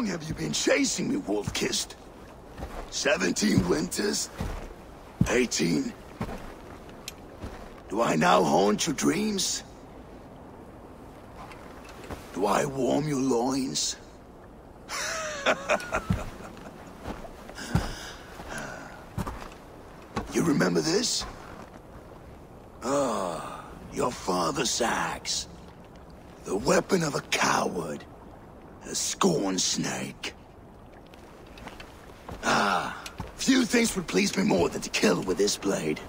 long have you been chasing me, Wolf-Kissed? 17 winters? 18? Do I now haunt your dreams? Do I warm your loins? You remember this? Ah, your father's axe. The weapon of a coward. A scorned snake. Ah, few things would please me more than to kill with this blade.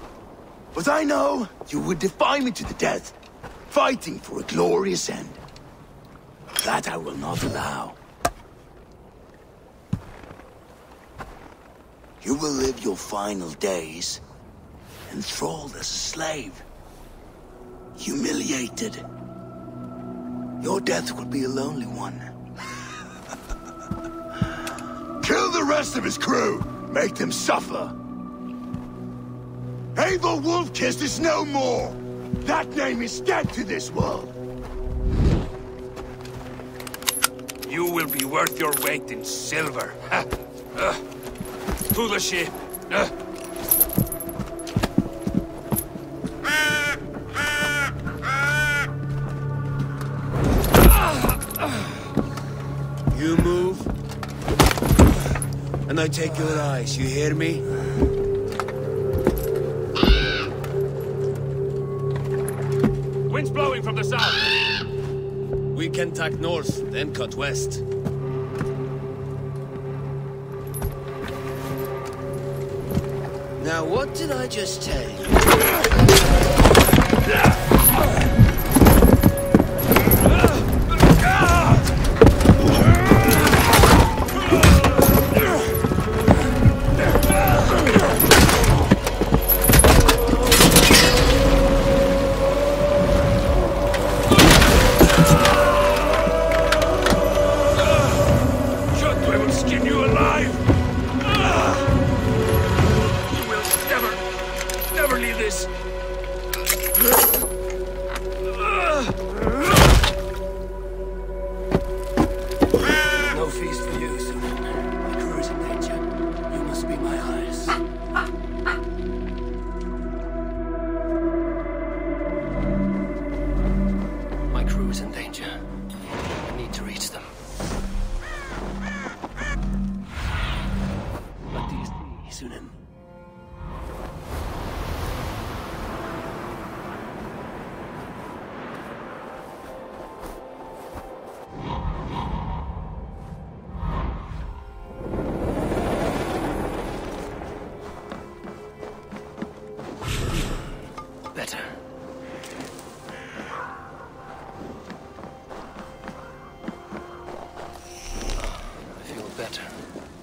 But I know you would defy me to the death, fighting for a glorious end. That I will not allow. You will live your final days enthralled as a slave, humiliated. Your death will be a lonely one. Kill the rest of his crew! Make them suffer! Abel Wolf-Kissed is no more! That name is dead to this world! You will be worth your weight in silver. To the ship! You move, and I take your eyes, you hear me? Wind's blowing from the south. We can tack north, then cut west. Now what did I just tell you?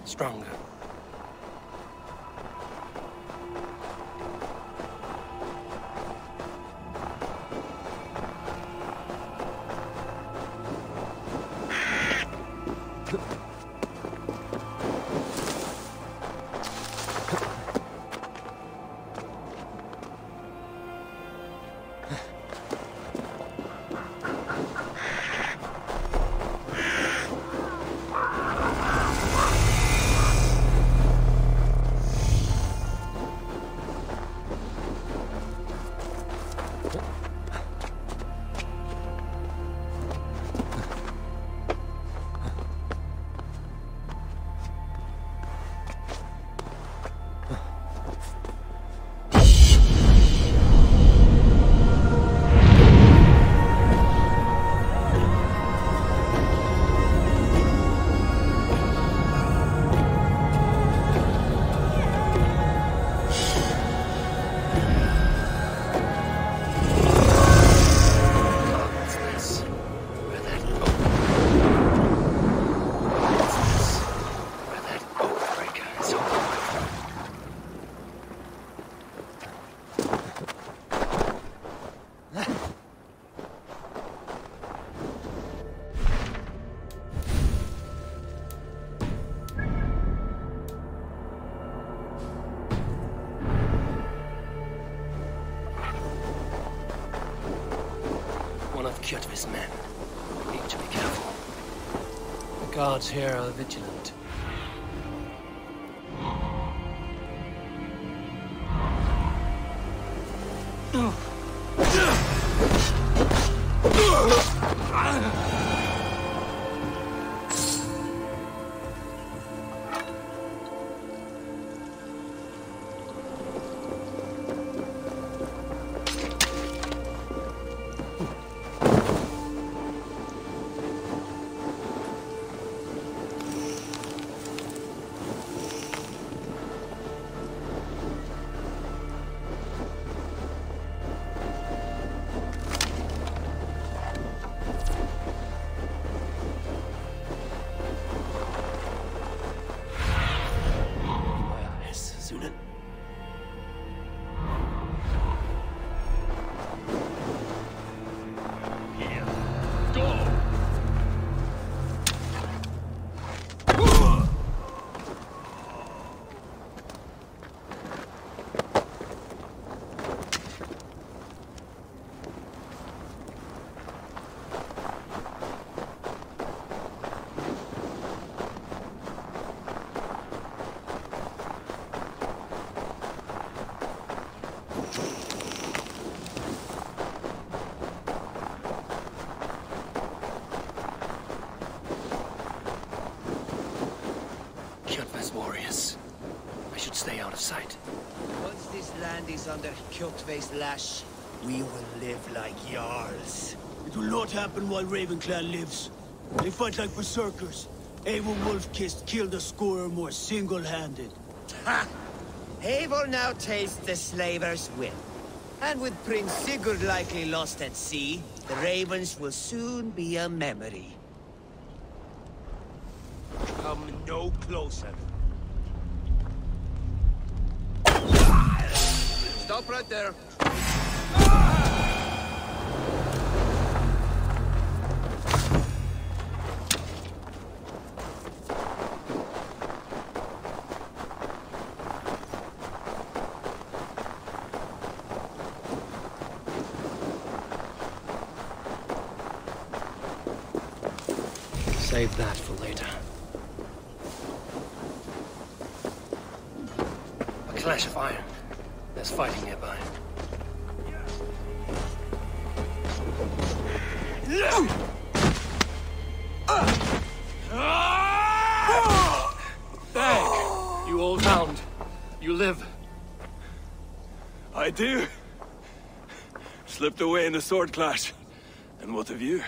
Stronger. Kjotve's men. Need to be careful. Guards here are vigilant. Warriors. I should stay out of sight. Once this land is under Kjotve's lash, we will live like Jarls. It will not happen while Ravenclan lives. They fight like berserkers. Eivor Wolf-Kissed killed a score or more single-handed. Ha! Eivor now tastes the slaver's whip. And with Prince Sigurd likely lost at sea, the Ravens will soon be a memory. Come no closer. Stop right there. Save that for later. A clash of iron. There's fighting nearby. Bag! You old hound. You live. I do. Slipped away in the sword clash. And what of you?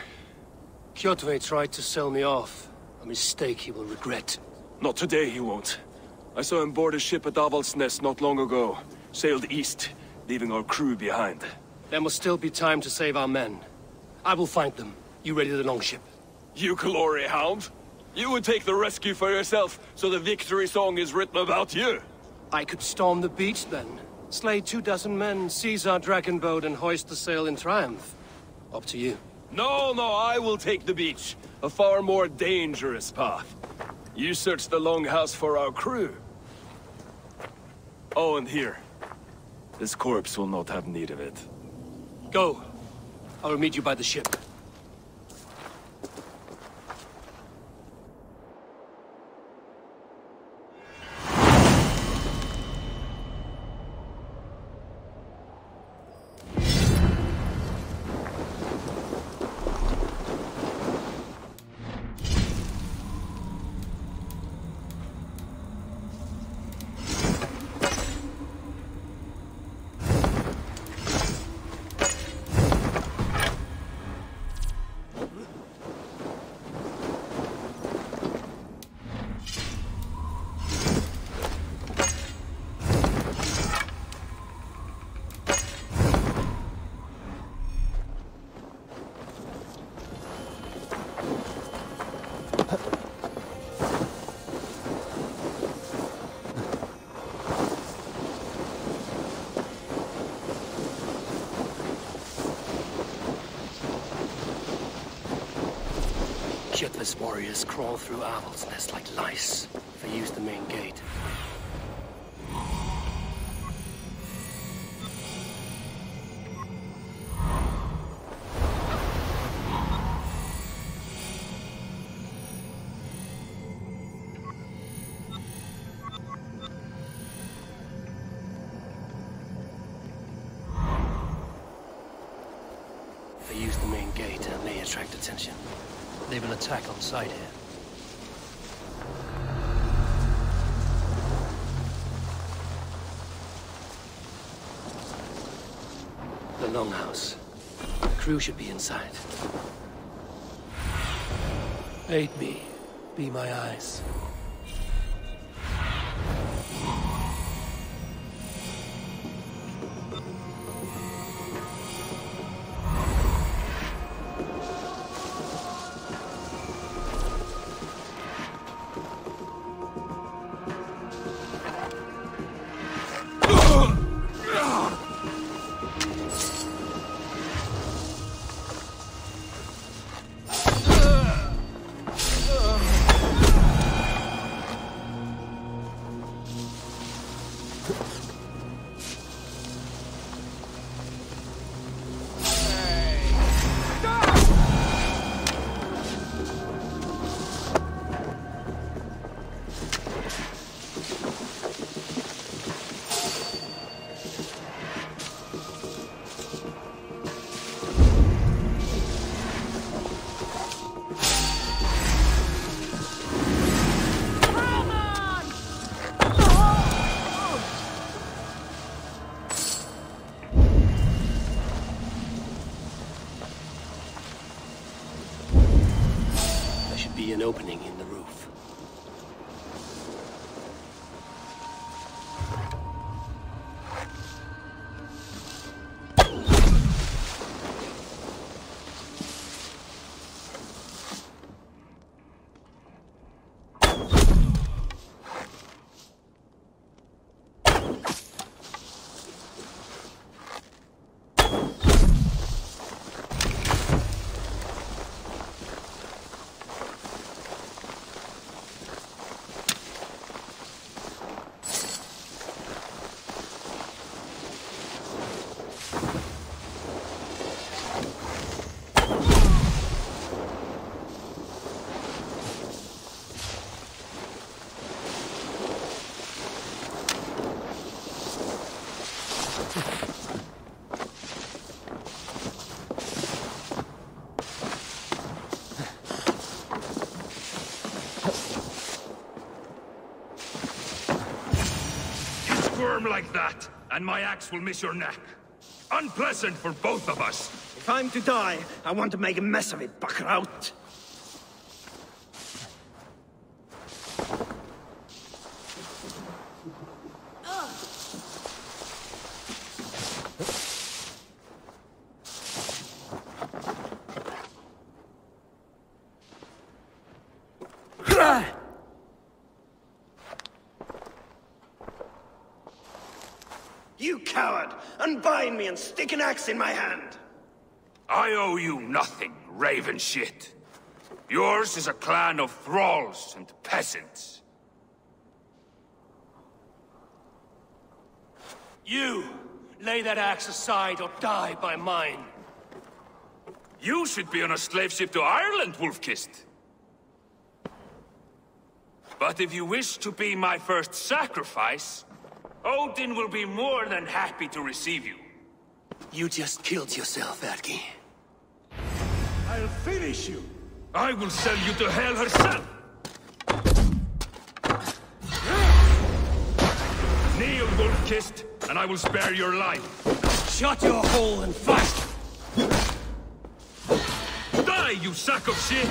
Kjotve tried to sell me off. A mistake he will regret. Not today, he won't. I saw him board a ship at Avaldsnes not long ago. Sailed east, leaving our crew behind. There must still be time to save our men. I will find them. You ready the longship? You glory hound? You would take the rescue for yourself, so the victory song is written about you. I could storm the beach then. Slay 24 men, seize our dragon boat and hoist the sail in triumph. Up to you. No, I will take the beach. A far more dangerous path. You search the longhouse for our crew. Oh, and here. This corpse will not have need of it. Go. I will meet you by the ship. Kjotve's warriors crawl through Avaldsnes like lice if they use the main gate. They use the main gate and they attract attention. They will attack on sight here. The longhouse. The crew should be inside. Aid me. Be my eyes. An opening in the roof. Like that, and my axe will miss your neck. Unpleasant for both of us. If I'm to die, I want to make a mess of it, Buckraut. You coward! Unbind me and stick an axe in my hand! I owe you nothing, raven shit. Yours is a clan of thralls and peasants. You! Lay that axe aside or die by mine. You should be on a slave ship to Ireland, Wolf-Kissed. But if you wish to be my first sacrifice, Odin will be more than happy to receive you. You just killed yourself, Valky. I'll finish you! I will send you to hell herself! Kneel, Wolf-Kissed, and I will spare your life. Shut your hole and fight! Die, you sack of shit!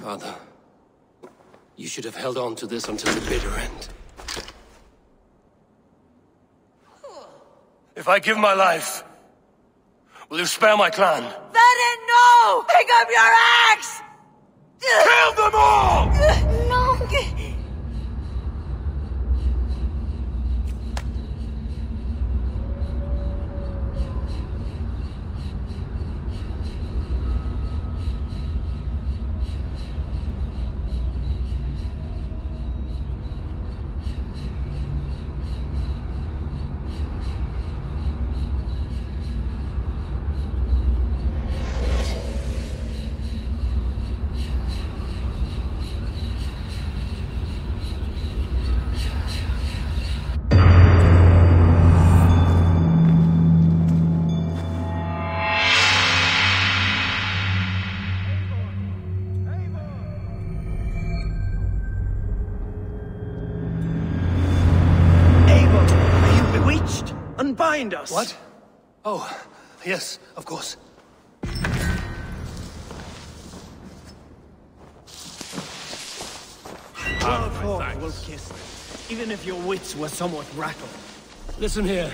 Father, you should have held on to this until the bitter end. If I give my life, will you spare my clan? Verin, no! Pick up your axe! Kill them all! No! Unbind us! What? Oh, yes, of course. Wolf-Kiss, even if your wits were somewhat rattled. Listen here.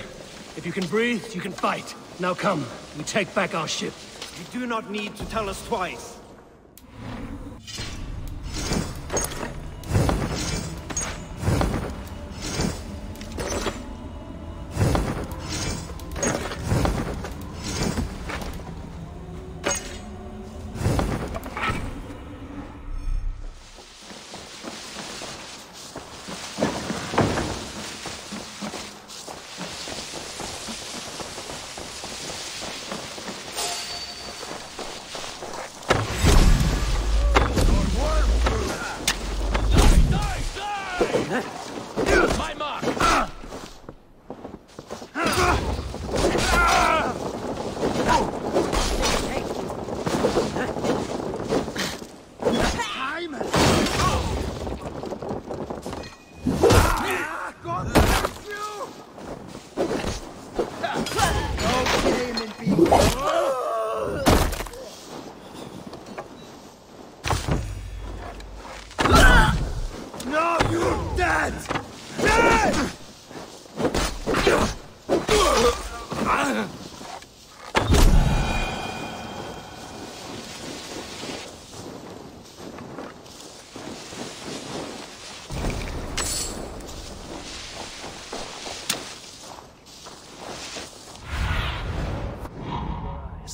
If you can breathe, you can fight. Now come, we take back our ship. You do not need to tell us twice.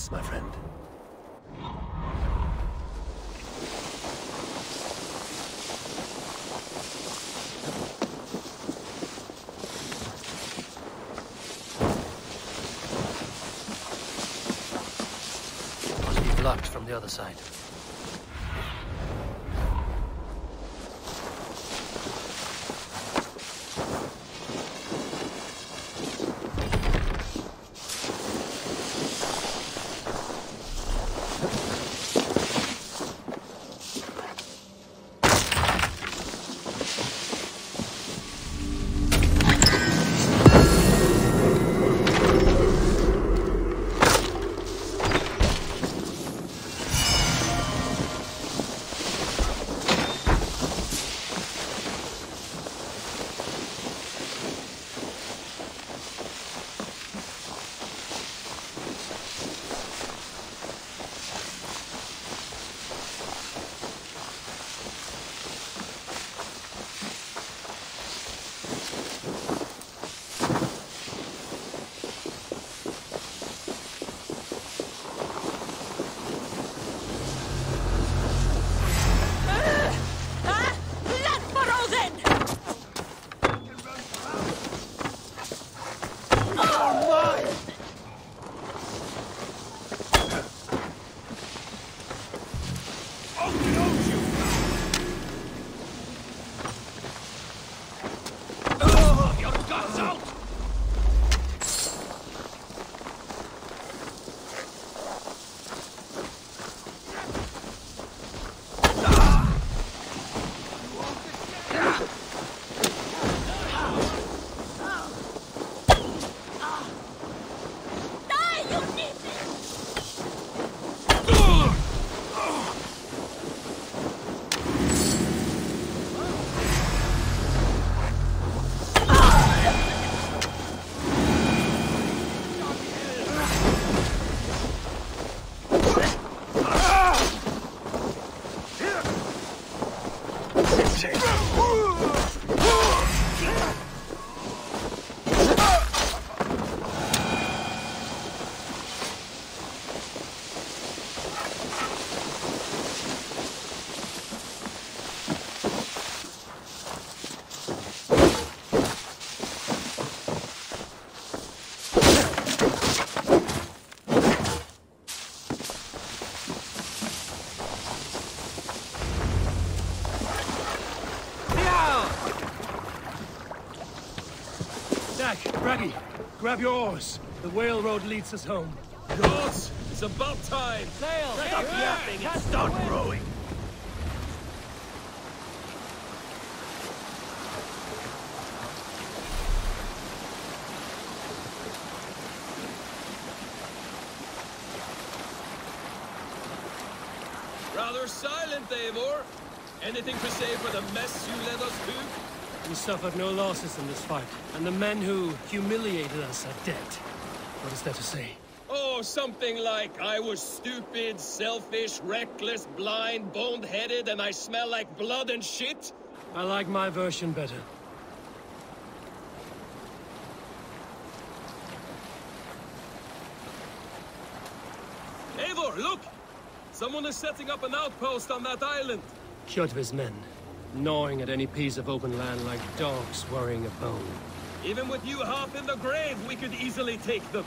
My friend. Must be blocked from the other side. Jack, Braggy, grab your oars. The whale road leads us home. Gods! It's about time! Sail! Stop yapping and start rowing. Rather silent, Eivor. Anything to say for the mess you led us to? We suffered no losses in this fight, and the men who humiliated us are dead. What is there to say? Oh, something like, I was stupid, selfish, reckless, blind, bone-headed, and I smell like blood and shit? I like my version better. Eivor, look! Someone is setting up an outpost on that island. Kjotve's men, gnawing at any piece of open land like dogs worrying a bone. Even with you half in the grave, we could easily take them.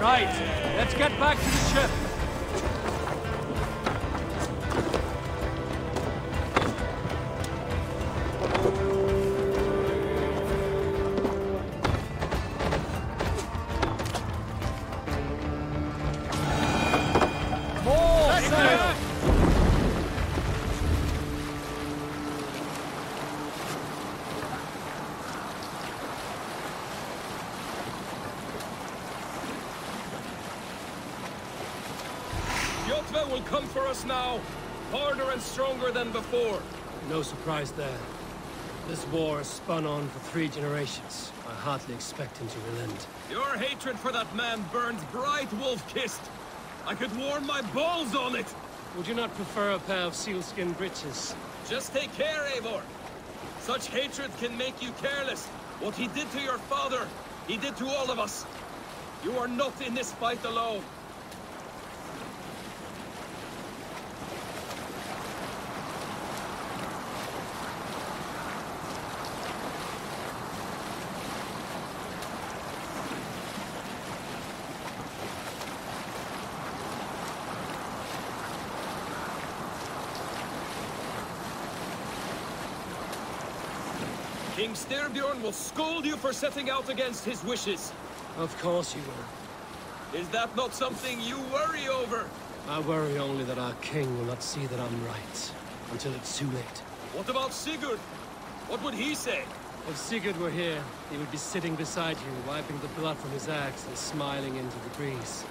Right, let's get back to the ship. More sail! Kjotve will come for us now, harder and stronger than before. No surprise there. This war has spun on for 3 generations. I hardly expect him to relent. Your hatred for that man burns bright, wolf-kissed. I could warm my balls on it. Would you not prefer a pair of sealskin breeches? Just take care, Eivor. Such hatred can make you careless. What he did to your father, he did to all of us. You are not in this fight alone. King Styrbjorn will scold you for setting out against his wishes. Of course you will. Is that not something you worry over? I worry only that our king will not see that I'm right, until it's too late. What about Sigurd? What would he say? If Sigurd were here, he would be sitting beside you, wiping the blood from his axe and smiling into the breeze.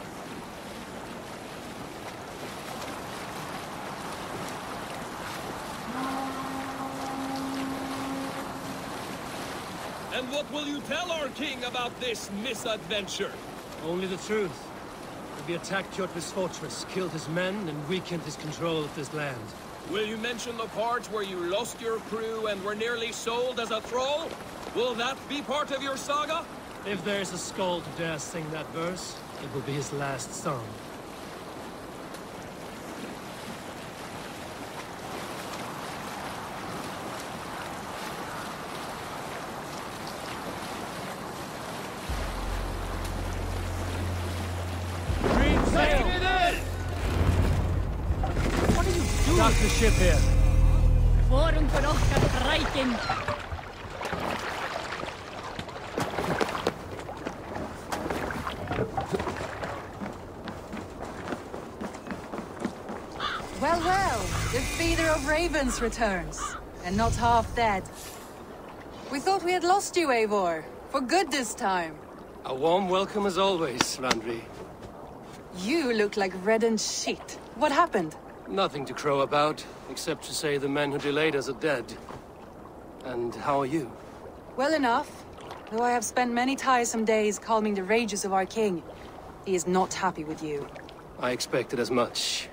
will you tell our king about this misadventure? Only the truth. We attacked Kjotve's fortress, killed his men, and weakened his control of this land. Will you mention the part where you lost your crew and were nearly sold as a thrall? Will that be part of your saga? If there's a skull to dare sing that verse, it will be his last song. Dock the ship here. Forum for okkar Viking. Well, well, the feeder of ravens returns, and not half dead. We thought we had lost you, Eivor, for good this time. A warm welcome as always, Randri. You look like reddened shit. What happened? Nothing to crow about, except to say the men who delayed us are dead. And how are you? Well enough, though I have spent many tiresome days calming the rages of our king. He is not happy with you. I expected as much.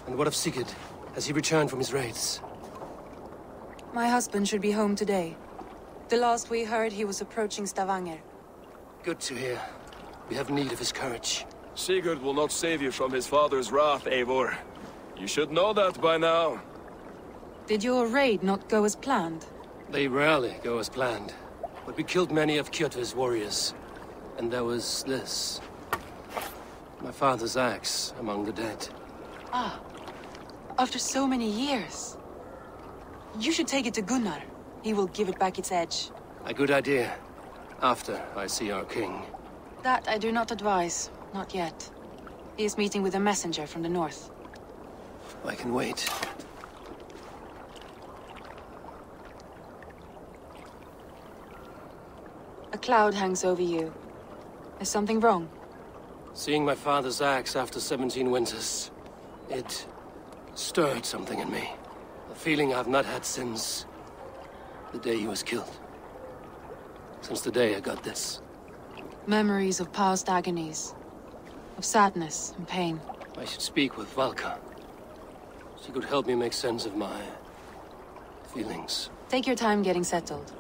And what of Sigurd? Has he returned from his raids? My husband should be home today. The last we heard, he was approaching Stavanger. Good to hear. We have need of his courage. Sigurd will not save you from his father's wrath, Eivor. You should know that by now. Did your raid not go as planned? They rarely go as planned. But we killed many of Kjotve's warriors. And there was this. My father's axe among the dead. Ah. After so many years. You should take it to Gunnar. He will give it back its edge. A good idea. After I see our king. That I do not advise. Not yet. He is meeting with a messenger from the north. I can wait. A cloud hangs over you. Is something wrong? Seeing my father's axe after 17 winters, it stirred something in me. A feeling I've not had since the day he was killed. Since the day I got this. Memories of past agonies. Of sadness and pain. I should speak with Valka. She could help me make sense of my feelings. Take your time getting settled.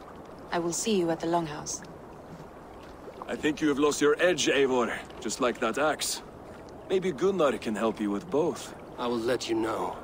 I will see you at the Longhouse. I think you have lost your edge, Eivor, just like that axe. Maybe Gunnar can help you with both. I will let you know.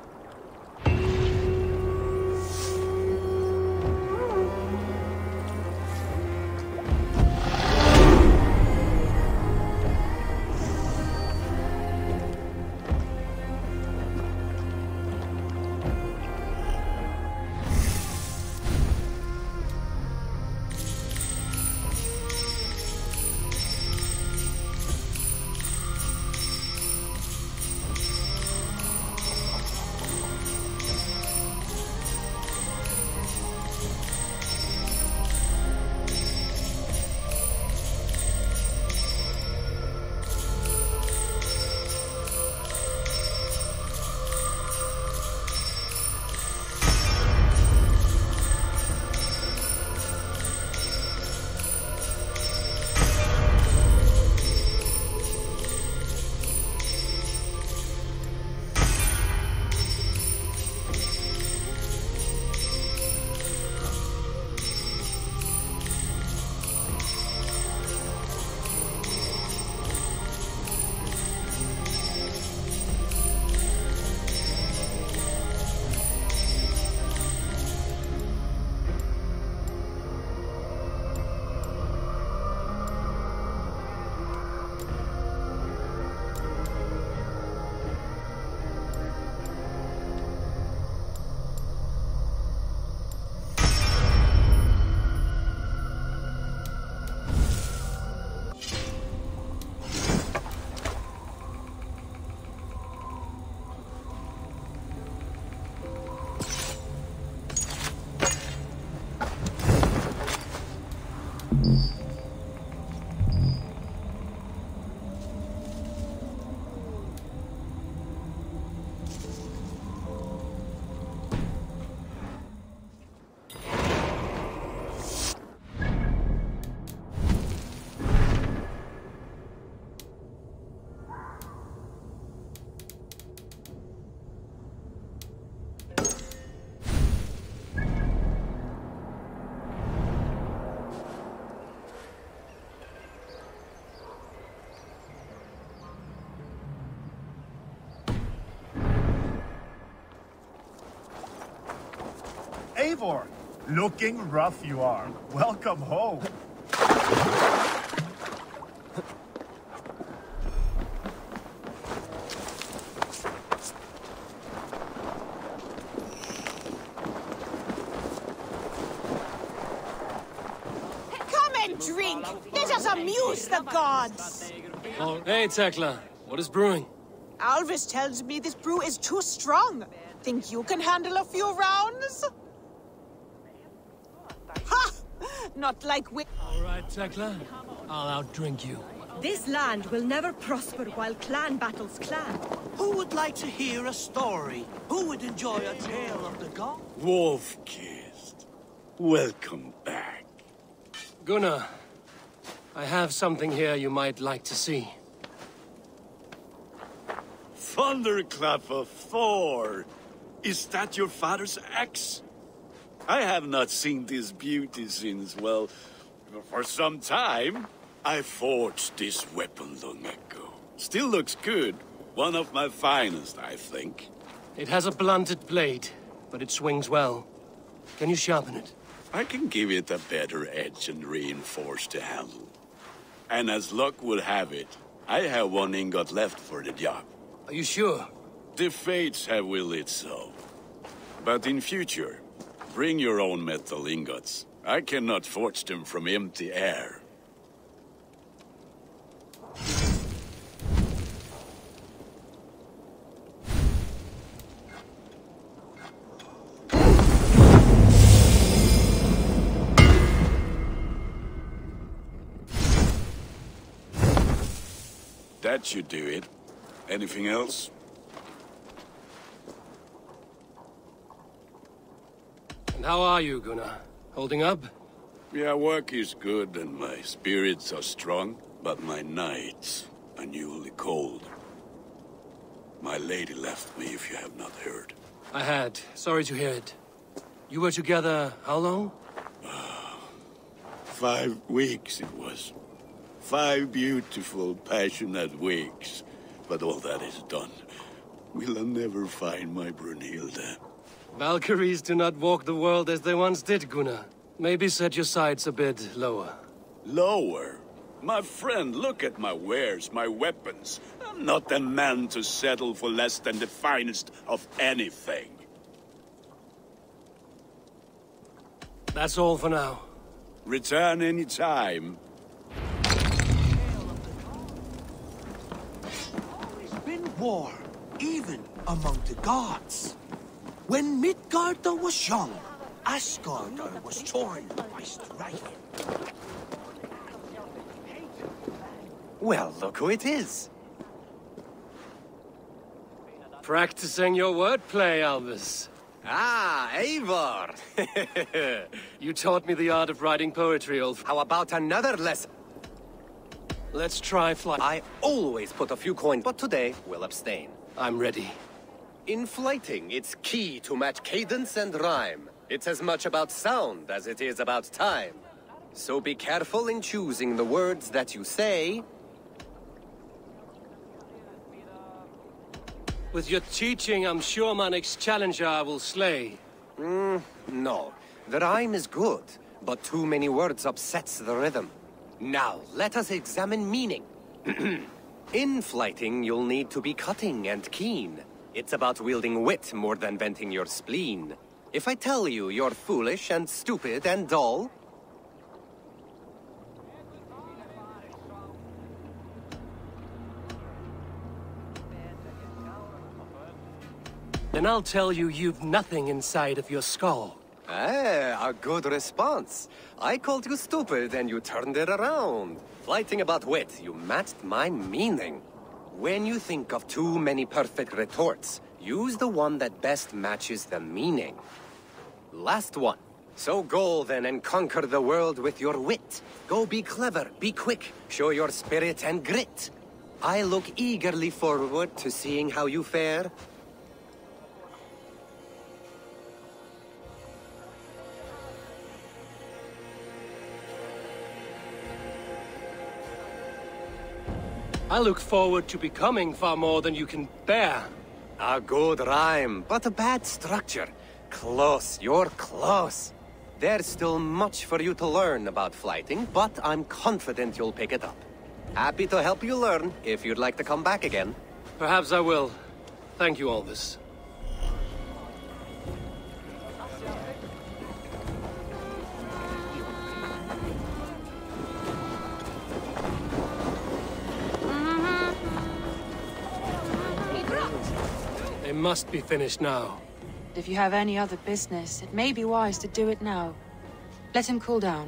Eivor! Looking rough you are. Welcome home. Come and drink. Let us amuse the gods. Oh, hey, Tekla. What is brewing? Alvis tells me this brew is too strong. Think you can handle a few rounds? Ha! Not like we... All right, Tekla. I'll outdrink you. This land will never prosper while clan battles clan. Who would like to hear a story? Who would enjoy a tale of the gods? Wolf-kissed. Welcome back. Gunnar, I have something here you might like to see. Thunderclap of Thor! Is that your father's axe? I have not seen this beauty since, well, for some time. I forged this weapon long ago. Still looks good. One of my finest, I think. It has a blunted blade, but it swings well. Can you sharpen it? I can give it a better edge and reinforce the handle. And as luck will have it, I have one ingot left for the job. Are you sure? The fates have willed it so. But in future, bring your own metal ingots. I cannot forge them from empty air. That should do it. Anything else? And how are you, Gunnar? Holding up? Yeah, work is good and my spirits are strong, but my nights are newly cold. My lady left me, if you have not heard. I had. Sorry to hear it. You were together how long? 5 weeks it was. 5 beautiful, passionate weeks. But all that is done. Will I never find my Brunhilde? Valkyries do not walk the world as they once did, Gunnar. Maybe set your sights a bit lower. Lower? My friend, look at my wares, my weapons. I'm not a man to settle for less than the finest of anything. That's all for now. Return any time. War, even among the gods. When Midgard was young, Asgard was torn by strife. Well, look who it is. Practicing your wordplay, Alvis. Ah, Eivor! You taught me the art of writing poetry, Ulf. How about another lesson? Let's try flight. I always put a few coins, but today we'll abstain. I'm ready. In flighting, it's key to match cadence and rhyme. It's as much about sound as it is about time. So be careful in choosing the words that you say. With your teaching, I'm sure my next challenger I will slay. No. The rhyme is good, but too many words upsets the rhythm. Now, let us examine meaning. In flighting, you'll need to be cutting and keen. It's about wielding wit more than venting your spleen. If I tell you you're foolish and stupid and dull... Then I'll tell you you've nothing inside of your skull. Ah, a good response. I called you stupid and you turned it around. Flighting about wit, you matched my meaning. When you think of too many perfect retorts, use the one that best matches the meaning. Last one. So go then and conquer the world with your wit. Go be clever, be quick, show your spirit and grit. I look eagerly forward to seeing how you fare. I look forward to becoming far more than you can bear. A good rhyme, but a bad structure. Close, you're close. There's still much for you to learn about flighting, but I'm confident you'll pick it up. Happy to help you learn, if you'd like to come back again. Perhaps I will. Thank you, Alvis. They must be finished now. If you have any other business, it may be wise to do it now. Let him cool down.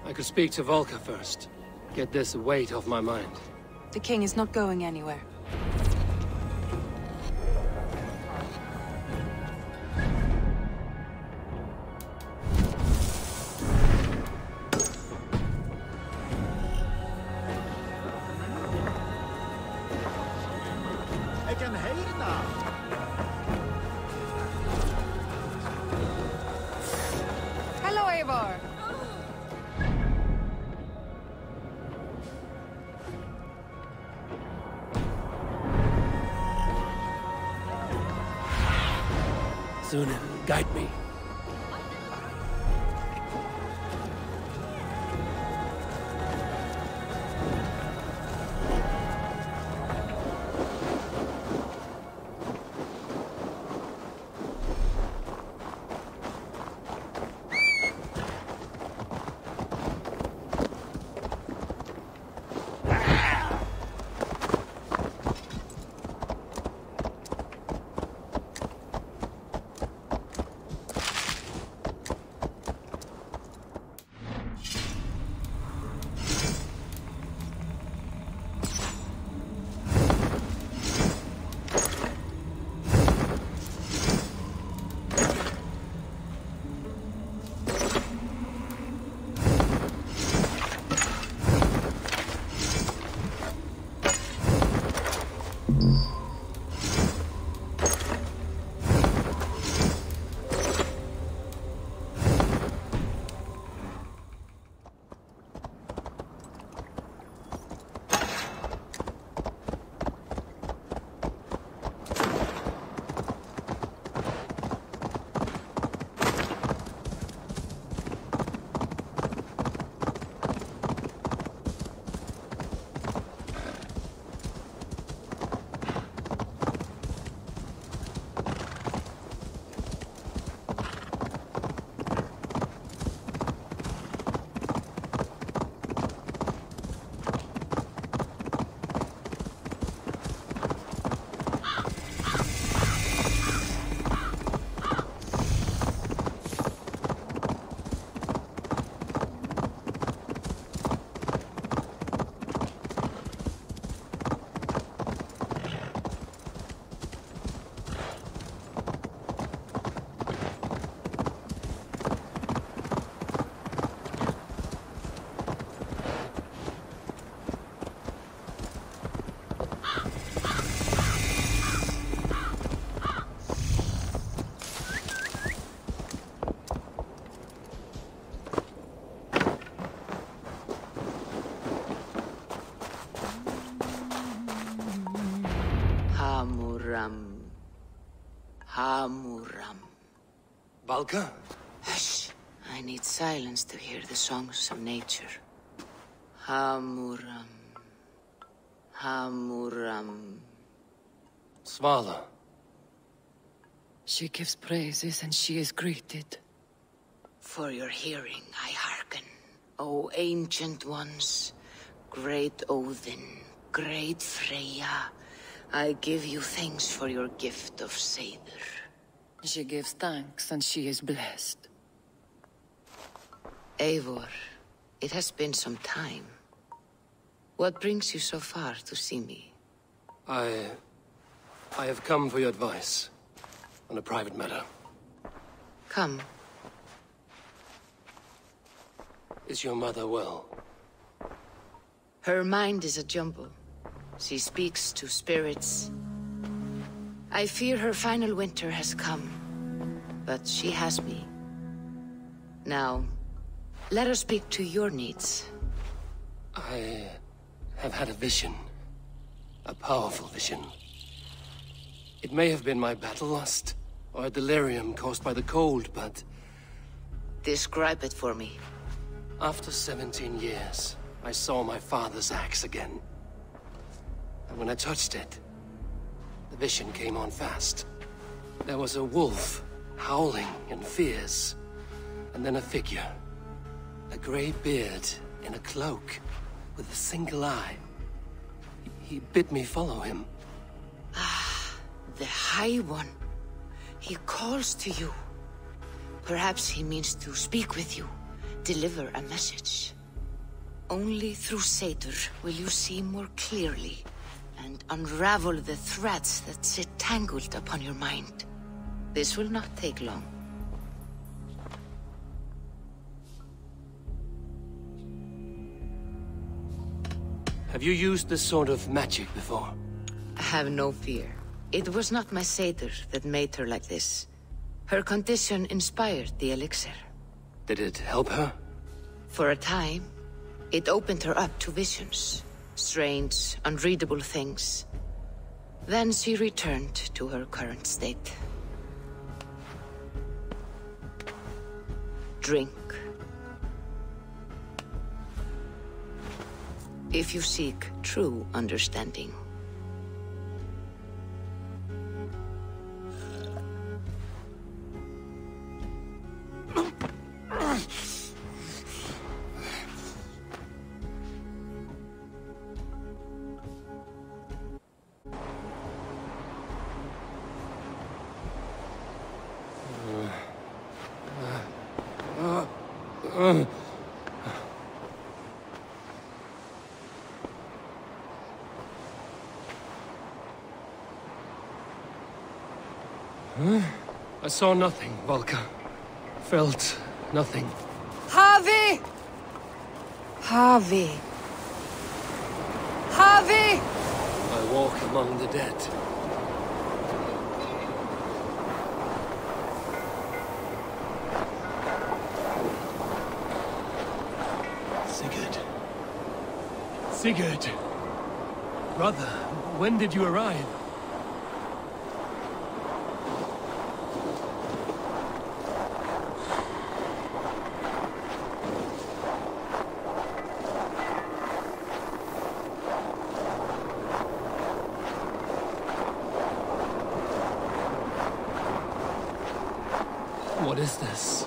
I could speak to Volker first. Get this weight off my mind. The king is not going anywhere. I can hate now. Hello, Eivor. Sunan, guide me. Hamuram. Valka? Hush. I need silence to hear the songs of nature. Hamuram. Hamuram. Svala. She gives praises and she is greeted. For your hearing I hearken, O ancient ones, great Odin, great Freya. I give you thanks for your gift of Seder. She gives thanks and she is blessed. Eivor, it has been some time. What brings you so far to see me? I have come for your advice on a private matter. Come. Is your mother well? Her mind is a jumble. She speaks to spirits. I fear her final winter has come, but she has me. Now, let us speak to your needs. I have had a vision. A powerful vision. It may have been my battle lust, or a delirium caused by the cold, but... Describe it for me. After 17 years, I saw my father's axe again. And when I touched it, the vision came on fast. There was a wolf, howling and fierce, and then a figure. A grey beard in a cloak, with a single eye. He bid me follow him. Ah, the High One. He calls to you. Perhaps he means to speak with you, deliver a message. Only through Satyr will you see more clearly and unravel the threads that sit tangled upon your mind. This will not take long. Have you used this sort of magic before? Have no fear. It was not my satyr that made her like this. Her condition inspired the elixir. Did it help her? For a time, it opened her up to visions. Strange, unreadable things. Then she returned to her current state. Drink. If you seek true understanding. I saw nothing, Volka. Felt nothing. Harvey! Harvey. Harvey! I walk among the dead. Sigurd. Sigurd! Brother, when did you arrive? What is this?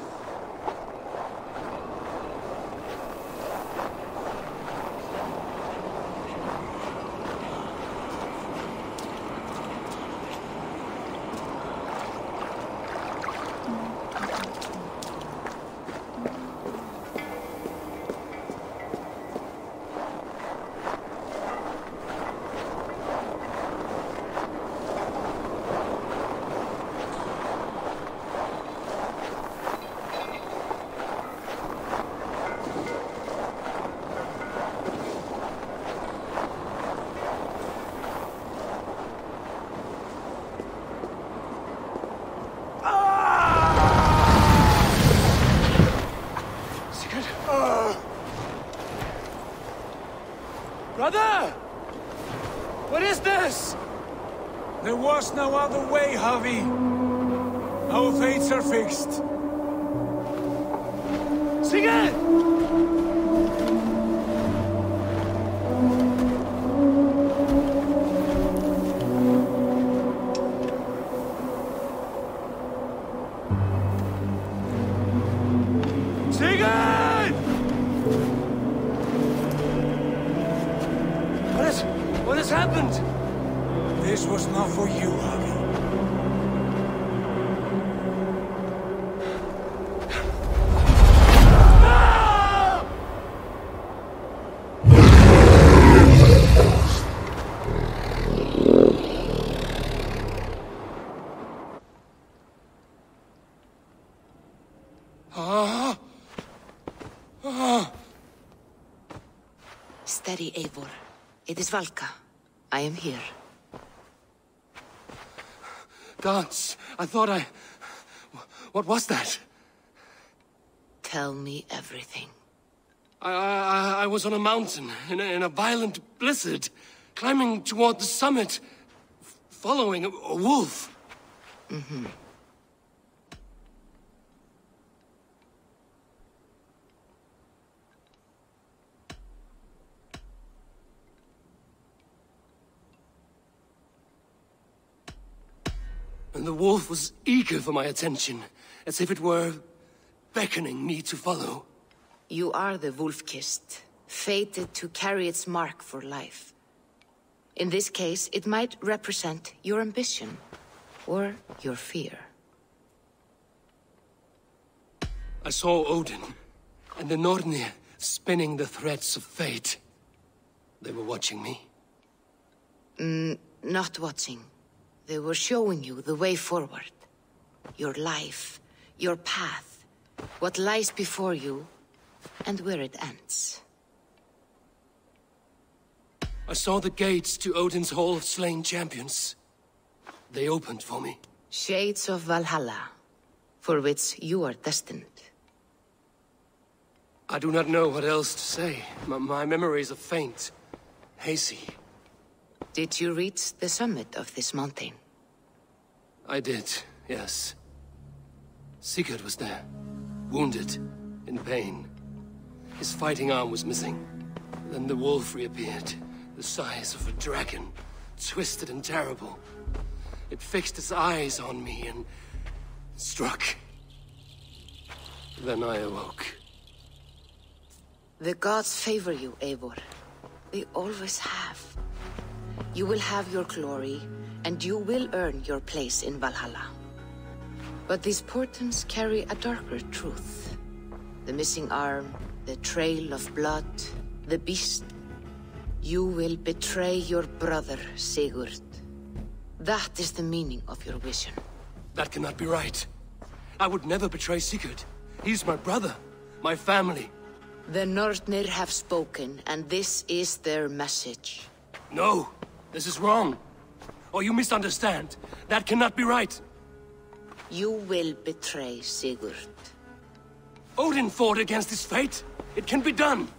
Brother! What is this? There was no other way, Harvey. Our fates are fixed. Sigurd! What has happened? This was not for you, Harvey. Steady, Eivor. It is Valka. I am here. Gods, I thought I... What was that? Tell me everything. I was on a mountain, in a violent blizzard, climbing toward the summit, following a wolf. Mm-hmm. and the wolf was eager for my attention, as if it were beckoning me to follow. You are the wolf-kissed, fated to carry its mark for life. In this case, it might represent your ambition, or your fear. I saw Odin, and the Nornir spinning the threads of fate. They were watching me. Not watching. They were showing you the way forward. Your life, your path, what lies before you, and where it ends. I saw the gates to Odin's Hall of Slain Champions. They opened for me. Shades of Valhalla, for which you are destined. I do not know what else to say. My memories are faint, hazy. Did you reach the summit of this mountain? I did, yes. Sigurd was there, wounded, in pain. His fighting arm was missing. Then the wolf reappeared, the size of a dragon, twisted and terrible. It fixed its eyes on me and struck. Then I awoke. The gods favor you, Eivor. They always have. You will have your glory, and you will earn your place in Valhalla. But these portents carry a darker truth. The missing arm, the trail of blood, the beast. You will betray your brother, Sigurd. That is the meaning of your vision. That cannot be right. I would never betray Sigurd. He's my brother, my family. The Nornir have spoken, and this is their message. No, this is wrong. Or you misunderstand. That cannot be right. You will betray Sigurd. Odin fought against his fate. It can be done.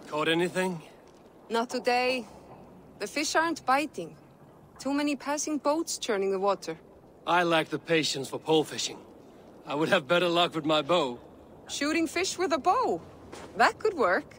Caught anything? Not today. The fish aren't biting. Too many passing boats churning the water. I lack the patience for pole fishing. I would have better luck with my bow. Shooting fish with a bow. That could work.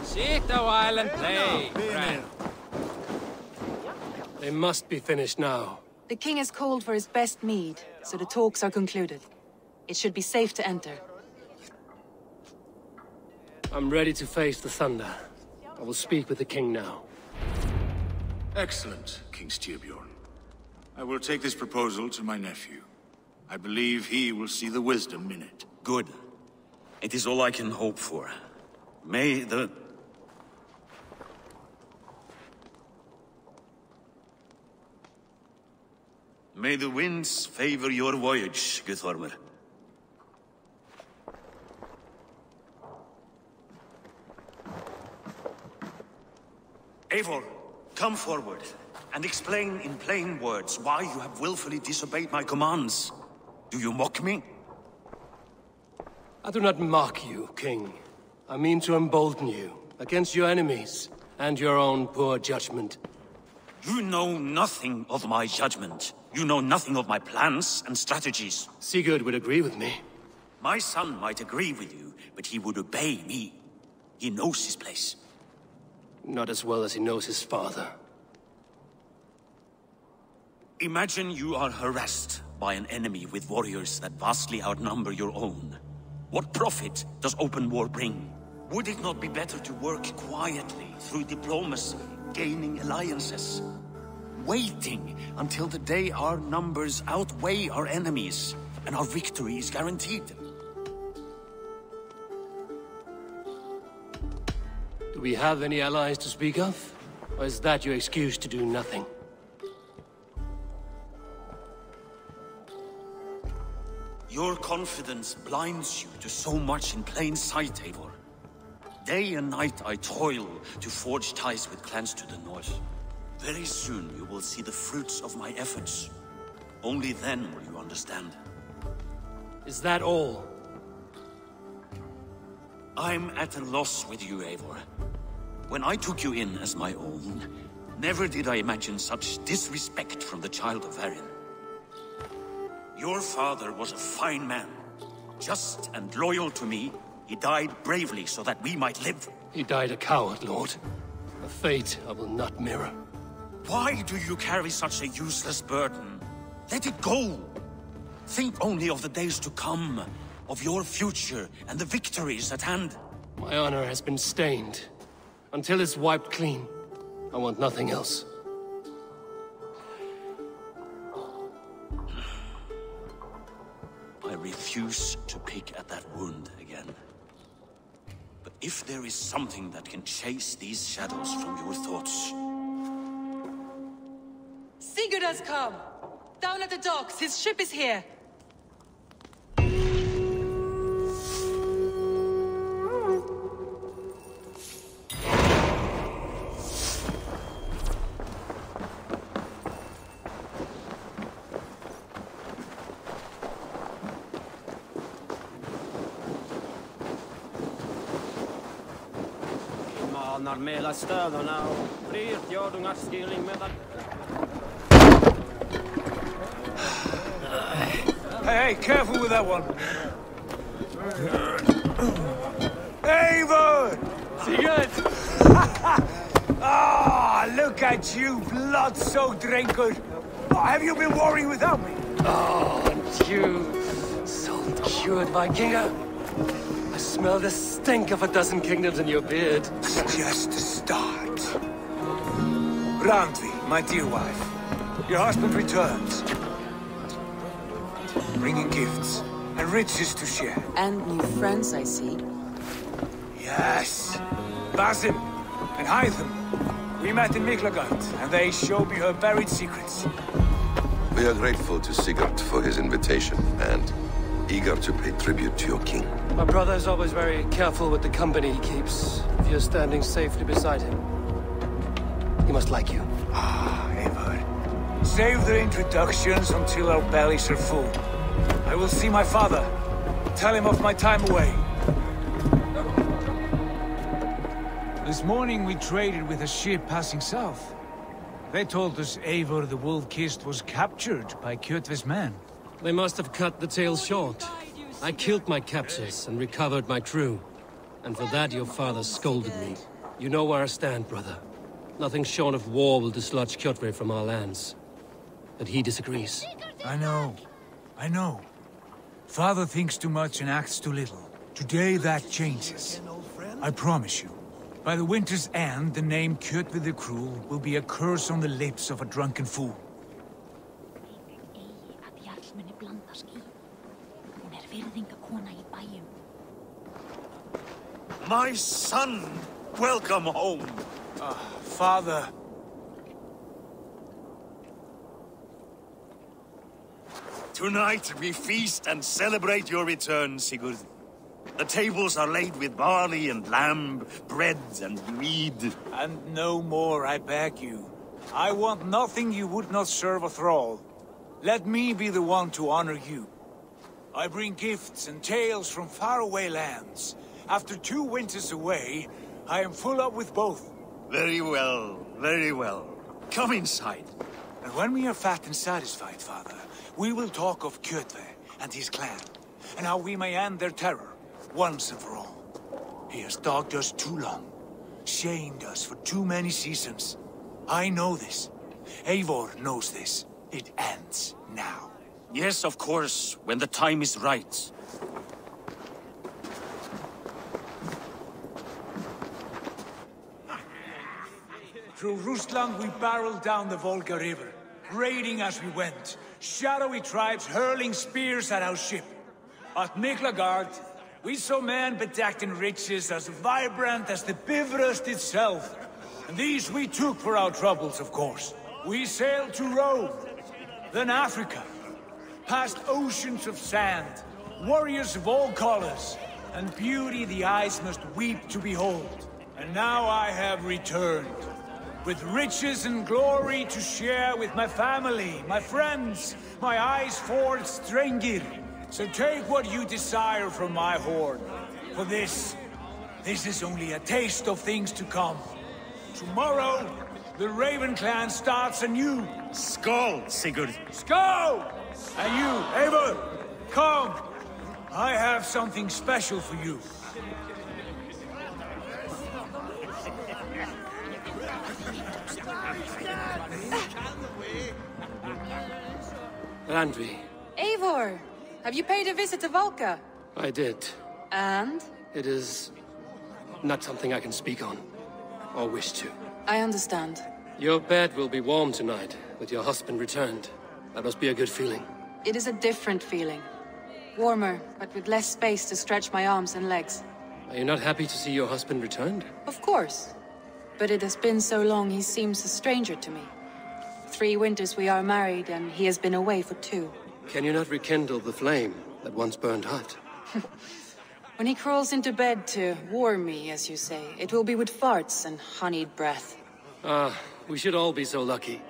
Sit a while and play. They must be finished now. The king has called for his best mead, so the talks are concluded. It should be safe to enter. I'm ready to face the thunder. I will speak with the king now. Excellent, King Styrbjorn. I will take this proposal to my nephew. I believe he will see the wisdom in it. Good. It is all I can hope for. May the winds favor your voyage, Guthormer. Eivor, come forward and explain in plain words why you have willfully disobeyed my commands. Do you mock me? I do not mock you, King. I mean to embolden you against your enemies and your own poor judgment. You know nothing of my judgment. You know nothing of my plans and strategies. Sigurd would agree with me. My son might agree with you, but he would obey me. He knows his place. Not as well as he knows his father. Imagine you are harassed by an enemy with warriors that vastly outnumber your own. What profit does open war bring? Would it not be better to work quietly through diplomacy, gaining alliances? Waiting until the day our numbers outweigh our enemies and our victory is guaranteed. Do we have any allies to speak of? Or is that your excuse to do nothing? Your confidence blinds you to so much in plain sight, Eivor. Day and night I toil to forge ties with clans to the north. Very soon you will see the fruits of my efforts. Only then will you understand. Is that all? I'm at a loss with you, Eivor. When I took you in as my own, never did I imagine such disrespect from the child of Varin. Your father was a fine man. Just and loyal to me, he died bravely so that we might live. He died a coward, Lord. A fate I will not mirror. Why do you carry such a useless burden? Let it go! Think only of the days to come, of your future and the victories at hand. My honor has been stained. Until it's wiped clean, I want nothing else. I refuse to pick at that wound again. But if there is something that can chase these shadows from your thoughts... Sigurd has come! Down at the docks, his ship is here! Mellan stövarna och bryt gördungar skilling med Hey, careful with that one. Eivor! Sigurd! Ah, look at you, blood-soaked drinker. Have you been warring without me? Oh, and you, salt-cured Vikinger. I smell the stink of a dozen kingdoms in your beard. Just the start. Randvi, my dear wife, your husband returns. Bringing gifts and riches to share. And new friends, I see. Yes. Basim and Hytham. We met in Miklagard, and they showed me her buried secrets. We are grateful to Sigurd for his invitation, and eager to pay tribute to your king. My brother is always very careful with the company he keeps. If you're standing safely beside him, he must like you. Ah, Eivor. Save the introductions until our bellies are full. I will see my father. Tell him of my time away. This morning we traded with a ship passing south. They told us Eivor the Wolf-Kissed was captured by Kjotve's men. They must have cut the tale short. I killed my captors and recovered my crew. And for that your father scolded me. You know where I stand, brother. Nothing short of war will dislodge Kjotve from our lands. But he disagrees. I know. I know. Father thinks too much and acts too little. Today that changes. I promise you. By the winter's end, the name Kjotve the Cruel will be a curse on the lips of a drunken fool. My son! Welcome home! Father... Tonight we feast and celebrate your return, Sigurd. The tables are laid with barley and lamb, bread and mead. And no more, I beg you. I want nothing you would not serve a thrall. Let me be the one to honor you. I bring gifts and tales from faraway lands. After 2 winters away, I am full up with both. Very well, very well. Come inside. And when we are fat and satisfied, Father, we will talk of Kjotve and his clan, and how we may end their terror, once and for all. He has dogged us too long, shamed us for too many seasons. I know this. Eivor knows this. It ends now. Yes, of course, when the time is right. Through Rusland we barreled down the Volga River, raiding as we went. Shadowy tribes hurling spears at our ship. At Miklagard, we saw men bedecked in riches as vibrant as the Bifrost itself. And these we took for our troubles, of course. We sailed to Rome, then Africa, past oceans of sand, warriors of all colors, and beauty the eyes must weep to behold. And now I have returned, with riches and glory to share with my family, my friends, my eyes-forged Strengir. So take what you desire from my hoard. For this is only a taste of things to come. Tomorrow, the Raven clan starts anew. Skål, Sigurd. Skål! And you, Eivor, come. I have something special for you. Randvi. Eivor, have you paid a visit to Valka? I did. And? It is not something I can speak on, or wish to. I understand. Your bed will be warm tonight, with your husband returned. That must be a good feeling. It is a different feeling. Warmer, but with less space to stretch my arms and legs. Are you not happy to see your husband returned? Of course. But it has been so long he seems a stranger to me. 3 winters we are married, and he has been away for 2. Can you not rekindle the flame that once burned hot? When he crawls into bed to warm me, as you say, it will be with farts and honeyed breath. Ah, we should all be so lucky.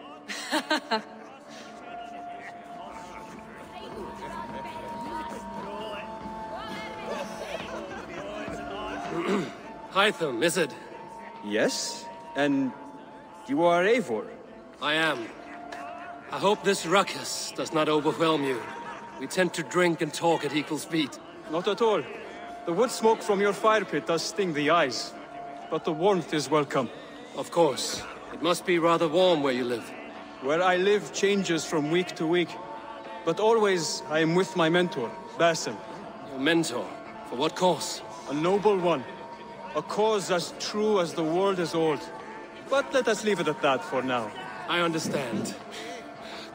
Hytham, is it? Yes? And you are Eivor? I am. I hope this ruckus does not overwhelm you. We tend to drink and talk at equal speed. Not at all. The wood smoke from your fire pit does sting the eyes. But the warmth is welcome. Of course. It must be rather warm where you live. Where I live changes from week to week. But always I am with my mentor, Basim. Your mentor? For what cause? A noble one. A cause as true as the world is old. But let us leave it at that for now. I understand.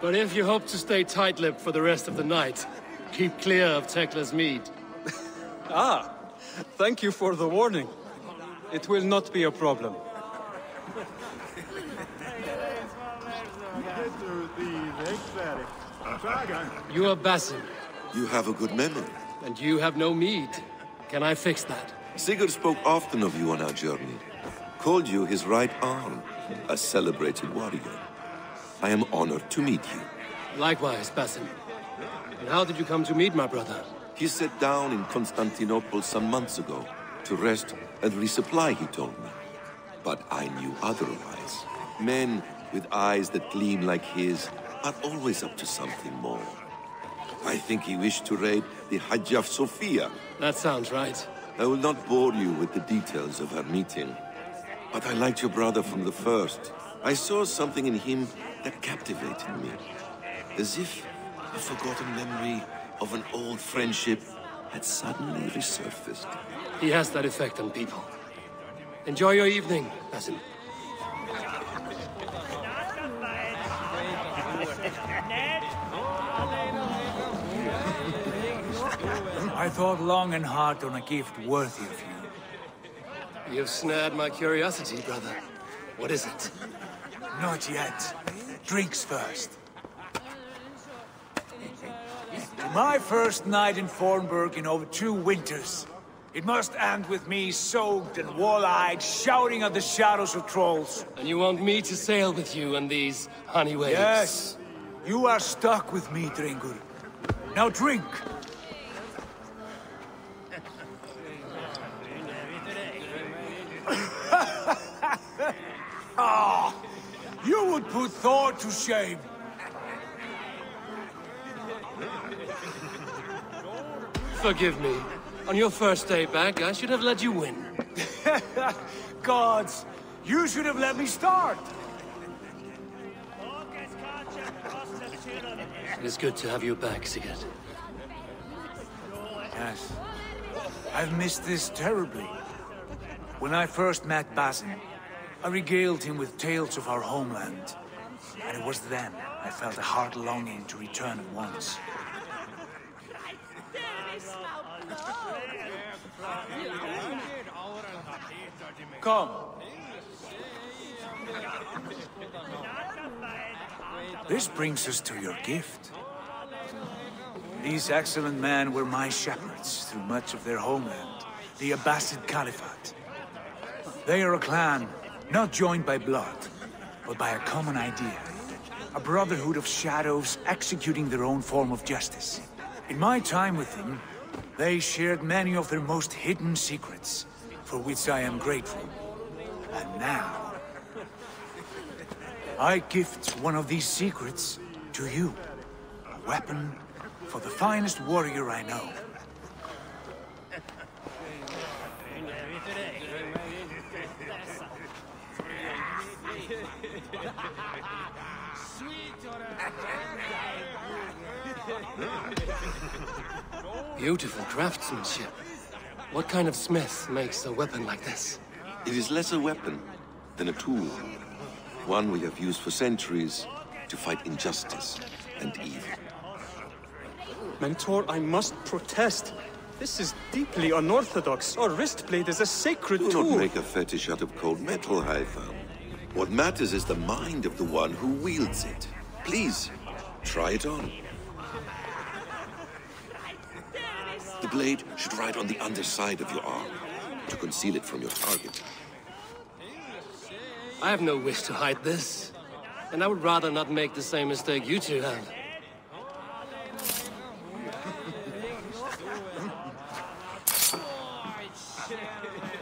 But if you hope to stay tight-lipped for the rest of the night, keep clear of Tekla's mead. Ah, thank you for the warning. It will not be a problem. You are Basim. You have a good memory. And you have no mead. Can I fix that? Sigurd spoke often of you on our journey. Called you his right arm, a celebrated warrior. I am honored to meet you. Likewise, Basim. And how did you come to meet my brother? He sat down in Constantinople some months ago to rest and resupply, he told me. But I knew otherwise. Men with eyes that gleam like his, are always up to something more. I think he wished to raid the Hagia Sophia. That sounds right. I will not bore you with the details of our meeting. But I liked your brother from the first. I saw something in him that captivated me. As if a forgotten memory of an old friendship had suddenly resurfaced. He has that effect on people. Enjoy your evening, Basim. I thought long and hard on a gift worthy of you. You've snared my curiosity, brother. What is it? Not yet. Drinks first. My first night in Fornburg in over 2 winters. It must end with me soaked and wall-eyed, shouting at the shadows of trolls. And you want me to sail with you on these honey waves? Yes. You are stuck with me, Dringur. Now drink. Ah, you would put Thor to shame. Forgive me. On your first day back, I should have let you win. Gods, you should have let me start. It is good to have you back, Sigurd. Yes. I've missed this terribly. When I first met Basim, I regaled him with tales of our homeland. And it was then I felt a heart longing to return at once. Come. This brings us to your gift. These excellent men were my shepherds through much of their homeland, the Abbasid Caliphate. They are a clan, not joined by blood, but by a common idea. A brotherhood of shadows executing their own form of justice. In my time with them, they shared many of their most hidden secrets, for which I am grateful. And now, I gift one of these secrets to you. A weapon for the finest warrior I know. Beautiful craftsmanship. What kind of smith makes a weapon like this? It is less a weapon than a tool. One we have used for centuries to fight injustice and evil. Mentor, I must protest. This is deeply unorthodox. Our wrist blade is a sacred tool. Do not make a fetish out of cold metal, Haitham. What matters is the mind of the one who wields it. Please, try it on. The blade should ride on the underside of your arm, to conceal it from your target. I have no wish to hide this. And I would rather not make the same mistake you two have.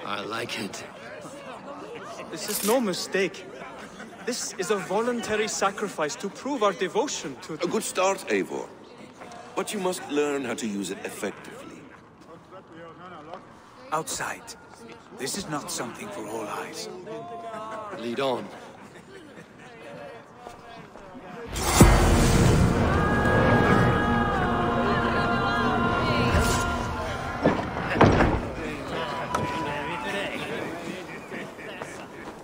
I like it. This is no mistake. This is a voluntary sacrifice to prove our devotion to... A good start, Eivor. But you must learn how to use it effectively. Outside. This is not something for all eyes. Lead on.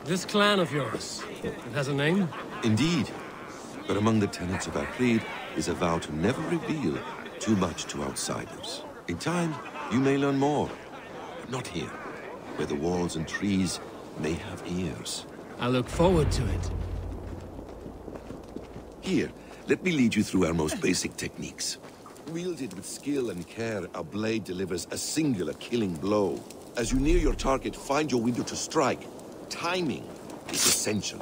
This clan of yours, it has a name? Indeed. But among the tenets of our creed is a vow to never reveal too much to outsiders. In time, you may learn more. But not here, where the walls and trees may have ears. I look forward to it. Here, let me lead you through our most basic techniques. Wielded with skill and care, our blade delivers a singular killing blow. As you near your target, find your window to strike. Timing is essential.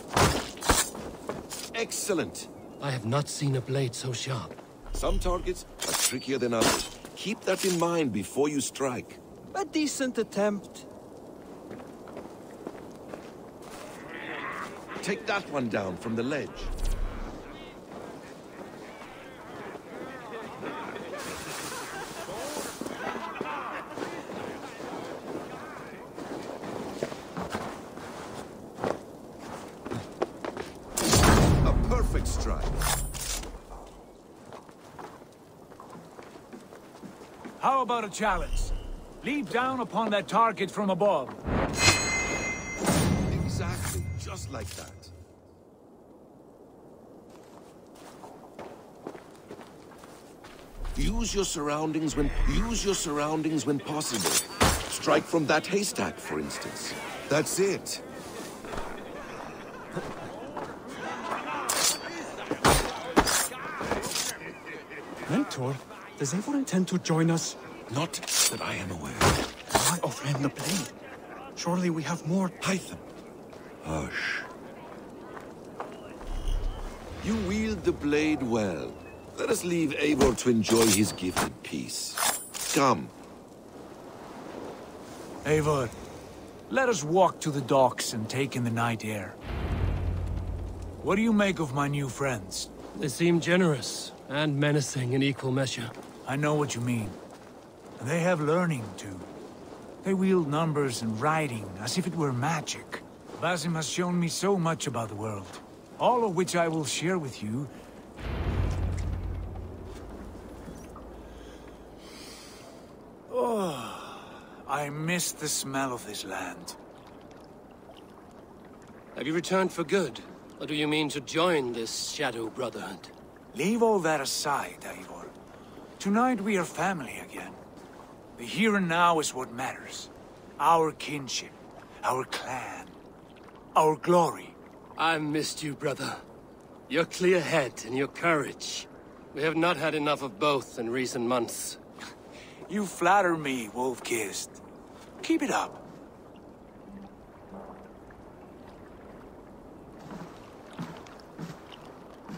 Excellent! I have not seen a blade so sharp. Some targets are trickier than others. Keep that in mind before you strike. A decent attempt. take that one down from the ledge. A perfect strike. How about a challenge? Leap down upon that target from above. Exactly, just like that. Use your surroundings when possible. Strike from that haystack, for instance. That's it. Mentor, does Eivor intend to join us? Not that I am aware. Why offer him the blade? Surely we have more. Python. Hush. You wield the blade well. Let us leave Eivor to enjoy his gift in peace. Come. Eivor, let us walk to the docks and take in the night air. What do you make of my new friends? They seem generous and menacing in equal measure. I know what you mean. They have learning, too. They wield numbers and writing as if it were magic. Basim has shown me so much about the world, all of which I will share with you. Oh, I miss the smell of this land. Have you returned for good? Or do you mean to join this Shadow Brotherhood? Leave all that aside, Eivor. Tonight we are family again. The here and now is what matters. Our kinship, our clan, our glory. I've missed you, brother. Your clear head and your courage. We have not had enough of both in recent months. You flatter me, Wolf-Kissed. Keep it up.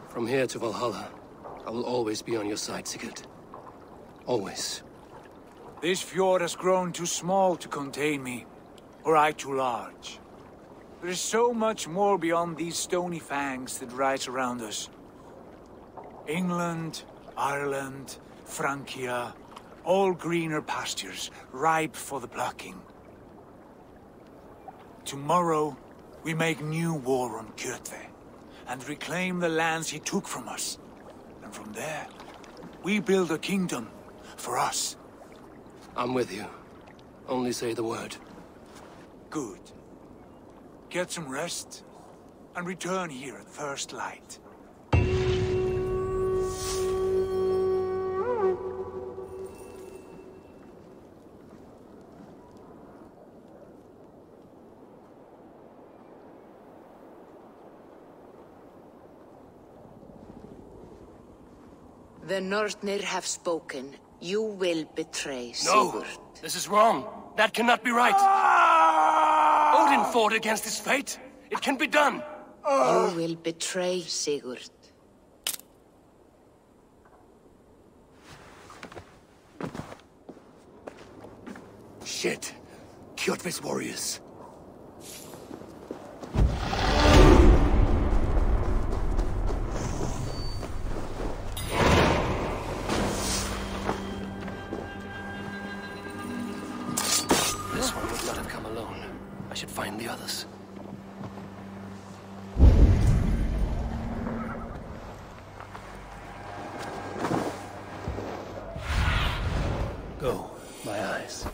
From here to Valhalla, I will always be on your side, Sigurd. Always. This fjord has grown too small to contain me, or I too large. There is so much more beyond these stony fangs that rise around us. England, Ireland, Francia, all greener pastures, ripe for the plucking. Tomorrow, we make new war on Kjotve, and reclaim the lands he took from us. And from there, we build a kingdom for us. I'm with you. Only say the word. Good. Get some rest, and return here at first light. The Northnir have spoken. You will betray No! Sigurd. This is wrong. That cannot be right. Odin fought against his fate. It can be done. You will betray Sigurd. Shit. Kjotve's warriors. This one would not have come alone. I should find the others. Go, my eyes.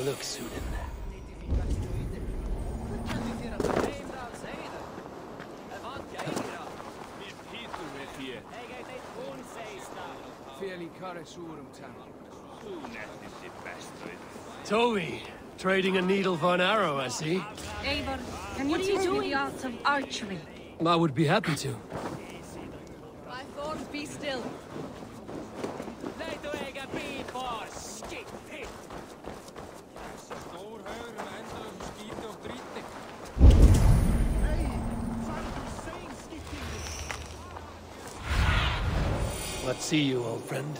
look, Sudan. Toby, trading a needle for an arrow, I see. Eivor, can you teach me the art of archery? I would be happy to. My thorns be still. Let's see you, old friend.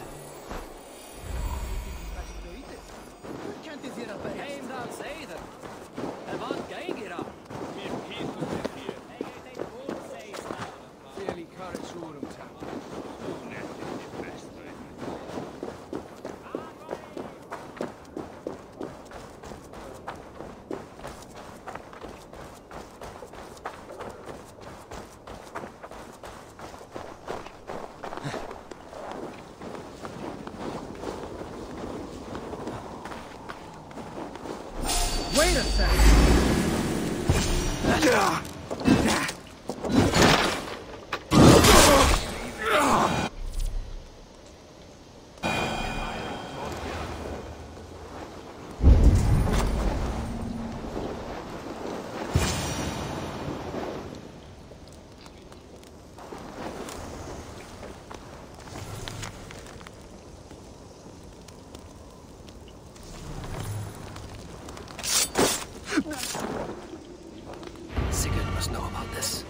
Wait a second! Sigurd must know about this.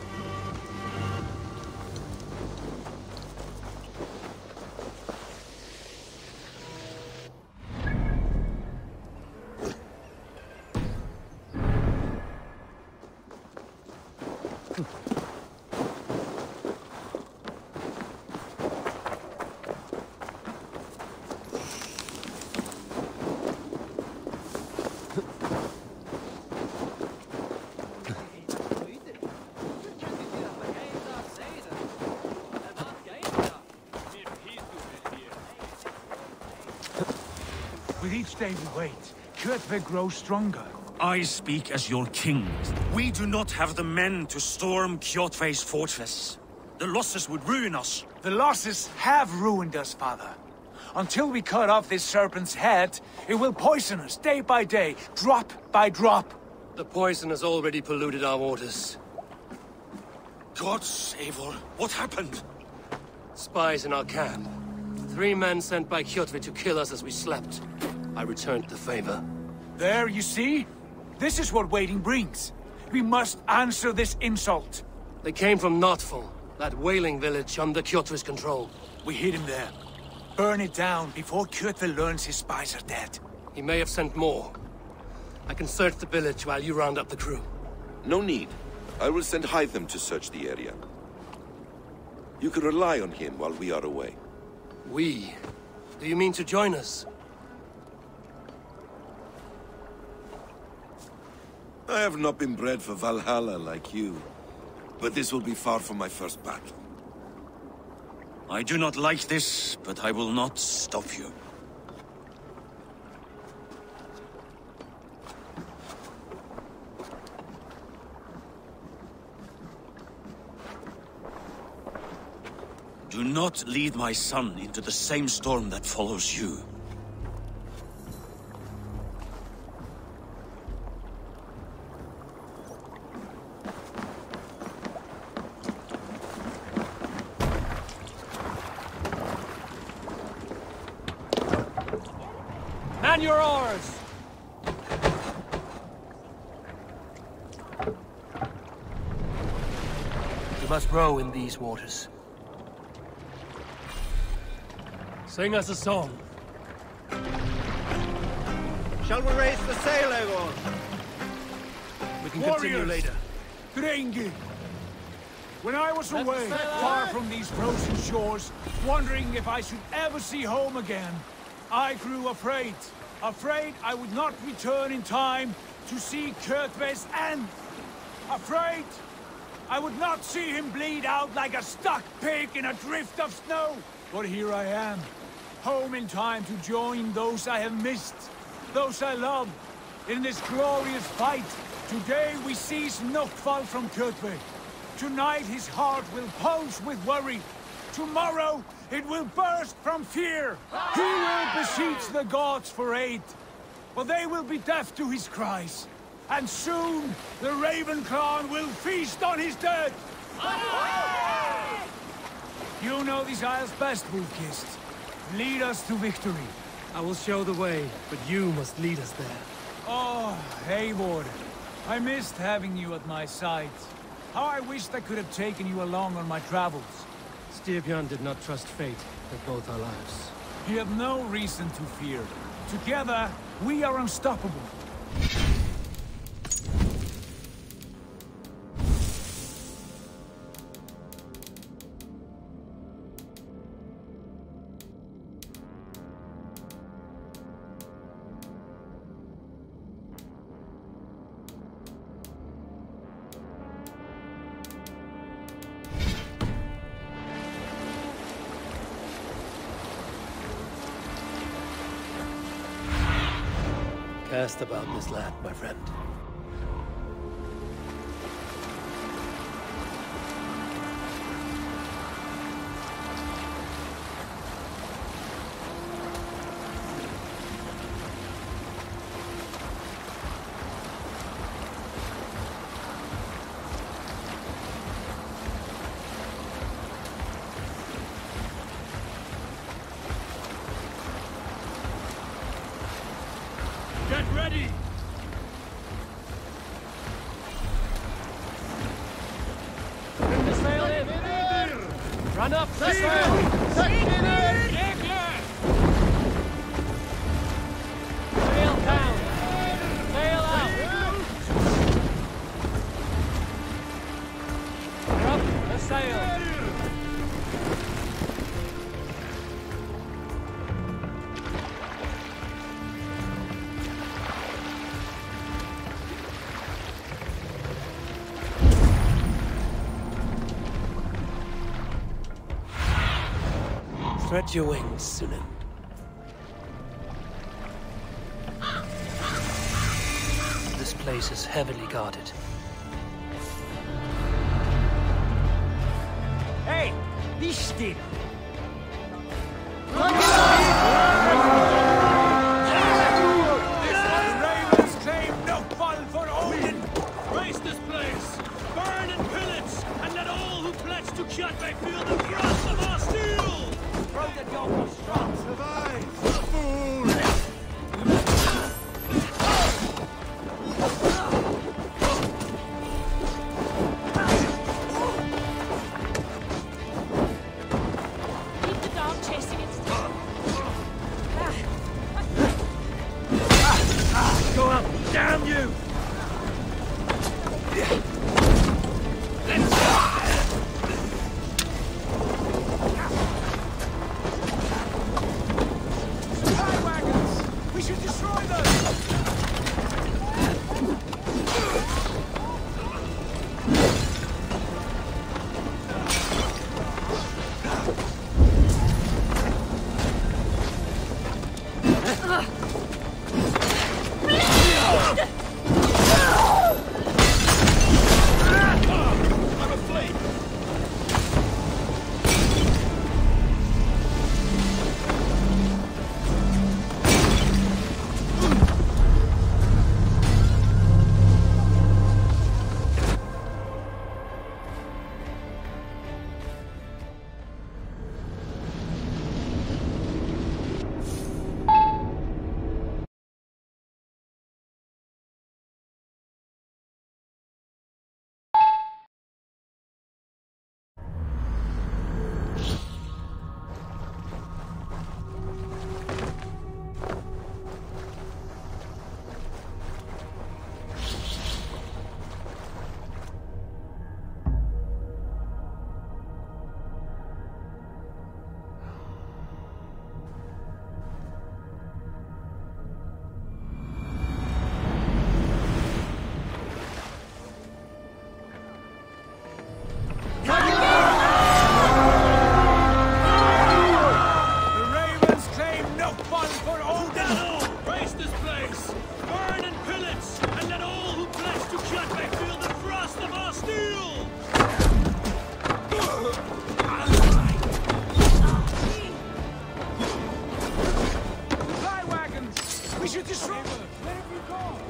With each day we wait, Kjotve grows stronger. I speak as your king. We do not have the men to storm Kjotve's fortress. The losses would ruin us. The losses have ruined us, father. Until we cut off this serpent's head, it will poison us day by day, drop by drop. The poison has already polluted our waters. Gods, Eivor, what happened? Spies in our camp. 3 men sent by Kjotve to kill us as we slept. I returned the favor. There, you see? This is what waiting brings. We must answer this insult. They came from Notful, that whaling village under Kjotve's control. We hid him there. Burn it down before Kjotve learns his spies are dead. He may have sent more. I can search the village while you round up the crew. No need. I will send Hytham to search the area. You can rely on him while we are away. We? Do you mean to join us? I have not been bred for Valhalla like you, but this will be far from my first battle. I do not like this, but I will not stop you. Do not lead my son into the same storm that follows you. Man your oars! We must row in these waters. Sing us a song. Shall we raise the sail, Eivor? We can continue later. Drengi! When I was away, far from these frozen shores, wondering if I should ever see home again, I grew afraid. Afraid I would not return in time to see Kjotve's end. Afraid I would not see him bleed out like a stuck pig in a drift of snow. But here I am, home in time to join those I have missed. those I love. In this glorious fight, today we seize Nokfal from Kjotve. Tonight his heart will pulse with worry. Tomorrow it will burst from fear. He will beseech the gods for aid. But they will be deaf to his cries. And soon the Raven clan will feast on his dead. You know these isles best, Wolf-Kissed. Lead us to victory. I will show the way, but you must lead us there. Oh, Eivor. I missed having you at my side. How I wished I could have taken you along on my travels. Styrbjörn did not trust fate with both our lives. You have no reason to fear. Together, we are unstoppable. Cast about this land, my friend. Get ready! Bring the sail in! Run up the sail! Sail down! Sail out! Drop the sail! Spread your wings, Sunan. This place is heavily guarded. Hey! Nicht! Ravens claim Nokfal for Odin! Raise this place! Burn and pillage! And let all who pledge to Kjotve feel the thrust of our steel! Throw the yoke of strong. Survive! Keep the dog chasing its tail. Go up! Damn you! Supply wagons! We should destroy them! I'm afraid! The Ravens claim Nokfal for Odin! Raise this place! should destroy them! Where have you gone?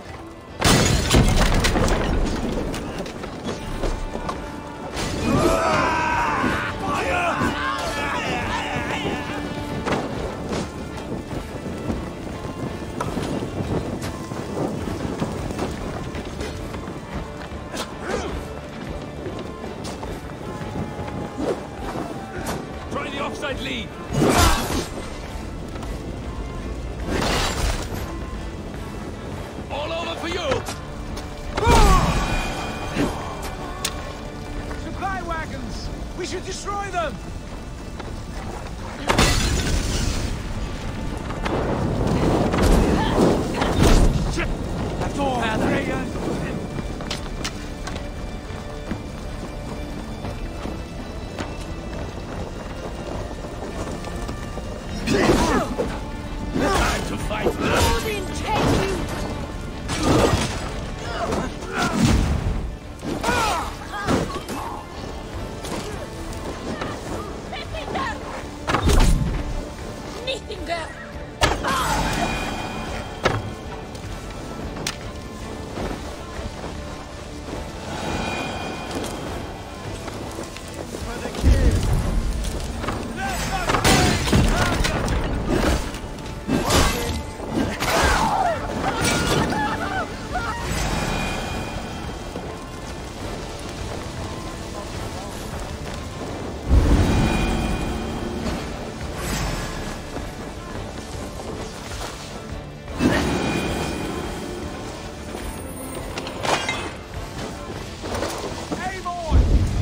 Try the offside lead. All over for you. Supply wagons! We should destroy them! That's all, Ryan! Time to fight. Odin, take you! Anything there!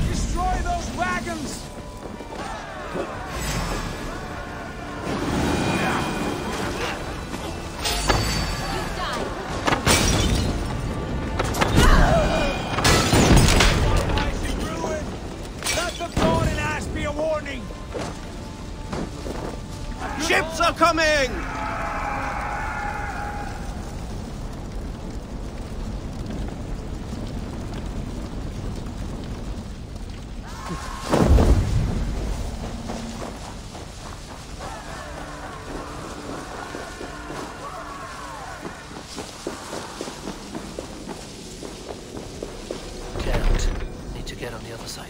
Destroy those wagons! Let the thorn in ass be a warning! Ships are coming! Can't. Need to get on the other side.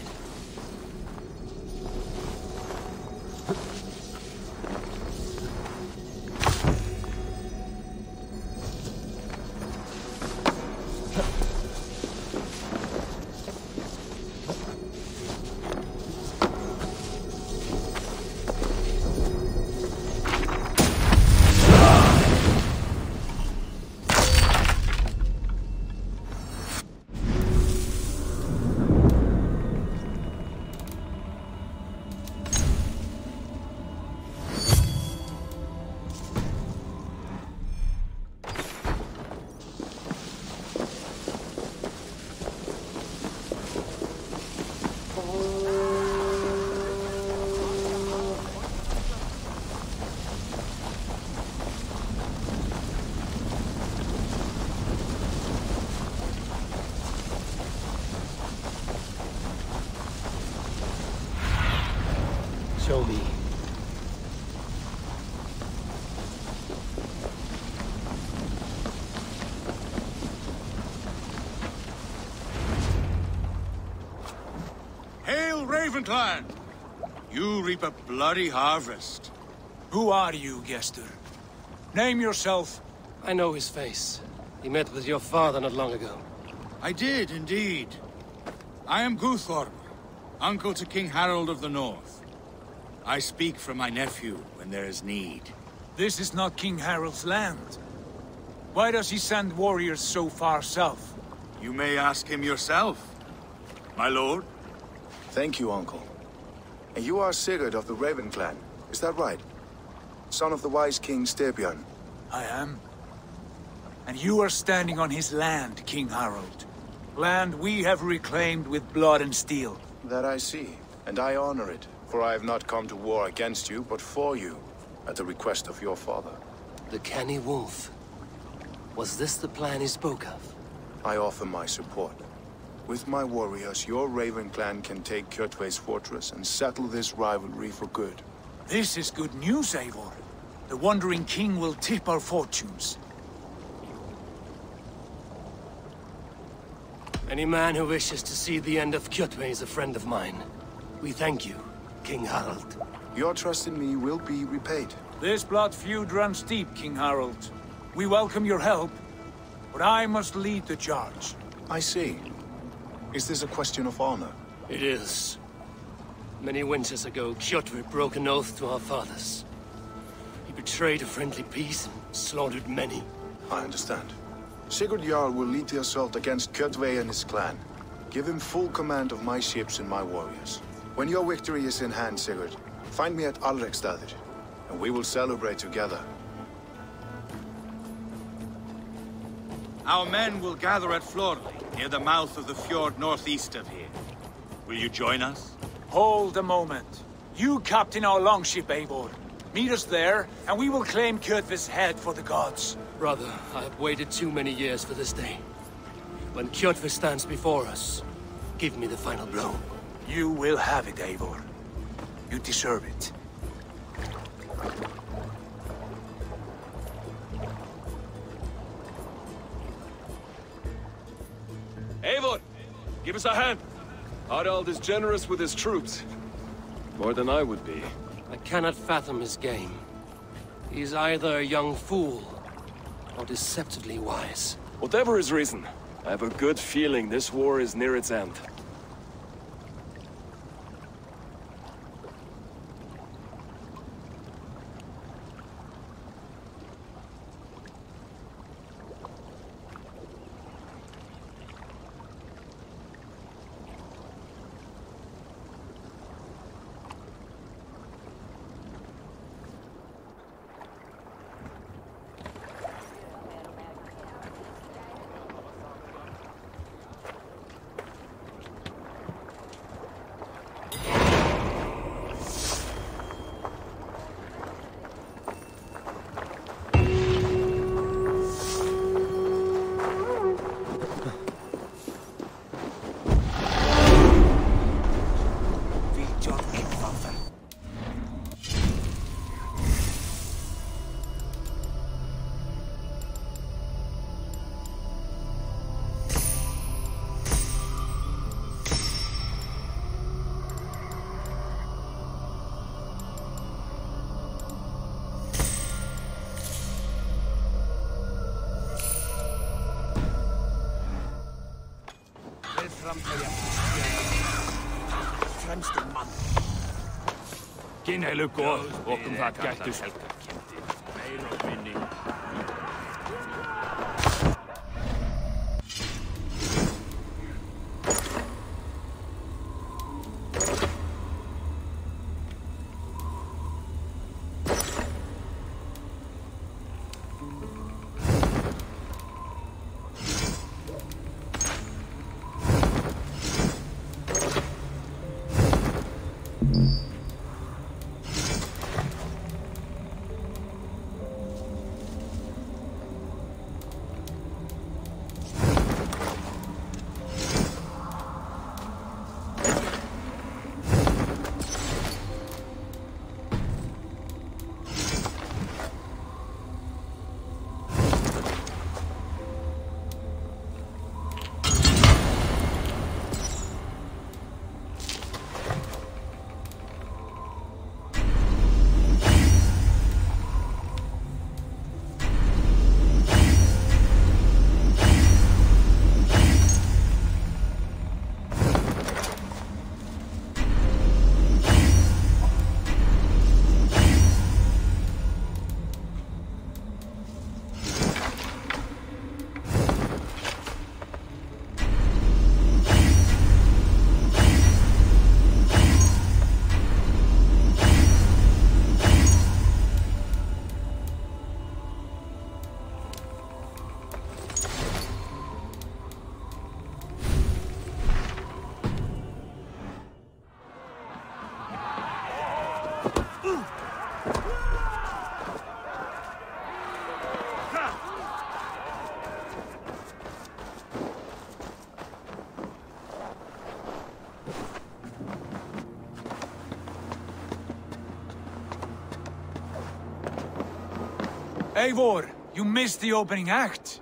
Show me. Hail, Ravenclan! You reap a bloody harvest. Who are you, Gester? Name yourself. I know his face. He met with your father not long ago. I did, indeed. I am Guthorm, uncle to King Harold of the North. I speak for my nephew when there is need. This is not King Harold's land. Why does he send warriors so far south? You may ask him yourself, my lord. Thank you, uncle. And you are Sigurd of the Raven clan, is that right? Son of the wise King Styrbjörn. I am. And you are standing on his land, King Harold. Land we have reclaimed with blood and steel. That I see, and I honor it. For I have not come to war against you, but for you, at the request of your father. The canny wolf. Was this the plan he spoke of? I offer my support. With my warriors, your Raven clan can take Kjotve's fortress and settle this rivalry for good. This is good news, Eivor. The Wandering King will tip our fortunes. Any man who wishes to see the end of Kjotve is a friend of mine. We thank you, King Harald. Your trust in me will be repaid. This blood feud runs deep, King Harald. We welcome your help, but I must lead the charge. I see. Is this a question of honor? It is. Many winters ago, Kjotve broke an oath to our fathers. He betrayed a friendly peace and slaughtered many. I understand. Sigurd Jarl will lead the assault against Kjotve and his clan. Give him full command of my ships and my warriors. When your victory is in hand, Sigurd, find me at Alrekstadir, and we will celebrate together. Our men will gather at Florli, near the mouth of the fjord northeast of here. Will you join us? Hold a moment. You captain our longship, Eivor. Meet us there, and we will claim Kjotve's head for the gods. Brother, I have waited too many years for this day. When Kjotve stands before us, give me the final blow. You will have it, Eivor. You deserve it. Eivor, give us a hand. Harald is generous with his troops. More than I would be. I cannot fathom his game. He is either a young fool, or deceptively wise. Whatever his reason, I have a good feeling this war is near its end. Kynheilu góð, okkur það gættu selga. Eivor, you missed the opening act.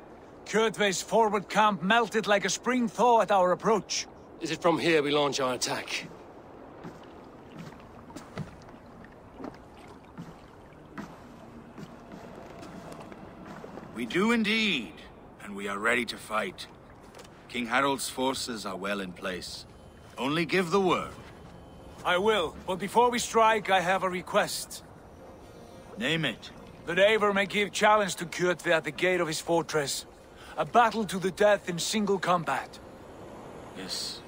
Kjotve's forward camp melted like a spring thaw at our approach. Is it from here we launch our attack? We do indeed, and we are ready to fight. King Harold's forces are well in place. Only give the word. I will, but before we strike, I have a request. Name it. That Eivor may give challenge to Kjotve at the gate of his fortress. A battle to the death in single combat. Is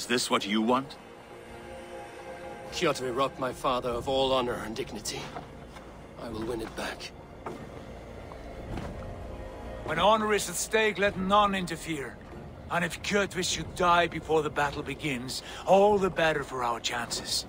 this what you want? Kjotve robbed my father of all honor and dignity. I will win it back. When honor is at stake, let none interfere. And if Kjotve should die before the battle begins, all the better for our chances.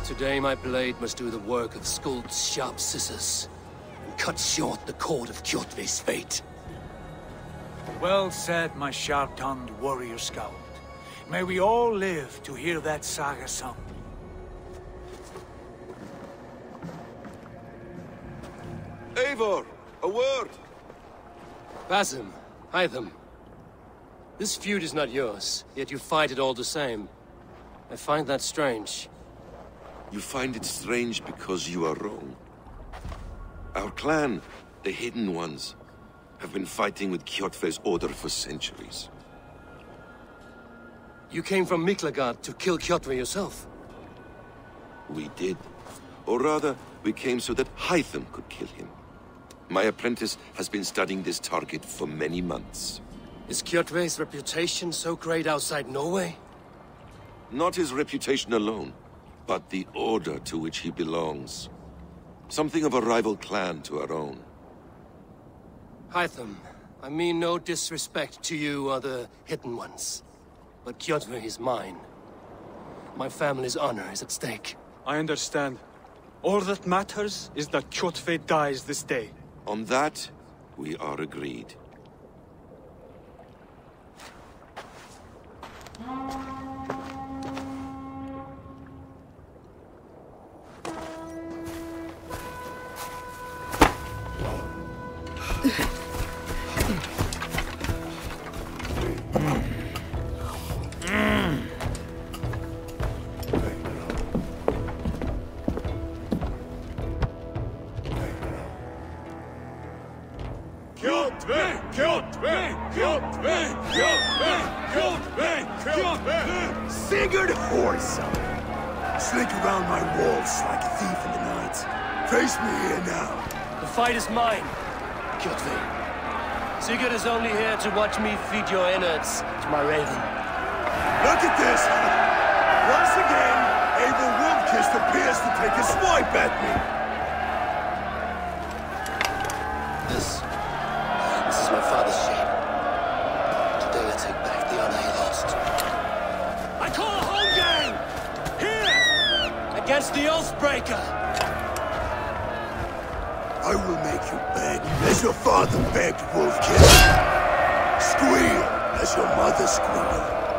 Today my blade must do the work of Skuld's sharp scissors, and cut short the cord of Kjotve's fate. Well said, my sharp-tongued warrior scout. May we all live to hear that saga sung. Eivor, a word! Basim, Hytham. This feud is not yours, yet you fight it all the same. I find that strange. You find it strange because you are wrong. Our clan, the Hidden Ones, have been fighting with Kjotve's order for centuries. You came from Miklagard to kill Kjotve yourself? We did. Or rather, we came so that Hytham could kill him. My apprentice has been studying this target for many months. Is Kjotve's reputation so great outside Norway? Not his reputation alone, but the order to which he belongs. Something of a rival clan to our own. Hytham, I mean no disrespect to you or the Hidden Ones, but Kjotve is mine. My family's honor is at stake. I understand. All that matters is that Kjotve dies this day. On that, we are agreed. Sigurd Horsa! Slink around my walls like a thief in the night. Face me here now. The fight is mine, Kjotve. Sigurd is only here to watch me feed your innards to my raven. Look at this! Once again, Abel Wolfkiss appears to take a swipe at me. This is my father's shame. Today I take back the honor he lost. I call a home game! Here! Against the Oathbreaker! I will make you beg as your father begged, Wolfkiss. Squeal as your mother squealed.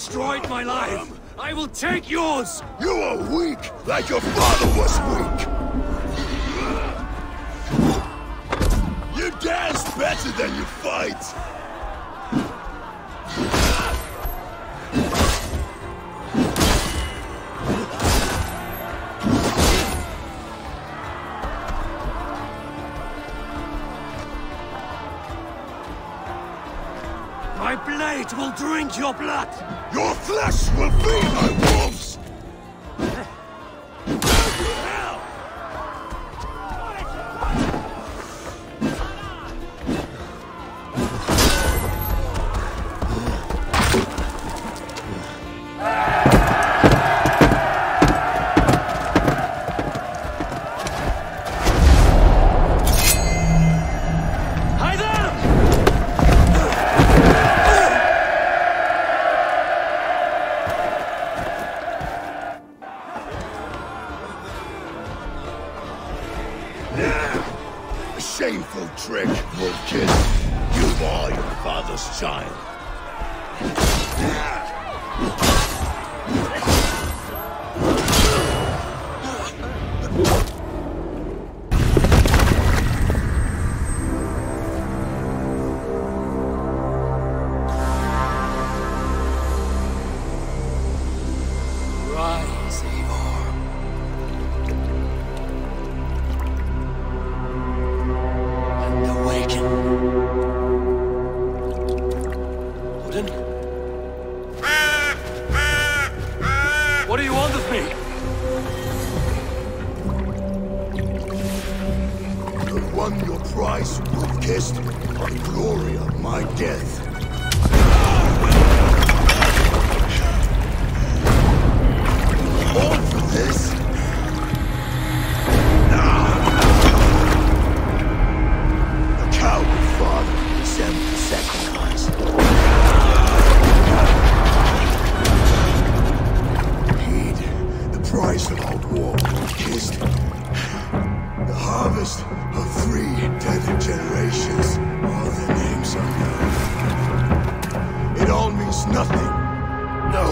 destroyed my life. I will take yours! You are weak, like your father was weak! You dance better than you fight! My blade will drink your blood! Your flesh will feed my wolves! Shameful trick, Wolfkin. You are your father's child. Rise, Eivor. Awaken. Odin? What do you want of me? You won your prize, Wolf-Kissed, the glory of my death. All for this? Coward father exempt the sacrifice. Heed the price of our war, Kissed. The harvest of 3 dead generations. All their names are known. It all means nothing. No.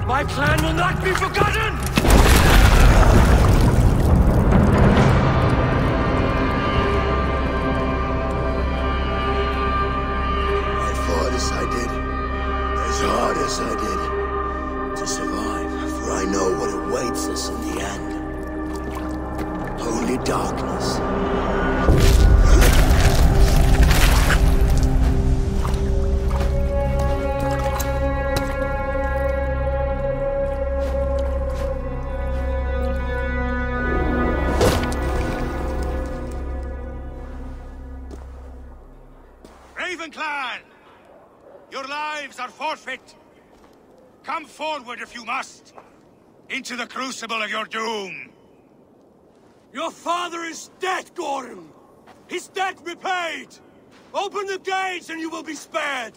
My clan will not be forgotten! As I did, as hard as I did, to survive, for I know what awaits us in the end. Only darkness. Raven Clan! Your lives are forfeit. Come forward if you must. Into the crucible of your doom. Your father is dead, Gordon! His debt repaid! Open the gates and you will be spared!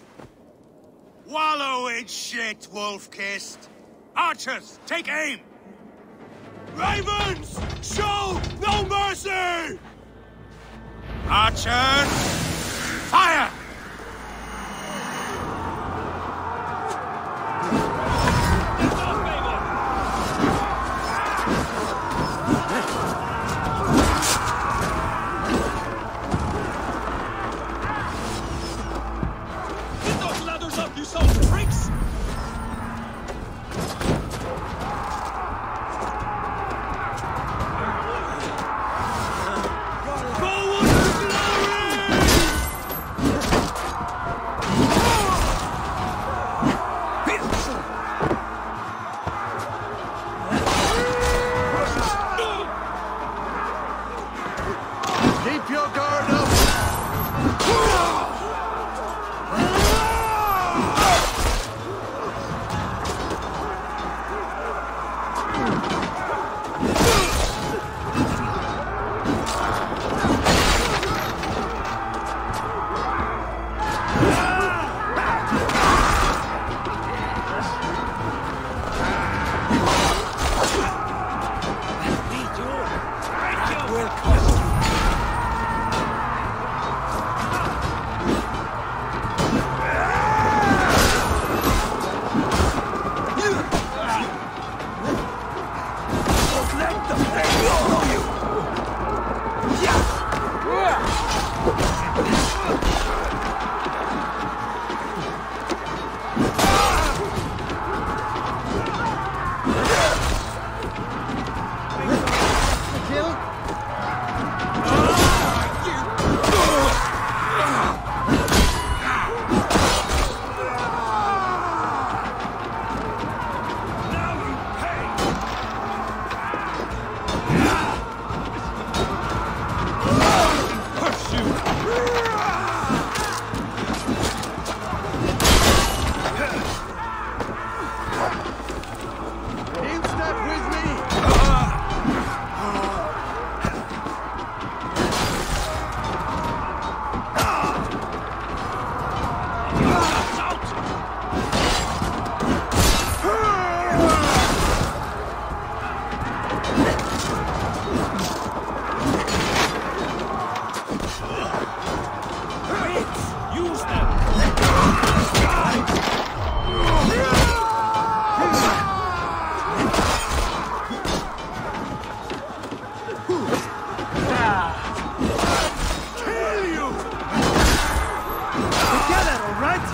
Wallow in shit, Wolf-Kissed. Archers, take aim! Ravens! Show no mercy! Archers, fire! Use them! Kill you! Together, all right?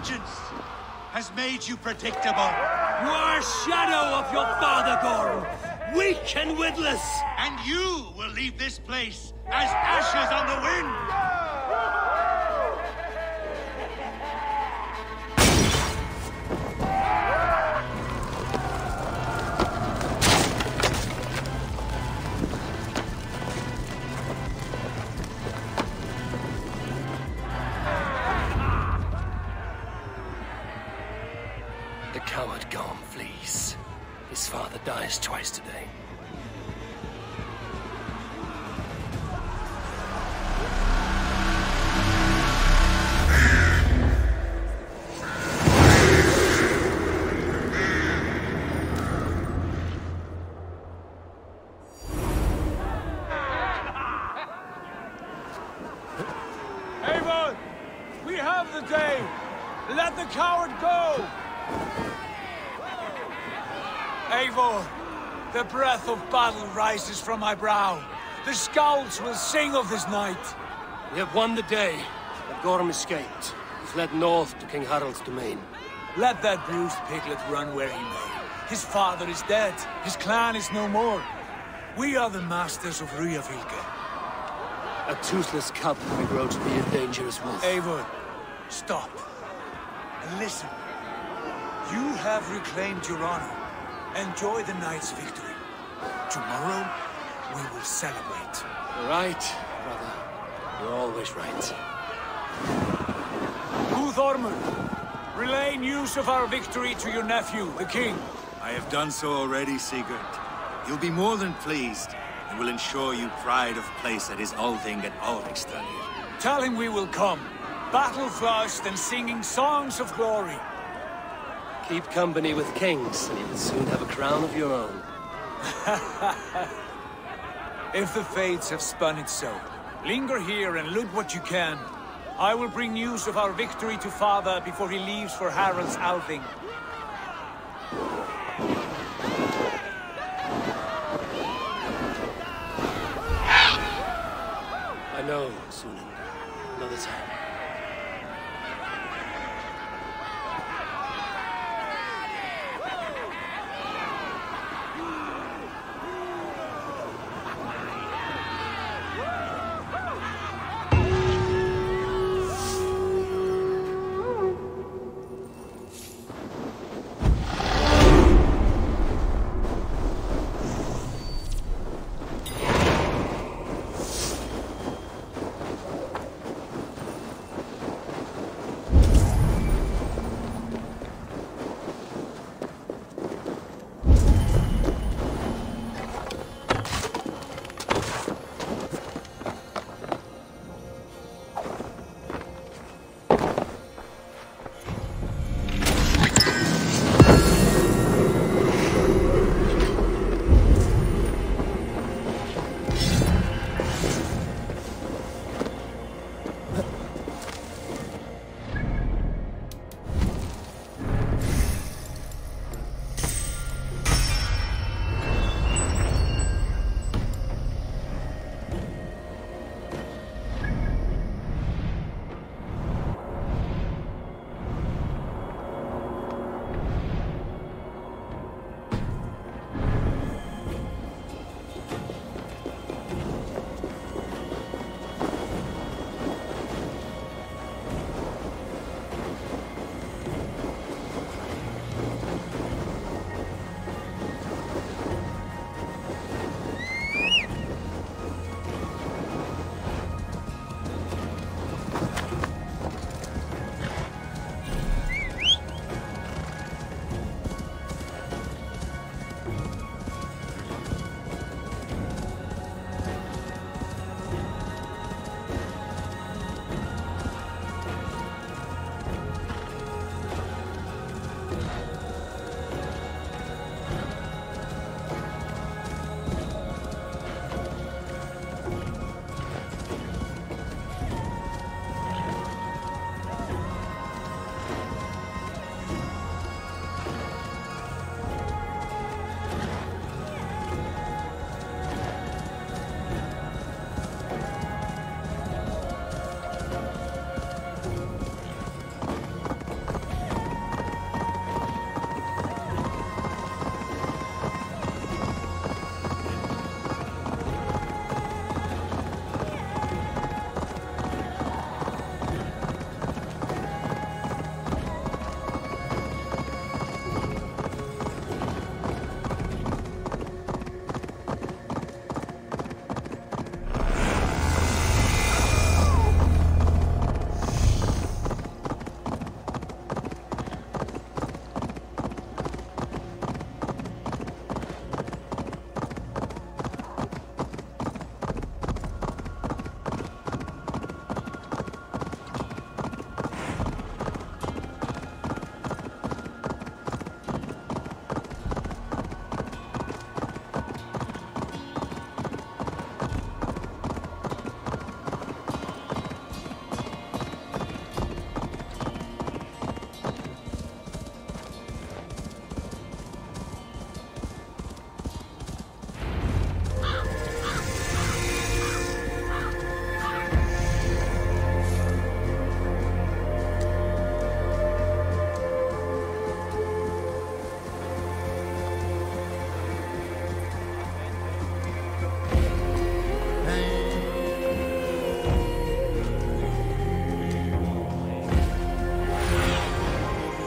vengeance has made you predictable. You are a shadow of your father, Gorm. Weak and witless. And you will leave this place as ashes on the wind. The coward Gorm flees. His father dies twice today. Eivor! We have the day! Let the coward go! Eivor, the breath of battle rises from my brow. The scouts will sing of this night. We have won the day, but Gorm escaped. He fled north to King Harald's domain. Let that bruised piglet run where he may. His father is dead. His clan is no more. We are the masters of Ryafylke. A toothless cub may grow to be a dangerous wolf. Eivor, stop. And listen. You have reclaimed your honor. Enjoy the night's victory. Tomorrow, we will celebrate. You're right, brother. You're always right. Guthormur, relay news of our victory to your nephew, the king. I have done so already, Sigurd. He'll be more than pleased, and will ensure you pride of place at his Althing at Alrikstad. Tell him we will come, battle-flushed and singing songs of glory. Keep company with kings, and you will soon have a crown of your own. If the fates have spun it so, linger here and loot what you can. I will bring news of our victory to father before he leaves for Harald's Althing. I know, Sunan. Another time.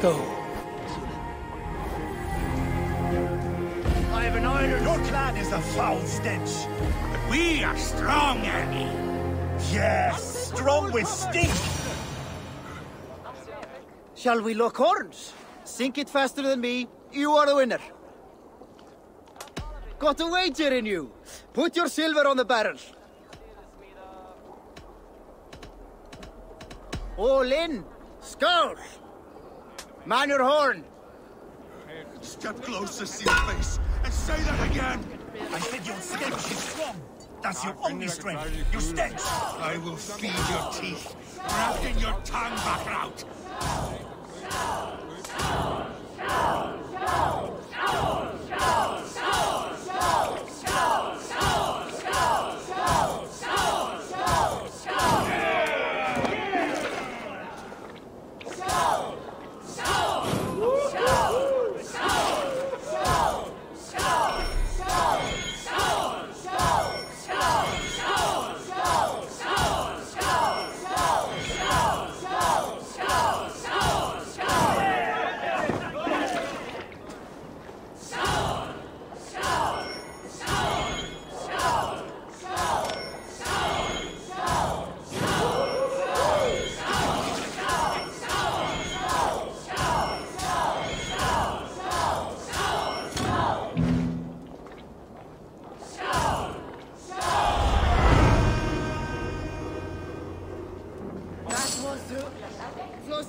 go. I have an iron. Your clan is a foul stench. But we are strong, Annie. Yes, strong with stink. Shall we lock horns? Sink it faster than me. You are the winner. Got a wager in you. Put your silver on the barrel. All in. Skull. Man your horn. Step closer, see your face, and say that again. I said your stench is strong. That's your only strength. Your stench. I will feed your teeth, grafting your tongue back out.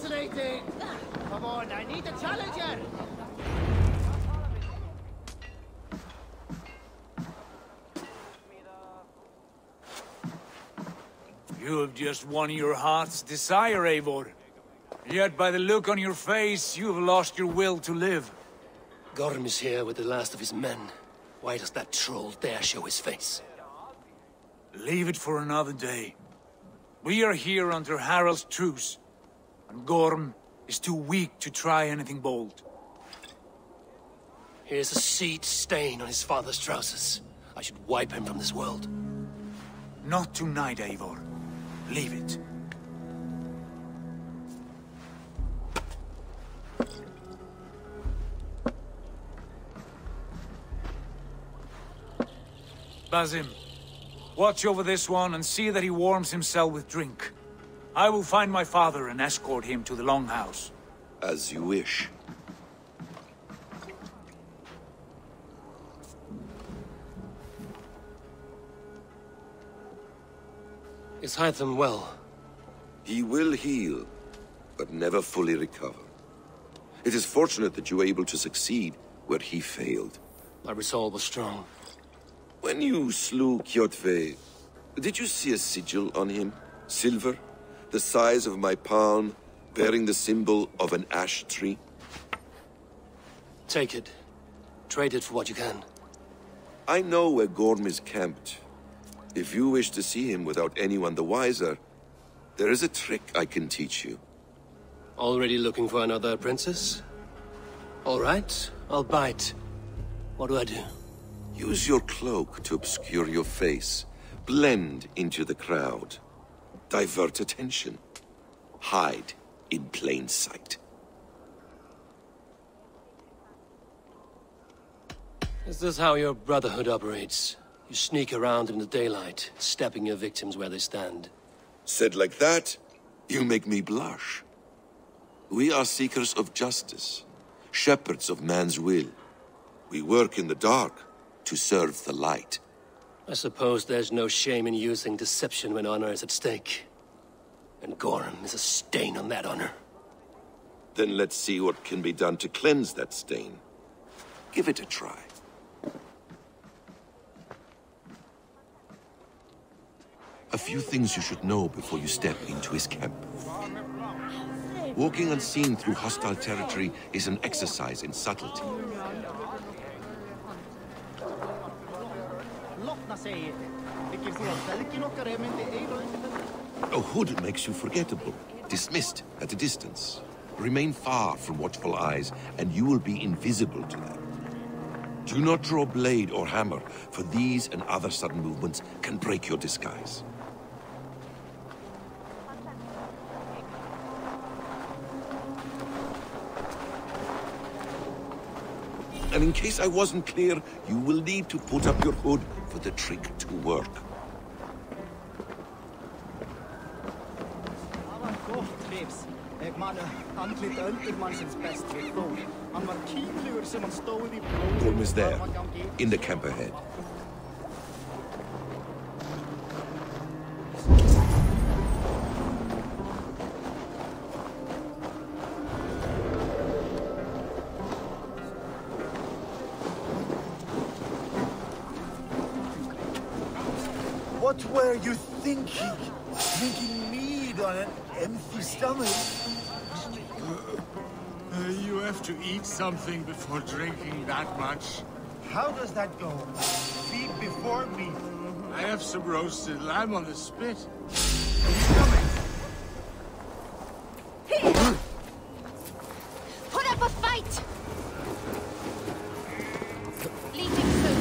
Fascinating! Come on, I need a challenger! You have just won your heart's desire, Eivor. Yet by the look on your face, you have lost your will to live. Gorm is here with the last of his men. Why does that troll dare show his face? Leave it for another day. We are here under Harald's truce, and Gorm is too weak to try anything bold. Here's a seed stain on his father's trousers. I should wipe him from this world. Not tonight, Eivor. Leave it. Basim, watch over this one and see that he warms himself with drink. I will find my father and escort him to the Longhouse. As you wish. Is Hytham well? He will heal, but never fully recover. It is fortunate that you were able to succeed where he failed. My resolve was strong. When you slew Kjotve, did you see a sigil on him? Silver? The size of my palm, bearing the symbol of an ash tree? Take it. Trade it for what you can. I know where Gorm is camped. If you wish to see him without anyone the wiser, there is a trick I can teach you. Already looking for another princess? All right, I'll bite. What do I do? Use your cloak to obscure your face. Blend into the crowd. Divert attention. Hide in plain sight. Is this how your Brotherhood operates? You sneak around in the daylight, stepping your victims where they stand. Said like that, you make me blush. We are seekers of justice, shepherds of man's will. We work in the dark to serve the light. I suppose there's no shame in using deception when honor is at stake. And Gorm is a stain on that honor. Then let's see what can be done to cleanse that stain. Give it a try. A few things you should know before you step into his camp. Walking unseen through hostile territory is an exercise in subtlety. A hood makes you forgettable, dismissed at a distance. Remain far from watchful eyes, and you will be invisible to them. Do not draw blade or hammer, for these and other sudden movements can break your disguise. and in case I wasn't clear, you will need to put up your hood for the trick to work. Gorm is there, in the camp ahead. What were you thinking? Drinking mead on an empty stomach? You have to eat something before drinking that much. How does that go? Feed before meat. I have some roasted lamb on the spit. Put up a fight! Leaving soon.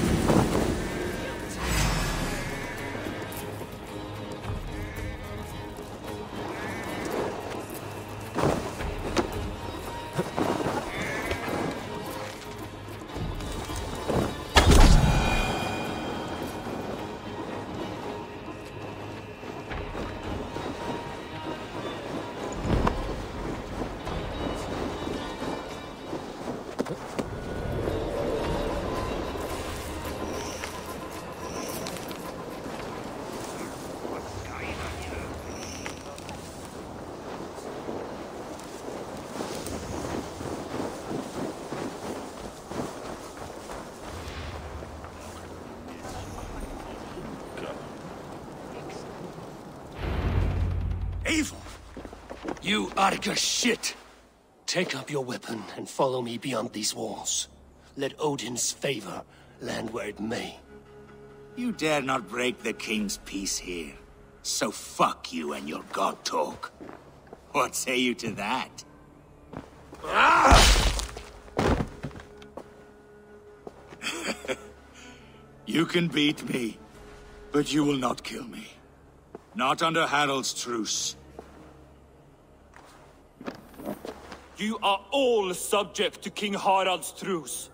Eivor! You Arga shit! Take up your weapon and follow me beyond these walls. Let Odin's favor land where it may. You dare not break the king's peace here. So fuck you and your god talk. What say you to that? You can beat me, but you will not kill me. Not under Harald's truce. You are all subject to King Harald's truce.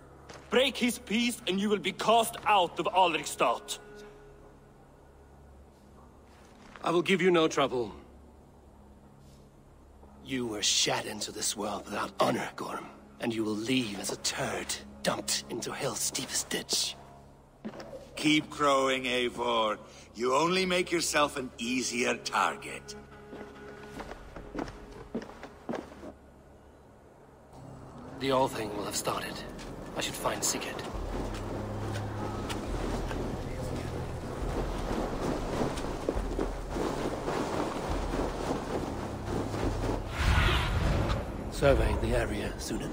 Break his peace and you will be cast out of Alrikstad. I will give you no trouble. You were shat into this world without honor, Gorm, and you will leave as a turd dumped into hell's deepest ditch. Keep crowing, Eivor. You only make yourself an easier target. The All-Thing will have started. I should find Sigurd. Surveying the area, Sunan.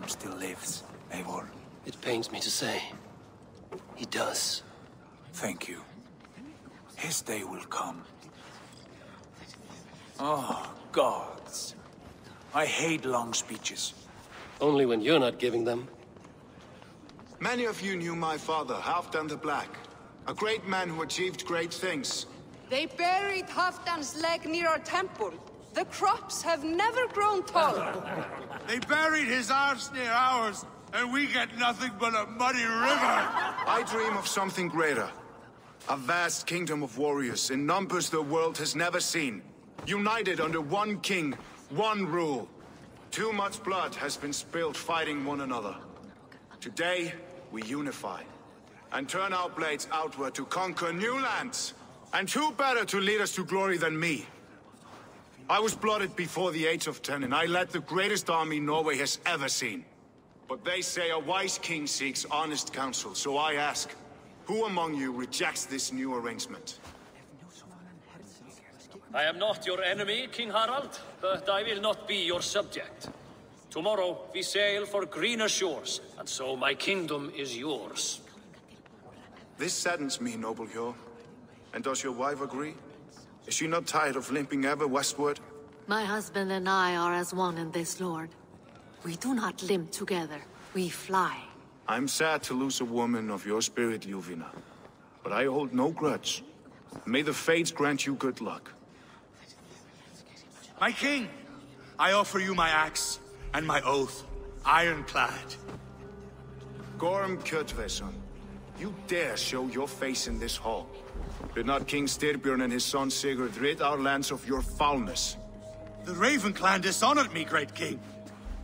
still lives, Eivor. It pains me to say. He does. Thank you. His day will come. Oh, gods. I hate long speeches. Only when you're not giving them. Many of you knew my father, Halfdan the Black. A great man who achieved great things. They buried Halfdan's leg near our temple. The crops have never grown taller. They buried his arse near ours, and we get nothing but a muddy river. I dream of something greater. A vast kingdom of warriors in numbers the world has never seen. United under one king, one rule. Too much blood has been spilled fighting one another. Today, we unify. And turn our blades outward to conquer new lands. And who better to lead us to glory than me? I was blooded before the age of 10, and I led the greatest army Norway has ever seen. But they say a wise king seeks honest counsel, so I ask, who among you rejects this new arrangement? I am not your enemy, King Harald, but I will not be your subject. Tomorrow we sail for greener shores, and so my kingdom is yours. This saddens me, noble Hjor. And does your wife agree? Is she not tired of limping ever westward? My husband and I are as one in this, Lord. We do not limp together, we fly. I'm sad to lose a woman of your spirit, Ljuvina. But I hold no grudge. May the fates grant you good luck. My king, I offer you my axe and my oath, ironclad. Gorm Kjotveson, you dare show your face in this hall. Did not King Styrbjörn and his son Sigurd rid our lands of your foulness? The Raven clan dishonored me, great king.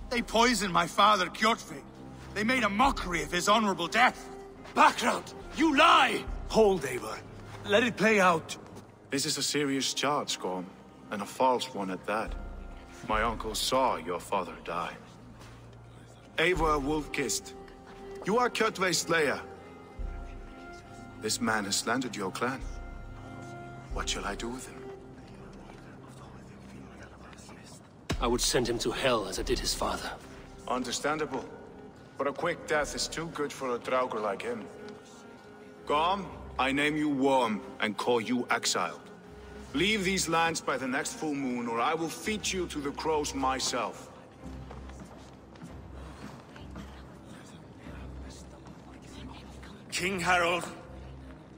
They poisoned my father, Kjotve. They made a mockery of his honorable death. Background! You lie! Hold, Eivor. Let it play out. This is a serious charge, Gorm, and a false one at that. My uncle saw your father die. Eivor Wolf-Kissed, you are Kjotve's slayer. This man has slandered your clan. What shall I do with him? I would send him to hell as I did his father. Understandable. But a quick death is too good for a Draugr like him. Gorm, I name you Worm and call you exiled. Leave these lands by the next full moon, or I will feed you to the crows myself. King Harald,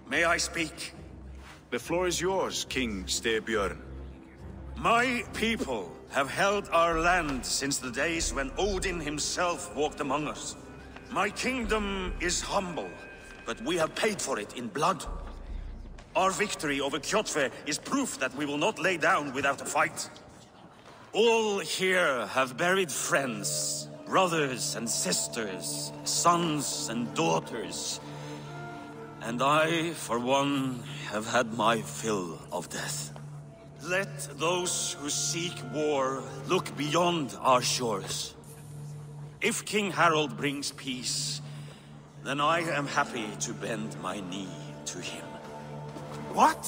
may I speak? The floor is yours, King Styrbjörn. My people have held our land since the days when Odin himself walked among us. My kingdom is humble, but we have paid for it in blood. Our victory over Kjotve is proof that we will not lay down without a fight. All here have buried friends, brothers and sisters, sons and daughters. And I, for one, have had my fill of death. Let those who seek war look beyond our shores. If King Harald brings peace, then I am happy to bend my knee to him. What?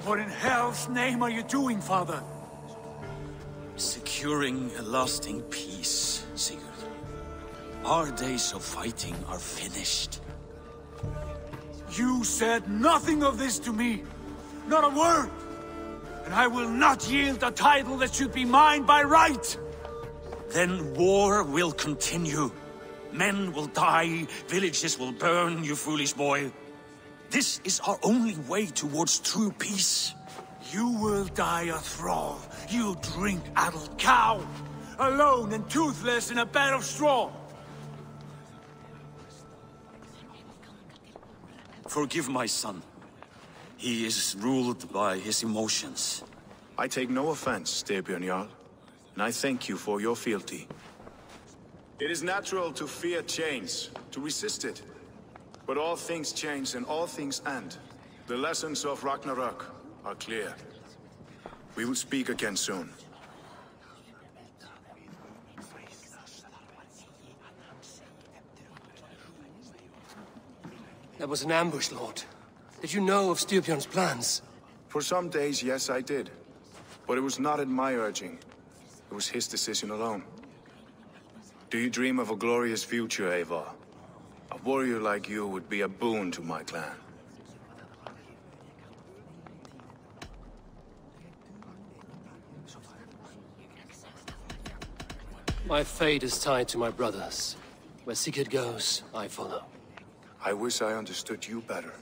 What in hell's name are you doing, father? Securing a lasting peace, Sigurd. Our days of fighting are finished. You said nothing of this to me. Not a word. And I will not yield a title that should be mine by right. Then war will continue. Men will die, villages will burn, you foolish boy. This is our only way towards true peace. You will die a thrall, you drink-addled cow. Alone and toothless in a bed of straw. Forgive my son. He is ruled by his emotions. I take no offense, Styrbjörn Jarl, and I thank you for your fealty. It is natural to fear change, to resist it. But all things change and all things end. The lessons of Ragnarök are clear. We will speak again soon. That was an ambush, Lord. Did you know of Styrbjörn's plans? For some days, yes, I did. But it was not at my urging. It was his decision alone. Do you dream of a glorious future, Eivor? A warrior like you would be a boon to my clan. My fate is tied to my brothers. Where Sigurd goes, I follow. I wish I understood you better.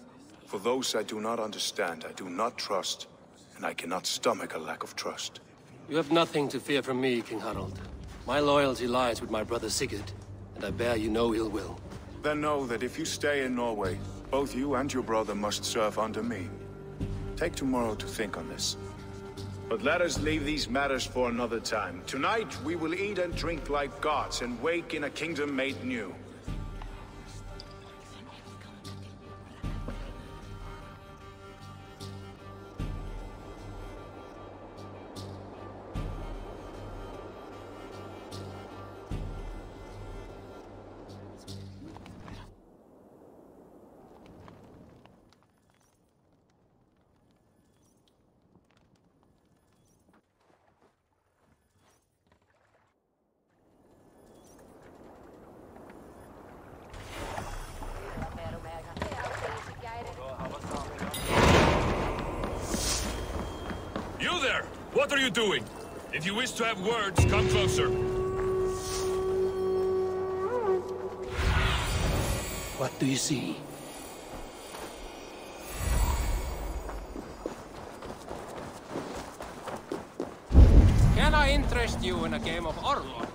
For those I do not understand, I do not trust, and I cannot stomach a lack of trust. You have nothing to fear from me, King Harald. My loyalty lies with my brother Sigurd, and I bear you no ill will. Then know that if you stay in Norway, both you and your brother must serve under me. Take tomorrow to think on this. But let us leave these matters for another time. Tonight, we will eat and drink like gods and wake in a kingdom made new. You there! What are you doing? If you wish to have words, come closer. What do you see? Can I interest you in a game of Orlok?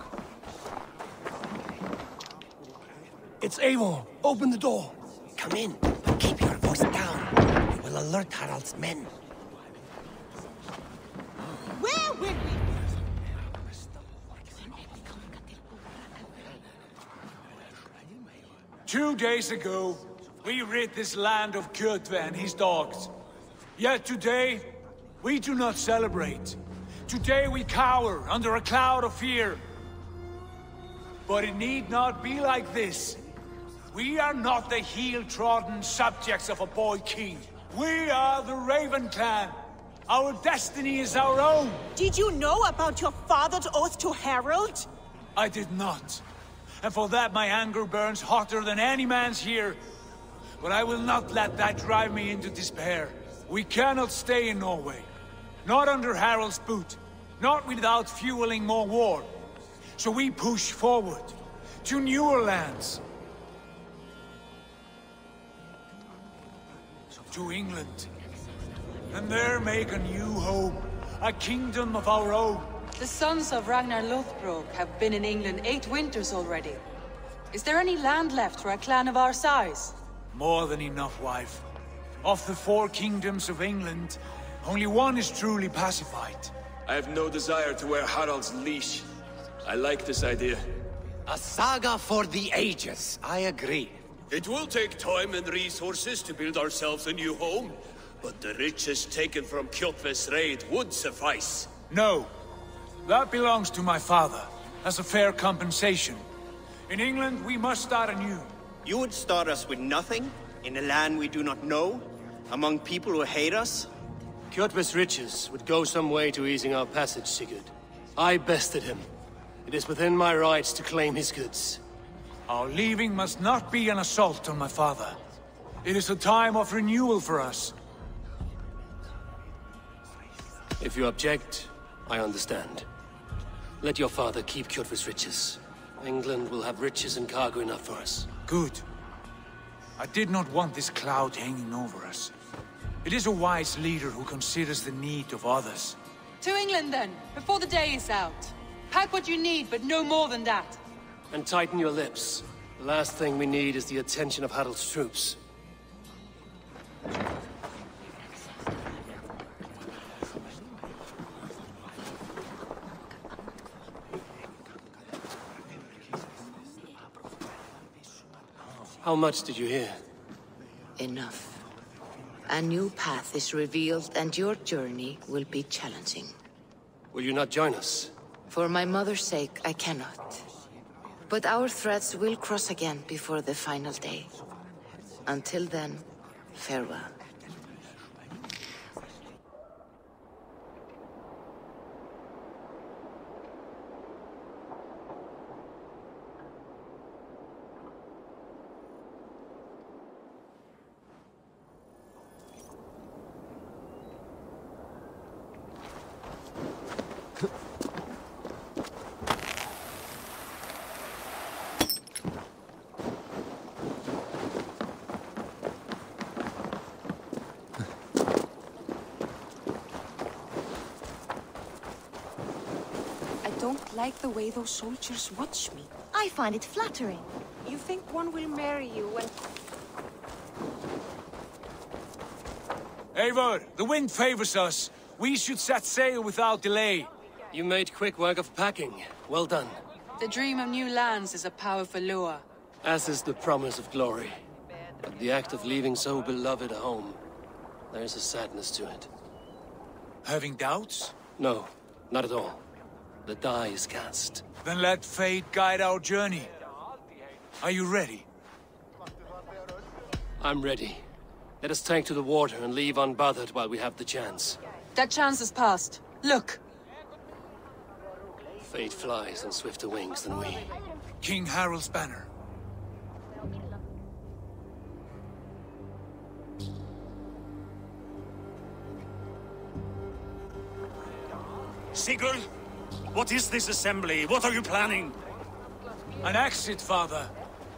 It's Eivor. Open the door. Come in, but keep your voice down. You will alert Harald's men. Where will we? 2 days ago, we rid this land of Kjotve and his dogs. Yet today, we do not celebrate. Today we cower under a cloud of fear. But it need not be like this. We are not the heel-trodden subjects of a boy king. We are the Raven clan. Our destiny is our own. Did you know about your father's oath to Harald? I did not. And for that my anger burns hotter than any man's here. But I will not let that drive me into despair. We cannot stay in Norway. Not under Harald's boot. Not without fueling more war. So we push forward. To newer lands. To England. And there make a new home. A kingdom of our own. The sons of Ragnar Lothbrok have been in England 8 winters already. Is there any land left for a clan of our size? More than enough, wife. Of the 4 kingdoms of England, only one is truly pacified. I have no desire to wear Harald's leash. I like this idea. A saga for the ages. I agree. It will take time and resources to build ourselves a new home, but the riches taken from Kjotve's raid would suffice. No. That belongs to my father, as a fair compensation. In England, we must start anew. You would start us with nothing? In a land we do not know? Among people who hate us? Kjotve's riches would go some way to easing our passage, Sigurd. I bested him. It is within my rights to claim his goods. Our leaving must not be an assault on my father. It is a time of renewal for us. If you object, I understand. Let your father keep Kjotve's riches. England will have riches and cargo enough for us. Good. I did not want this cloud hanging over us. It is a wise leader who considers the need of others. To England then, before the day is out. Pack what you need, but no more than that. And tighten your lips. The last thing we need is the attention of Harald's troops. How much did you hear? Enough. A new path is revealed and your journey will be challenging. Will you not join us? For my mother's sake, I cannot. But our threads will cross again before the final day. Until then, farewell. I don't like the way those soldiers watch me. I find it flattering. You think one will marry you when... Eivor, the wind favors us. We should set sail without delay. You made quick work of packing. Well done. The dream of new lands is a powerful lure. As is the promise of glory. But the act of leaving so beloved a home, there is a sadness to it. Having doubts? No, not at all. The die is cast. Then let fate guide our journey. Are you ready? I'm ready. Let us take to the water and leave unbothered while we have the chance. That chance is past. Look! Fate flies on swifter wings than we. King Harald's banner. Sigurd! What is this assembly? What are you planning? An exit, father.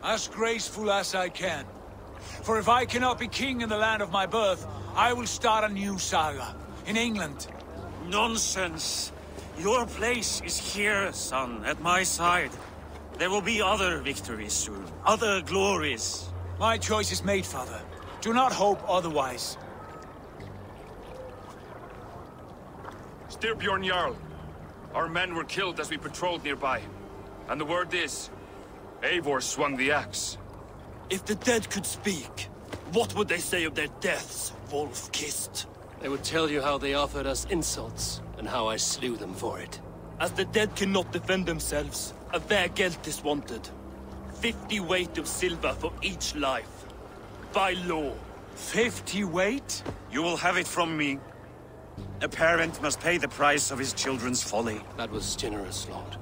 As graceful as I can. For if I cannot be king in the land of my birth, I will start a new saga. In England. Nonsense! Your place is here, son, at my side. There will be other victories soon. Other glories. My choice is made, father. Do not hope otherwise. Styrbjorn Jarl. Our men were killed as we patrolled nearby. And the word is, Eivor swung the axe. If the dead could speak, what would they say of their deaths, wolf-kissed? They would tell you how they offered us insults, and how I slew them for it. As the dead cannot defend themselves, a vergelt is wanted. 50 weight of silver for each life. By law. 50 weight? You will have it from me. A parent must pay the price of his children's folly. That was generous, Lord.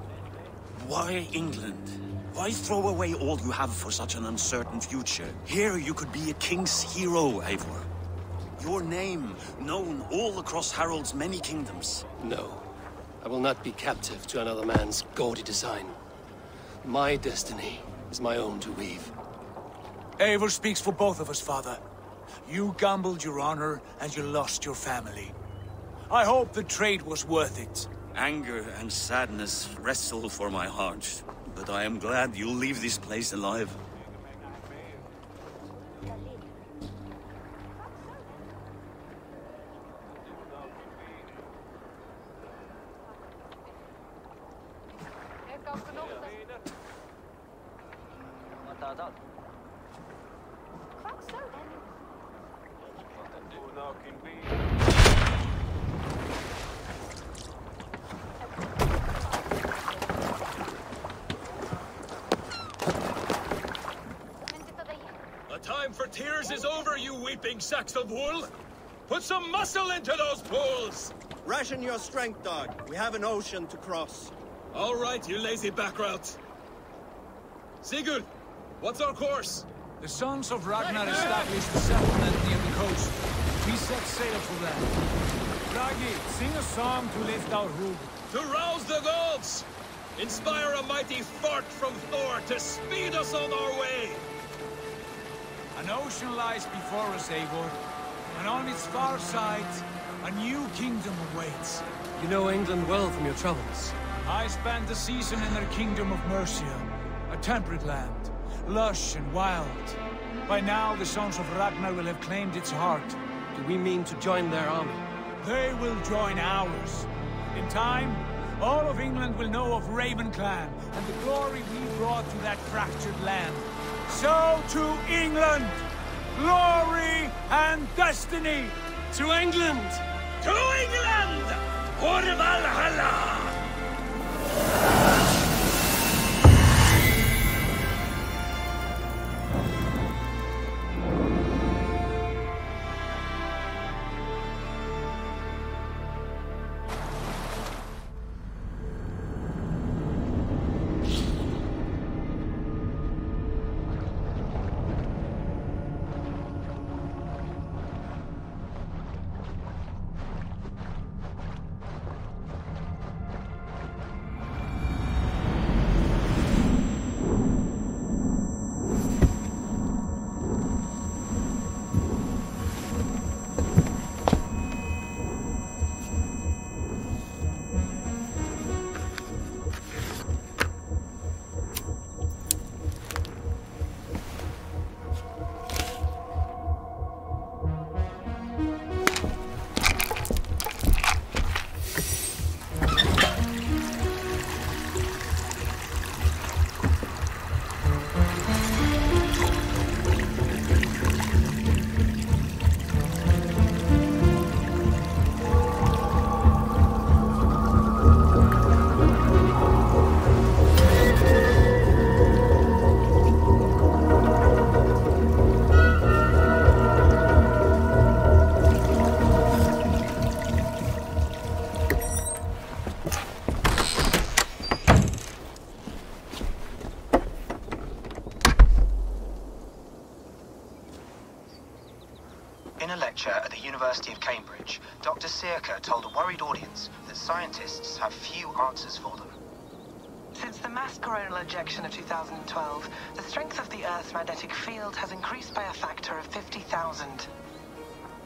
Why England? Why throw away all you have for such an uncertain future? Here you could be a king's hero, Eivor. Your name known all across Harald's many kingdoms. No. I will not be captive to another man's gaudy design. My destiny is my own to weave. Eivor speaks for both of us, father. You gambled your honor, and you lost your family. I hope the trade was worth it. Anger and sadness wrestle for my heart, but I am glad you'll leave this place alive. The time for tears is over, you weeping sacks of wool! Put some muscle into those pools! Ration your strength, dog. We have an ocean to cross. All right, you lazy backroutes. Sigurd, what's our course? The sons of Ragnar established a settlement near the coast. We set sail for them. Ragi, sing a song to lift our hood. To rouse the gods! Inspire a mighty fart from Thor to speed us on our way! An ocean lies before us, Eivor. And on its far side, a new kingdom awaits. You know England well from your travels. I spent a season in their kingdom of Mercia. A temperate land, lush and wild. By now, the sons of Ragnar will have claimed its heart. Do we mean to join their army? They will join ours. In time, all of England will know of Raven Clan and the glory we brought to that fractured land. So to England! Glory and destiny! To England! To England! For Valhalla! University of Cambridge, Dr. Circa told a worried audience that scientists have few answers for them. Since the mass coronal ejection of 2012, the strength of the Earth's magnetic field has increased by a factor of 50,000.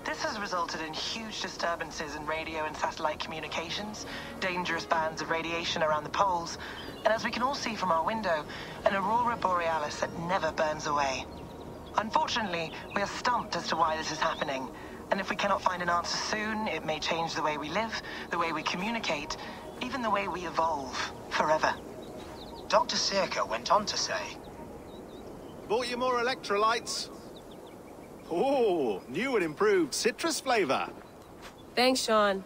This has resulted in huge disturbances in radio and satellite communications, dangerous bands of radiation around the poles, and as we can all see from our window, an aurora borealis that never burns away. Unfortunately, we are stumped as to why this is happening, and if we cannot find an answer soon, it may change the way we live, the way we communicate, even the way we evolve, forever. Dr. Circa went on to say, "Bought you more electrolytes? Oh, new and improved citrus flavor." Thanks, Sean.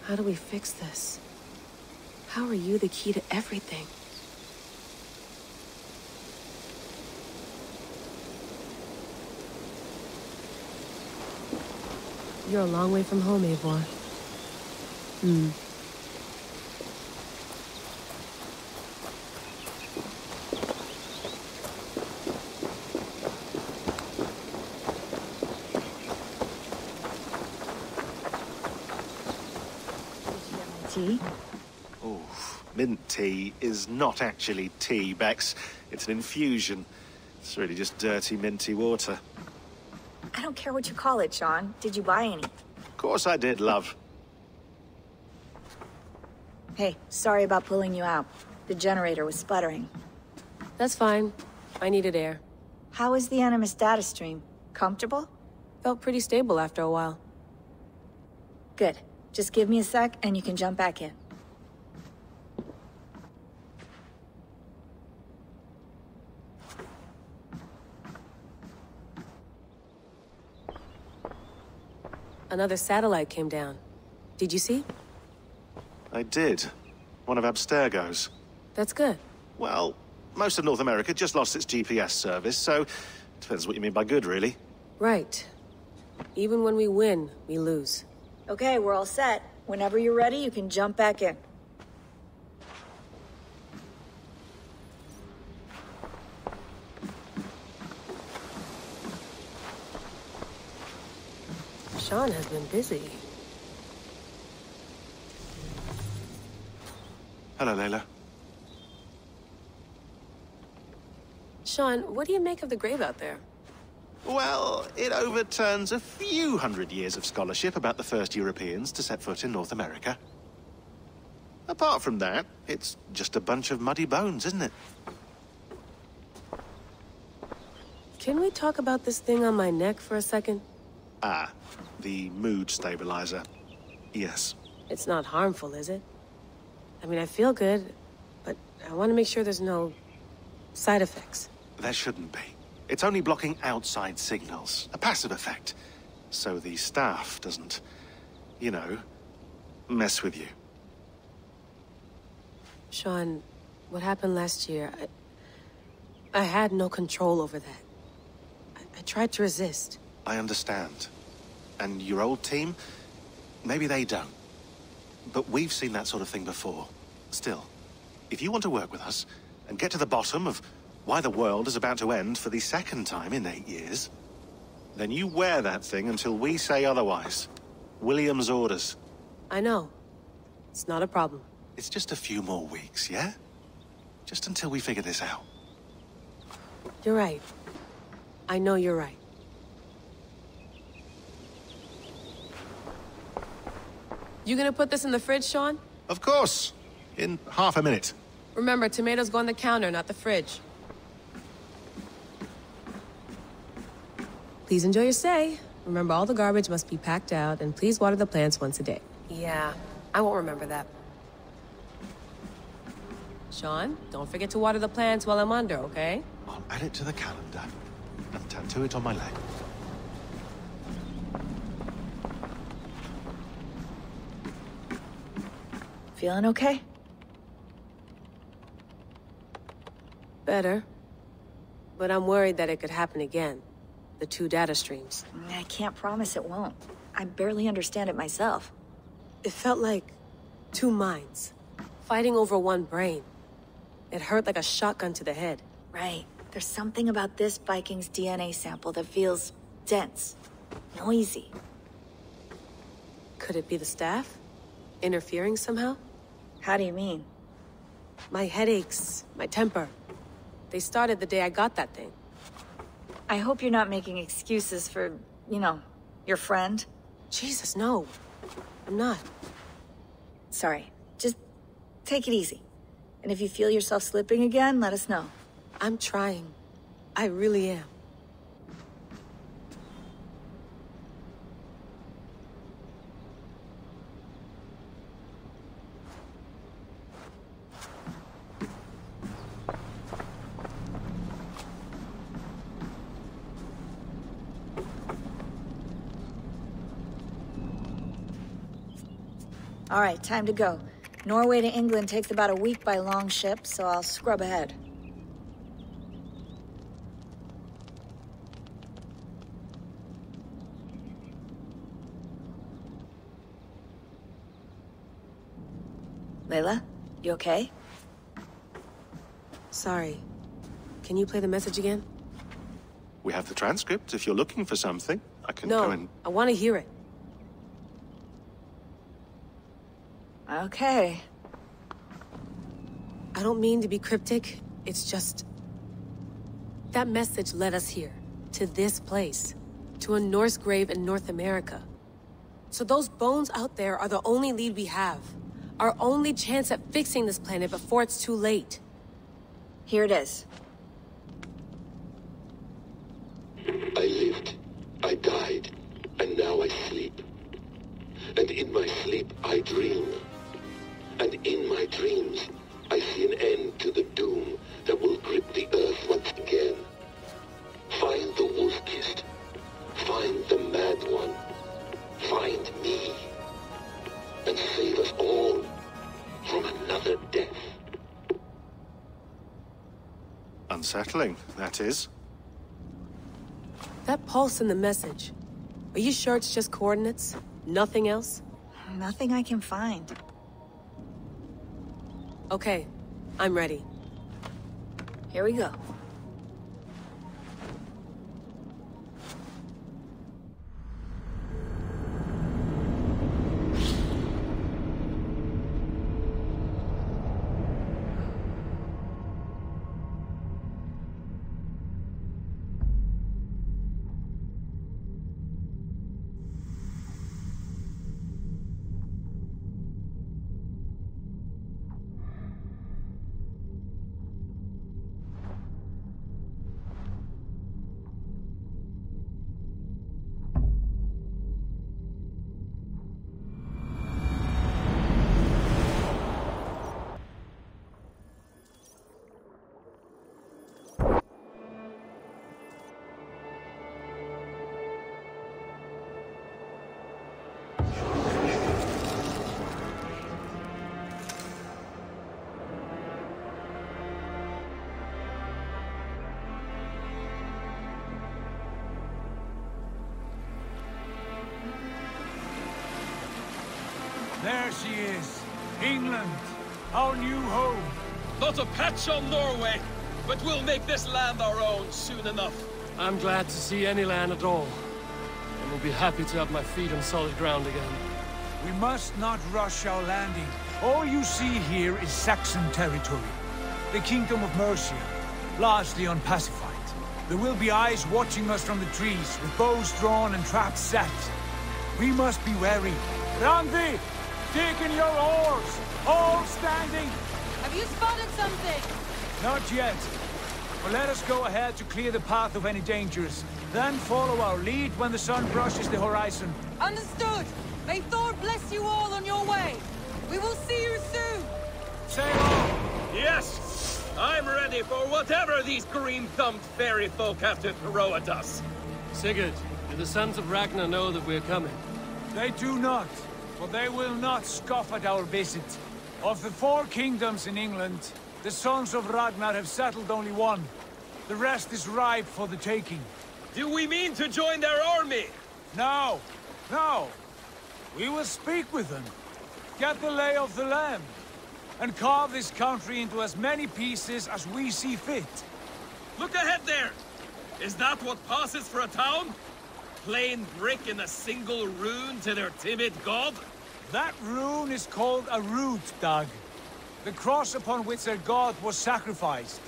How do we fix this? How are you the key to everything? You're a long way from home, Eivor. Tea? Oh, mint tea is not actually tea, Bex. It's an infusion. It's really just dirty, minty water. I don't care what you call it, Sean. Did you buy any? Of course I did, love. Hey, sorry about pulling you out. The generator was sputtering. That's fine. I needed air. How is the Animus data stream? Comfortable? Felt pretty stable after a while. Good. Just give me a sec and you can jump back in. Another satellite came down. Did you see? I did. One of Abstergo's. That's good. Well, most of North America just lost its GPS service, so depends what you mean by good, really. Right. Even when we win, we lose. Okay, we're all set. Whenever you're ready, you can jump back in. Sean has been busy. Hello, Layla. Sean, what do you make of the grave out there? Well, it overturns a few hundred years of scholarship about the first Europeans to set foot in North America. Apart from that, it's just a bunch of muddy bones, isn't it? Can we talk about this thing on my neck for a second? Ah, the mood stabilizer. Yes. It's not harmful, is it? I mean, I feel good, but I want to make sure there's no side effects. There shouldn't be. It's only blocking outside signals, a passive effect. So the staff doesn't, you know, mess with you. Sean, what happened last year, I had no control over that. I tried to resist. I understand. And your old team, maybe they don't. But we've seen that sort of thing before. Still, if you want to work with us and get to the bottom of why the world is about to end for the second time in 8 years, then you wear that thing until we say otherwise. William's orders. I know. It's not a problem. It's just a few more weeks, yeah? Just until we figure this out. You're right. I know you're right. You gonna put this in the fridge, Sean? Of course. In half a minute. Remember, tomatoes go on the counter, not the fridge. Please enjoy your stay. Remember, all the garbage must be packed out, and please water the plants once a day. Yeah, I won't remember that. Sean, don't forget to water the plants while I'm under, okay? I'll add it to the calendar and tattoo it on my leg. Feeling okay? Better. But I'm worried that it could happen again. the 2 data streams. I can't promise it won't. I barely understand it myself. It felt like 2 minds, fighting over 1 brain. It hurt like a shotgun to the head. Right. There's something about this Viking's DNA sample that feels dense, noisy. Could it be the staff? Interfering somehow? How do you mean? My headaches, my temper. They started the day I got that thing. I hope you're not making excuses for, you know, your friend. Jesus, no. I'm not. Sorry. Just take it easy. And if you feel yourself slipping again, let us know. I'm trying. I really am. All right, time to go. Norway to England takes about a week by long ship, so I'll scrub ahead. Layla, you okay? Sorry. Can you play the message again? We have the transcript. If you're looking for something, I can go and... No, I want to hear it. Okay. I don't mean to be cryptic. It's just... that message led us here. To this place. To a Norse grave in North America. So those bones out there are the only lead we have. Our only chance at fixing this planet before it's too late. Here it is. I lived, I died, and now I sleep. And in my sleep I dream. And in my dreams I see an end to the doom that will grip the earth once again. Find the wolf-kissed. Find the mad one. Find me. And save us all from another death. Unsettling, that is. That pulse in the message. Are you sure it's just coordinates? Nothing else? Nothing I can find. Okay, I'm ready. Here we go. There she is. England. Our new home. Not a patch on Norway, but we'll make this land our own soon enough. I'm glad to see any land at all. And will be happy to have my feet on solid ground again. We must not rush our landing. All you see here is Saxon territory. The Kingdom of Mercia, largely unpacified. There will be eyes watching us from the trees, with bows drawn and traps set. We must be wary. Randi! Dig in your oars! All standing! Have you spotted something? Not yet. But let us go ahead to clear the path of any dangers. Then follow our lead when the sun brushes the horizon. Understood! May Thor bless you all on your way! We will see you soon! Sail on! Yes! I'm ready for whatever these green-thumbed fairy folk have to throw at us. Sigurd, do the sons of Ragnar know that we're coming? They do not, but they will not scoff at our visit. Of the 4 kingdoms in England, the sons of Ragnar have settled only one. The rest is ripe for the taking. Do we mean to join their army? No, no. We will speak with them, get the lay of the land, and carve this country into as many pieces as we see fit. Look ahead there! Is that what passes for a town? Plain brick in a single rune to their timid god? That rune is called a root, Doug. The cross upon which their god was sacrificed.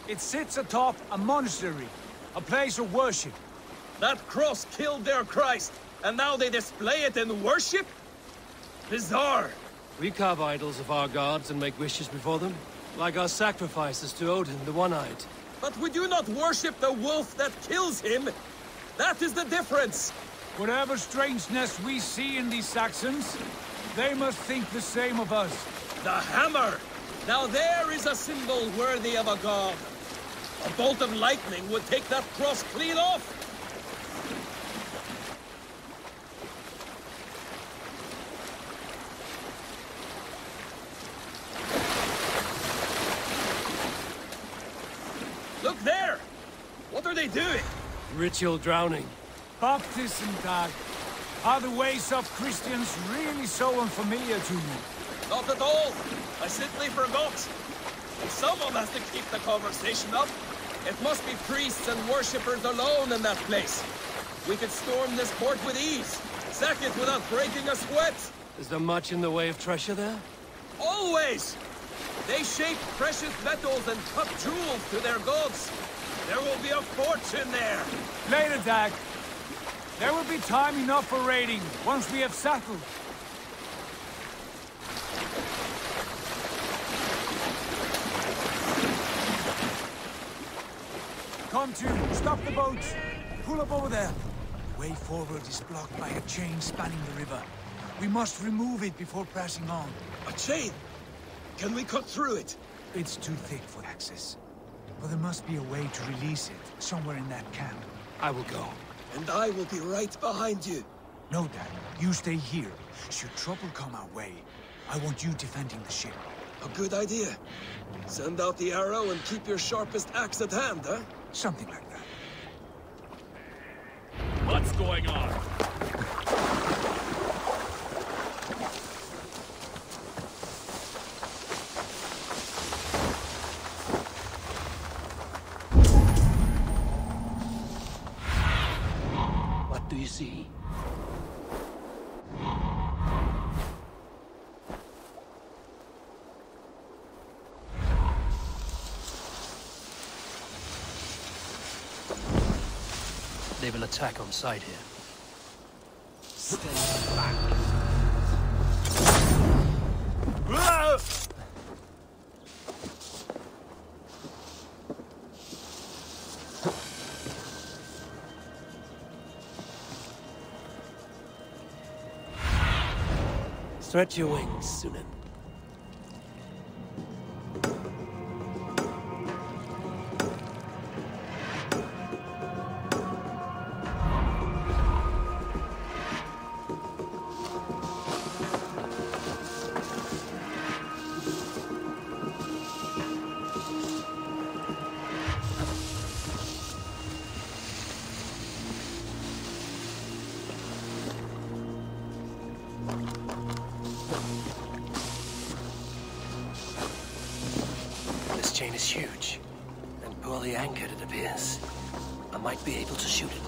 It sits atop a monastery, a place of worship. That cross killed their Christ, and now they display it in worship? Bizarre. We carve idols of our gods and make wishes before them, like our sacrifices to Odin, the One-Eyed. But we do not worship the wolf that kills him. That is the difference. Whatever strangeness we see in these Saxons, they must think the same of us. The hammer! Now there is a symbol worthy of a god. A bolt of lightning would take that cross clean off. Look there! What are they doing? Ritual drowning. Baptism, Doug. Are the ways of Christians really so unfamiliar to you? Not at all. I simply forgot. Someone has to keep the conversation up. It must be priests and worshippers alone in that place. We could storm this port with ease. Sack it without breaking a sweat. Is there much in the way of treasure there? Always! They shape precious metals and cut jewels to their gods. There will be a fortune there. Later, Dag. There will be time enough for raiding, once we have settled. Come to, stop the boats. Pull up over there. The way forward is blocked by a chain spanning the river. We must remove it before pressing on. A chain? Can we cut through it? It's too thick for access. But there must be a way to release it, somewhere in that camp. I will go. And I will be right behind you. No, Dad. You stay here. Should trouble come our way, I want you defending the ship. A good idea. Send out the arrow and keep your sharpest axe at hand, huh? Something like that. What's going on? What do you see? They will attack on sight here. Stay back. Stretch your wings, Sunan. This chain is huge, and poorly anchored, it appears. I might be able to shoot it.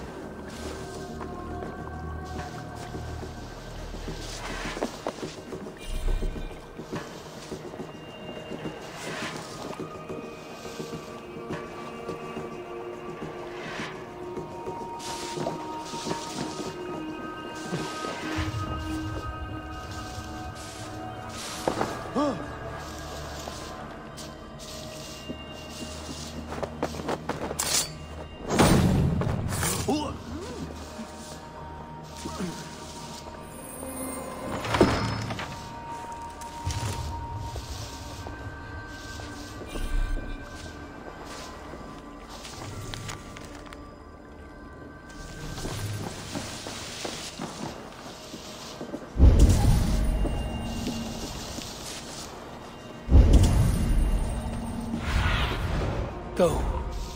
Go,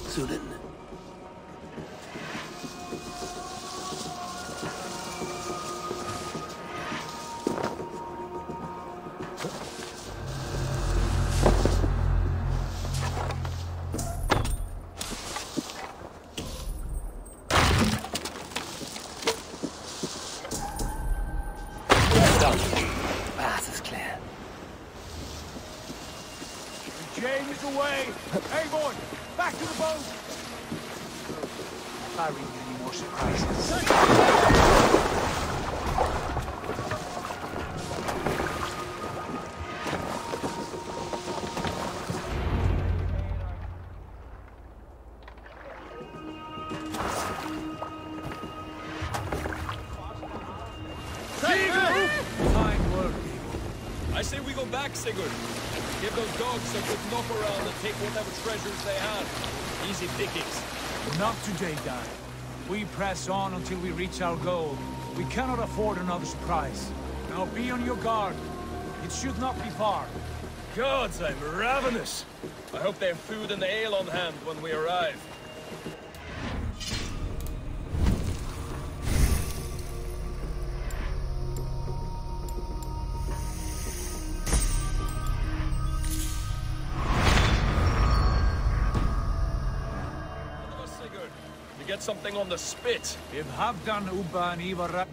Sunan. Shame is away! Eivor, back to the boat! Barring any more surprises. I say we go back, Sigurd. Give those dogs a good knock around and take whatever treasures they have. Easy pickings. Not today, Dad. We press on until we reach our goal. We cannot afford another surprise. Now be on your guard. It should not be far. Gods, I'm ravenous. I hope they have food and ale on hand when we arrive. Get something on the spit. If Halfdan, Ubba, and Ivar...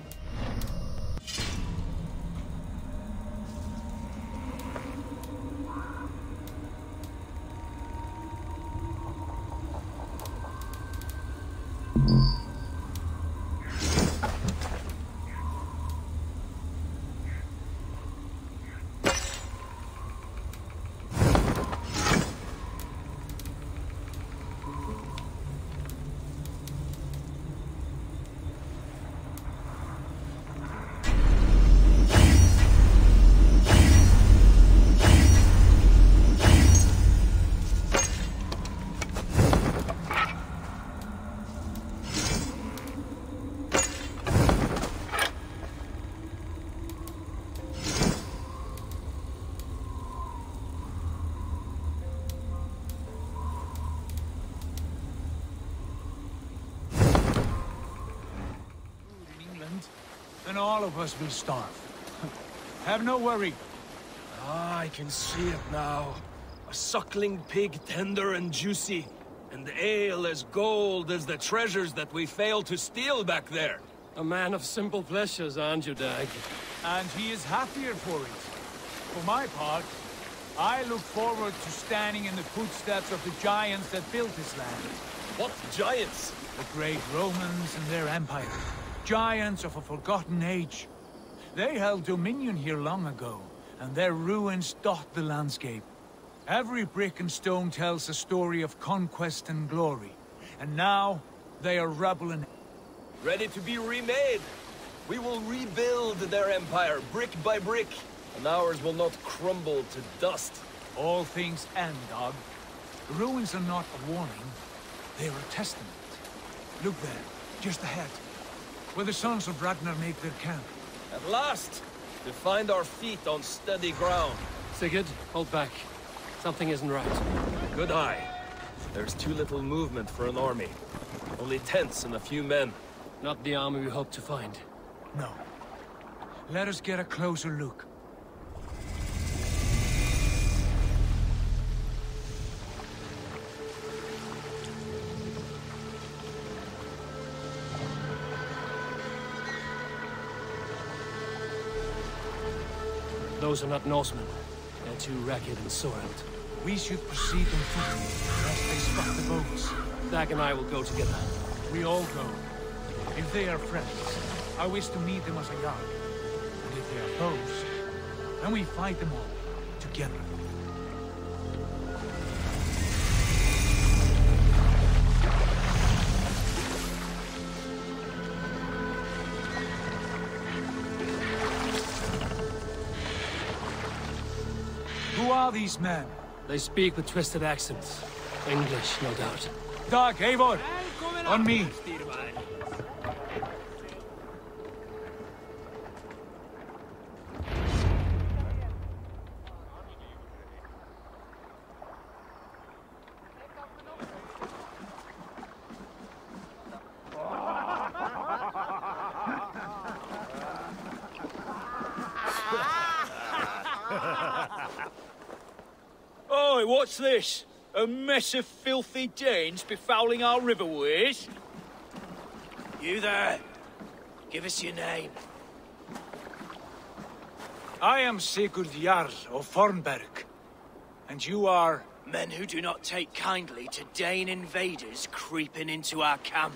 Then all of us will starve. Have no worry. Ah, I can see it now. A suckling pig, tender and juicy. And ale as gold as the treasures that we failed to steal back there. A man of simple pleasures, aren't you, Dag? And he is happier for it. For my part, I look forward to standing in the footsteps of the giants that built this land. What giants? The great Romans and their empire. Giants of a forgotten age. They held dominion here long ago, and their ruins dot the landscape. Every brick and stone tells a story of conquest and glory. And now, they are rubble and... Ready to be remade. We will rebuild their empire, brick by brick, and ours will not crumble to dust. All things end, Dog. The ruins are not a warning, they are a testament. Look there, just ahead, where the sons of Ragnar make their camp. At last! To find our feet on steady ground. Sigurd, hold back. Something isn't right. Good eye. There's too little movement for an army. Only tents and a few men. Not the army we hope to find. No. Let us get a closer look. Those are not Norsemen. They're too ragged and soiled. We should proceed on foot, lest they spot the boats. Dag and I will go together. We all go. If they are friends, I wish to meet them as a yard. And if they are foes, then we fight them all, together. Who are these men? They speak with twisted accents. English, no doubt. Dag, Eivor! On me! Oi, what's this? A mess of filthy Danes befouling our riverways? You there! Give us your name. I am Sigurd Jarl of Fornberg. And you are... Men who do not take kindly to Dane invaders creeping into our camp.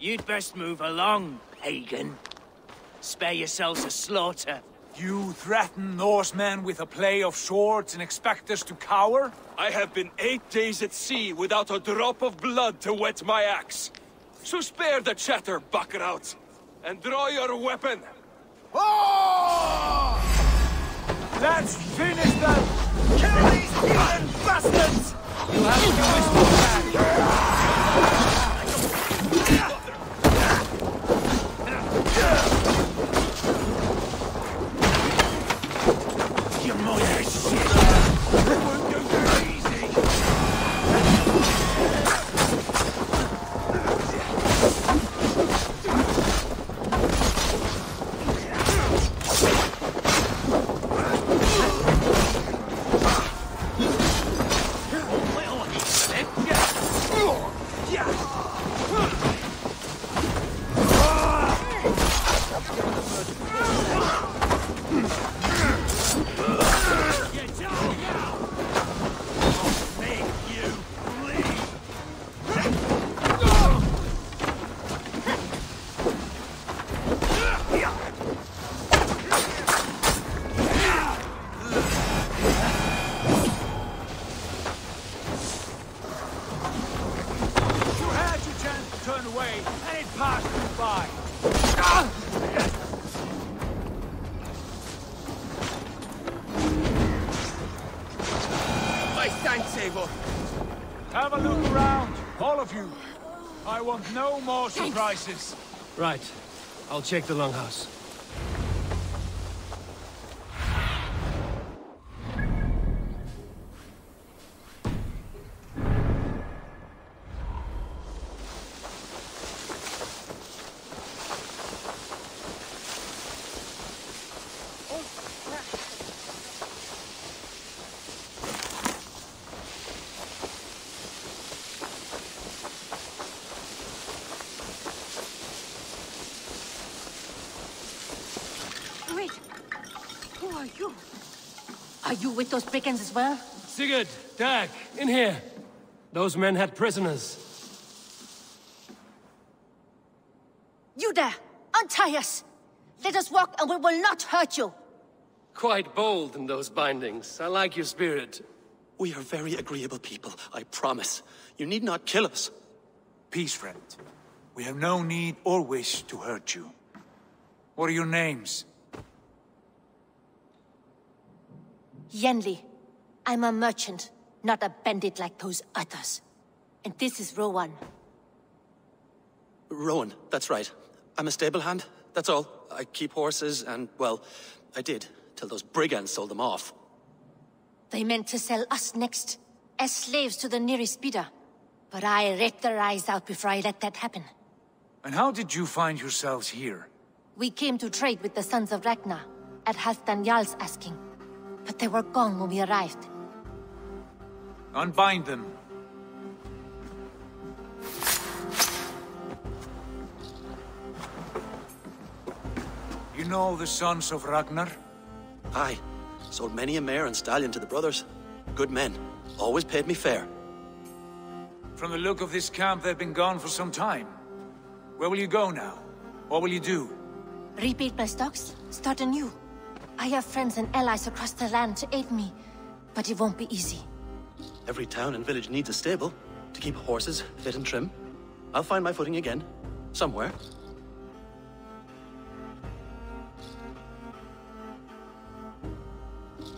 You'd best move along, pagan. Spare yourselves a slaughter. You threaten Norsemen with a play of swords and expect us to cower? I have been 8 days at sea without a drop of blood to wet my axe. So spare the chatter, buckerout, and draw your weapon. Oh! Let's finish them! Kill these heathen bastards! You have to whisper back. You mother shit! It won't go very easy! Have a look around, all of you. I want no more surprises. Right. I'll check the longhouse. Wait! Who are you? Are you with those brigands as well? Sigurd, Dag, in here. Those men had prisoners. You there! Untie us! Let us walk and we will not hurt you! Quite bold in those bindings. I like your spirit. We are very agreeable people, I promise. You need not kill us. Peace, friend. We have no need or wish to hurt you. What are your names? Yenli. I'm a merchant, not a bandit like those others. And this is Rowan. Rowan, that's right. I'm a stable hand, that's all. I keep horses and, well, I did, till those brigands sold them off. They meant to sell us next, as slaves to the nearest bidder. But I ripped their eyes out before I let that happen. And how did you find yourselves here? We came to trade with the Sons of Ragnar, at Halfdan Jarl's asking. But they were gone when we arrived. Unbind them. You know the Sons of Ragnar? Aye. Sold many a mare and stallion to the brothers. Good men. Always paid me fair. From the look of this camp, they've been gone for some time. Where will you go now? What will you do? Rebuild my stocks, start anew. I have friends and allies across the land to aid me, but it won't be easy. Every town and village needs a stable to keep horses fit and trim. I'll find my footing again, somewhere.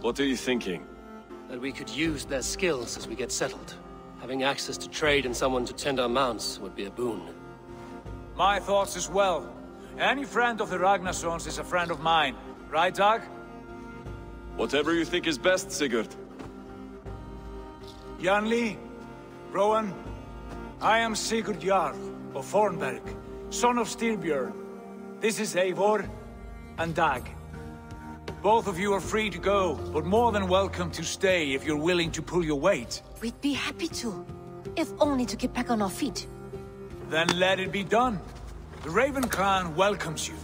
What are you thinking? That we could use their skills as we get settled. Having access to trade and someone to tend our mounts would be a boon. My thoughts as well. Any friend of the Ragnarsons is a friend of mine. Right, Dag? Whatever you think is best, Sigurd. Janli, Rowan, I am Sigurd Jarl of Fornberg, son of Styrbjörn. This is Eivor and Dag. Both of you are free to go, but more than welcome to stay if you're willing to pull your weight. We'd be happy to, if only to get back on our feet. Then let it be done. The Raven clan welcomes you.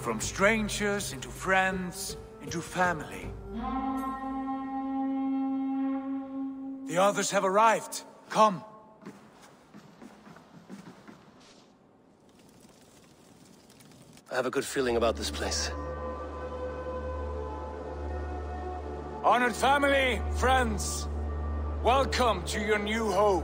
From strangers into friends, into family. The others have arrived. Come. I have a good feeling about this place. Honored family, friends, welcome to your new home.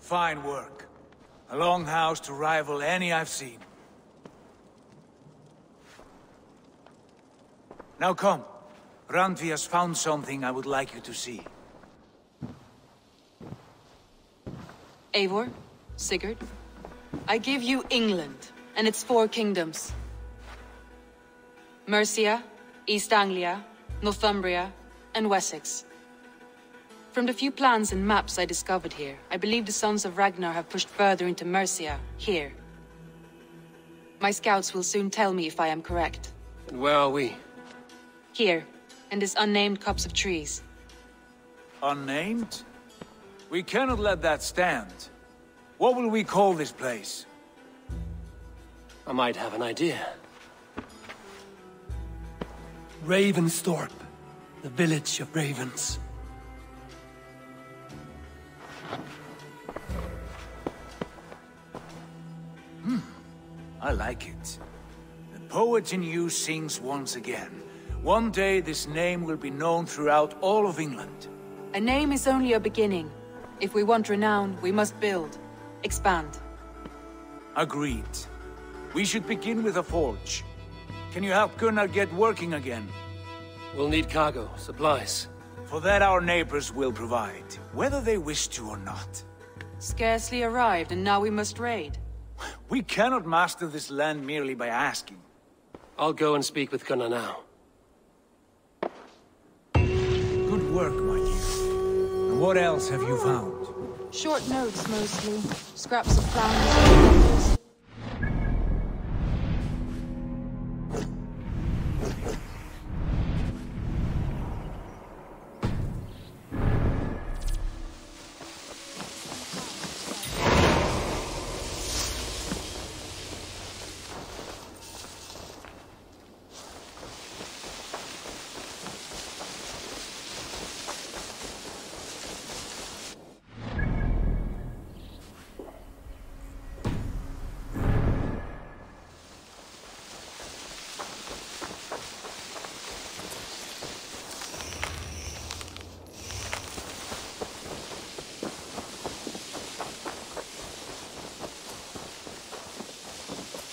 Fine work. A longhouse to rival any I've seen. Now come. Randvi has found something I would like you to see. Eivor, Sigurd, I give you England and its 4 kingdoms. Mercia, East Anglia, Northumbria, and Wessex. From the few plans and maps I discovered here, I believe the Sons of Ragnar have pushed further into Mercia, here. My scouts will soon tell me if I am correct. And where are we? Here, in this unnamed copse of trees. Unnamed? We cannot let that stand. What will we call this place? I might have an idea. Ravensthorpe, the village of ravens. I like it. The poet in you sings once again. One day this name will be known throughout all of England. A name is only a beginning. If we want renown, we must build. Expand. Agreed. We should begin with a forge. Can you help Gunnar get working again? We'll need cargo, supplies. For that our neighbors will provide, whether they wish to or not. Scarcely arrived, and now we must raid. We cannot master this land merely by asking. I'll go and speak with Gunnar now. Good work, my dear. And what else have you found? Short notes, mostly. Scraps of plans and letters.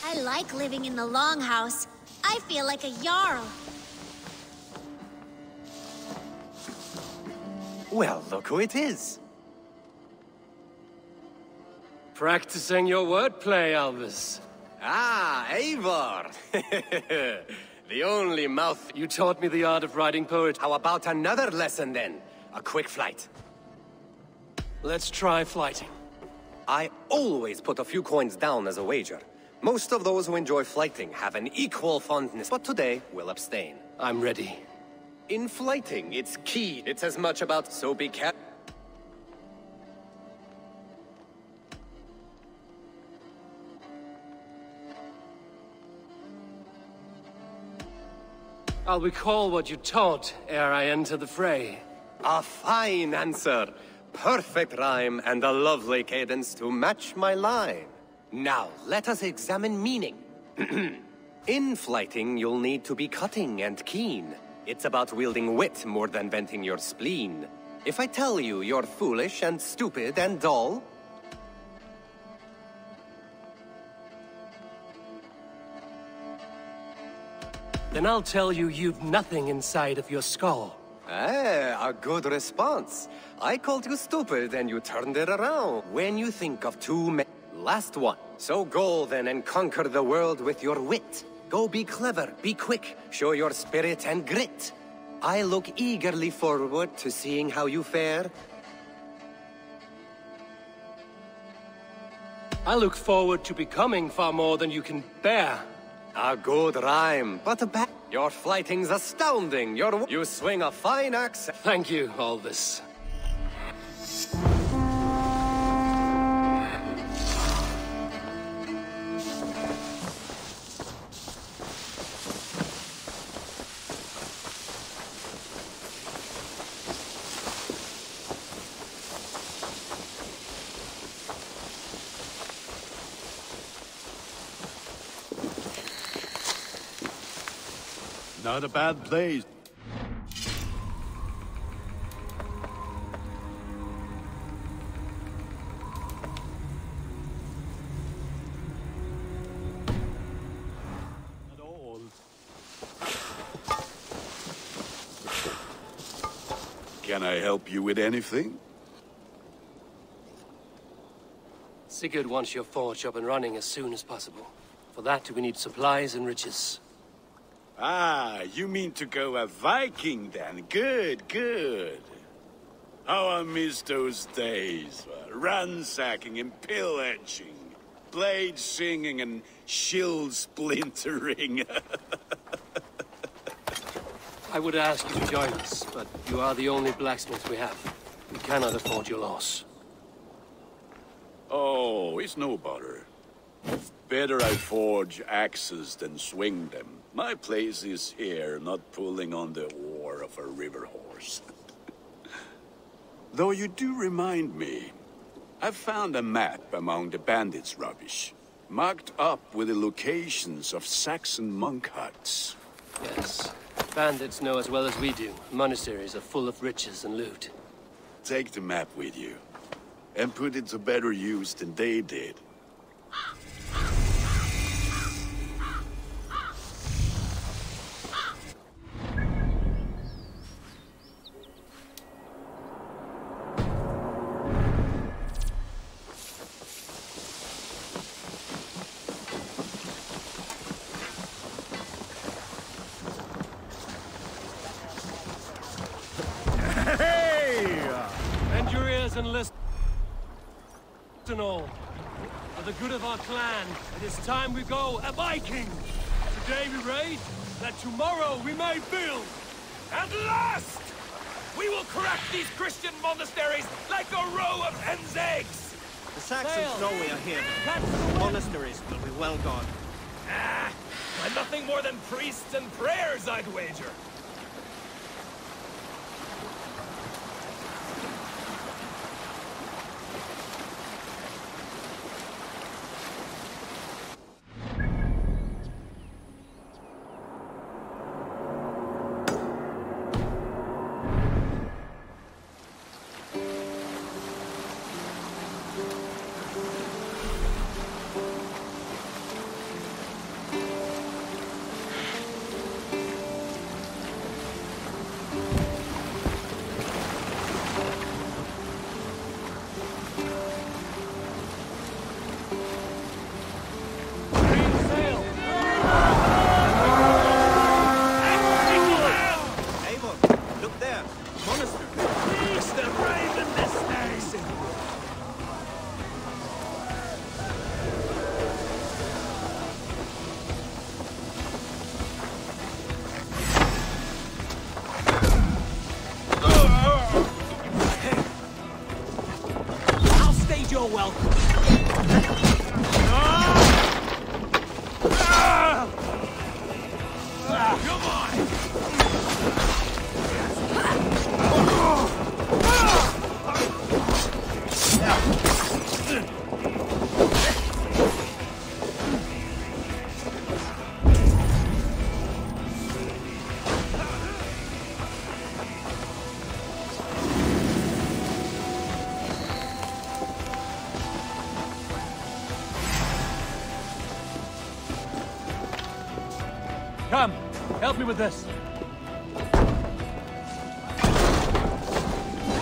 I like living in the Longhouse. I feel like a Jarl. Well, look who it is. Practicing your wordplay, Alvis. Ah, Eivor! The only mouth... You taught me the art of writing poetry. How about another lesson, then? A quick flight. Let's try flighting. I always put a few coins down as a wager. Most of those who enjoy flighting have an equal fondness, but today we'll abstain. I'm ready. In flighting, it's key. It's as much about so be careful. I'll recall what you taught ere I enter the fray. A fine answer. Perfect rhyme and a lovely cadence to match my line. Now, let us examine meaning. In flighting, you'll need to be cutting and keen. It's about wielding wit more than venting your spleen. If I tell you you're foolish and stupid and dull, then I'll tell you you've nothing inside of your skull. a good response. I called you stupid and you turned it around. When you think of two men... Last one. So go then and conquer the world with your wit. Go be clever, be quick, show your spirit and grit. I look eagerly forward to seeing how you fare. I look forward to becoming far more than you can bear. A good rhyme, but a bad... Your flighting's astounding. You swing a fine axe. Thank you, Aldous. Not a bad place. At all. Can I help you with anything? Sigurd wants your forge up and running as soon as possible. For that, we need supplies and riches. Ah, you mean to go a Viking then? Good, good. How I miss those days. Ransacking and pillaging. Blade singing and shield splintering. I would ask you to join us, but you are the only blacksmith we have. We cannot afford your loss. Oh, it's no bother. Better I forge axes than swing them. My place is here, not pulling on the oar of a river horse. Though you do remind me, I found a map among the bandits' rubbish, marked up with the locations of Saxon monk huts. Yes. Bandits know as well as we do. Monasteries are full of riches and loot. Take the map with you, and put it to better use than they did. And listen all. For the good of our clan, it is time we go a Viking! Today we raid, that tomorrow we may build! At last! We will crack these Christian monasteries like a row of hen's eggs! The Saxons know we are here. The monasteries will be well gone. And nothing more than priests and prayers, I'd wager. You're welcome. Come on! me with this.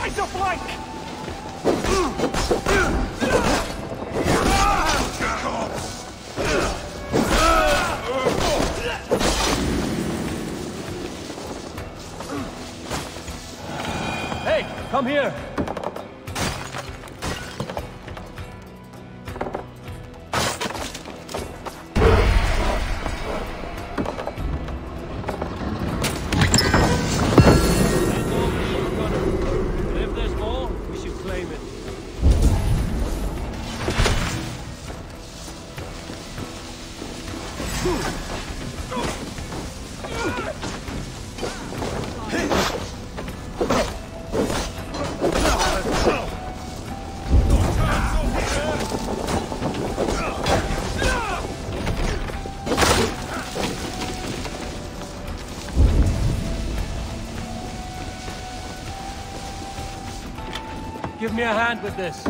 It's a flank! Hey, come here. If there's more, we should claim it. Give me a hand with this.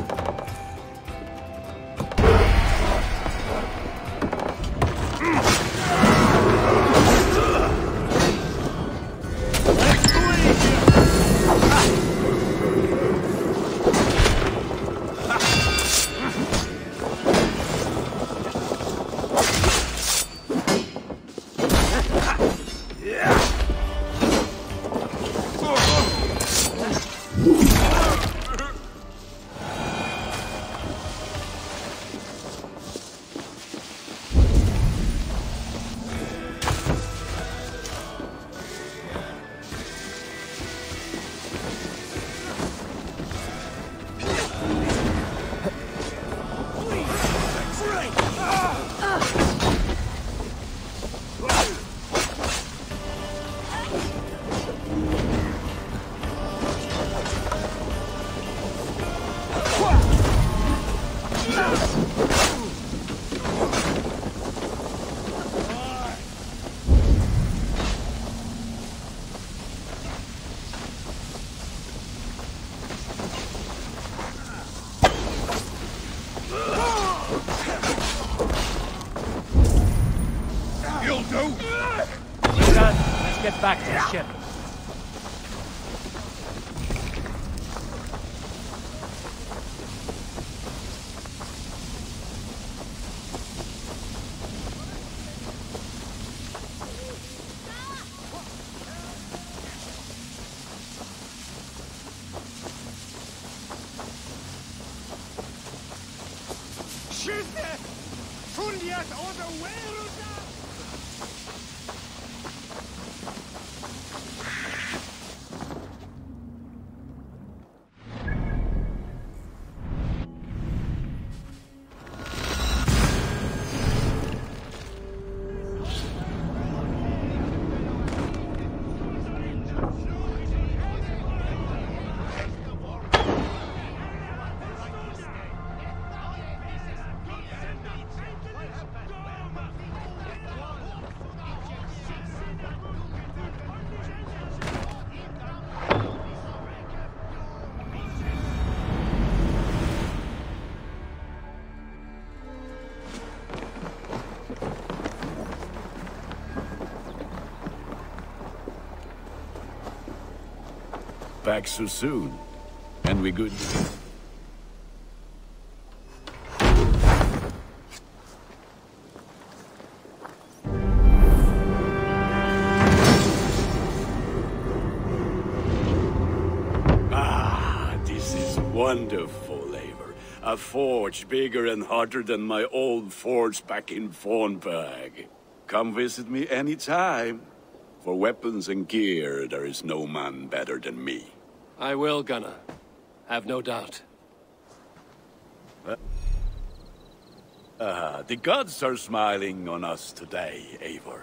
Let's get back to the ship. Back so soon. And we good? Ah, this is wonderful, Eivor. A forge bigger and hotter than my old forge back in Fornburg. Come visit me anytime. For weapons and gear, there is no man better than me. I will, Gunnar. Have no doubt. The gods are smiling on us today, Eivor.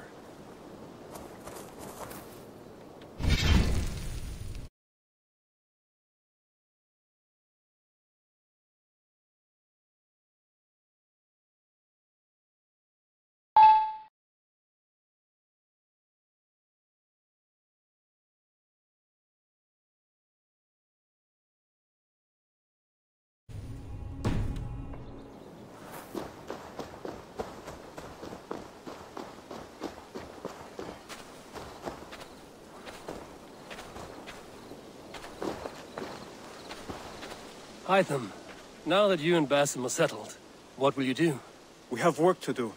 Hide them. Now that you and Basim are settled, what will you do? We have work to do.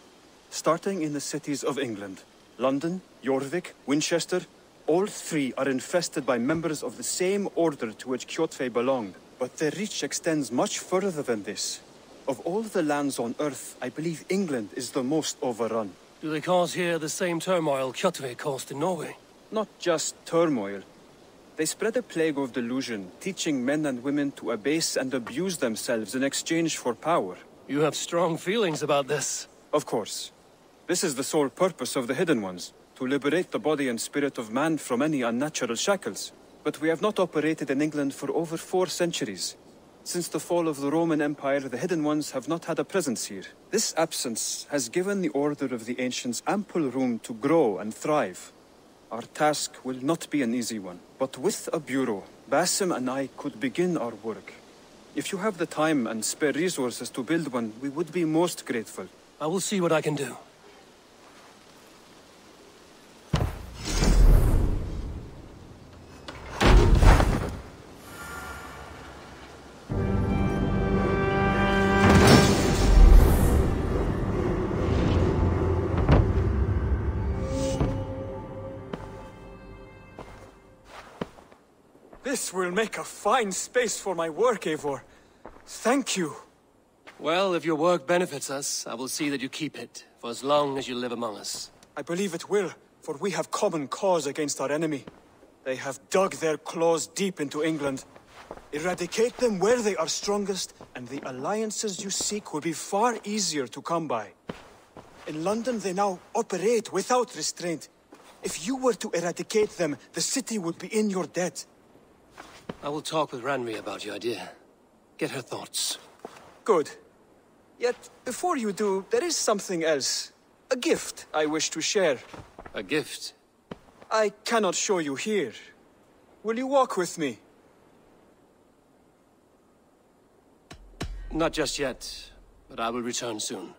Starting in the cities of England. London, Jorvik, Winchester, all three are infested by members of the same order to which Kjotve belonged. But their reach extends much further than this. Of all the lands on Earth, I believe England is the most overrun. Do they cause here the same turmoil Kjotve caused in Norway? Not just turmoil. They spread a plague of delusion, teaching men and women to abase and abuse themselves in exchange for power. You have strong feelings about this. Of course. This is the sole purpose of the Hidden Ones, to liberate the body and spirit of man from any unnatural shackles. But we have not operated in England for over 4 centuries. Since the fall of the Roman Empire, the Hidden Ones have not had a presence here. This absence has given the Order of the Ancients ample room to grow and thrive. Our task will not be an easy one, but with a bureau, Basim and I could begin our work. If you have the time and spare resources to build one, we would be most grateful. I will see what I can do. This will make a fine space for my work, Eivor. Thank you. Well, if your work benefits us, I will see that you keep it, for as long as you live among us. I believe it will, for we have common cause against our enemy. They have dug their claws deep into England. Eradicate them where they are strongest, and the alliances you seek will be far easier to come by. In London, they now operate without restraint. If you were to eradicate them, the city would be in your debt. I will talk with Ranri about your idea. Get her thoughts. Good. Yet, before you do, there is something else. A gift I wish to share. A gift? I cannot show you here. Will you walk with me? Not just yet, but I will return soon.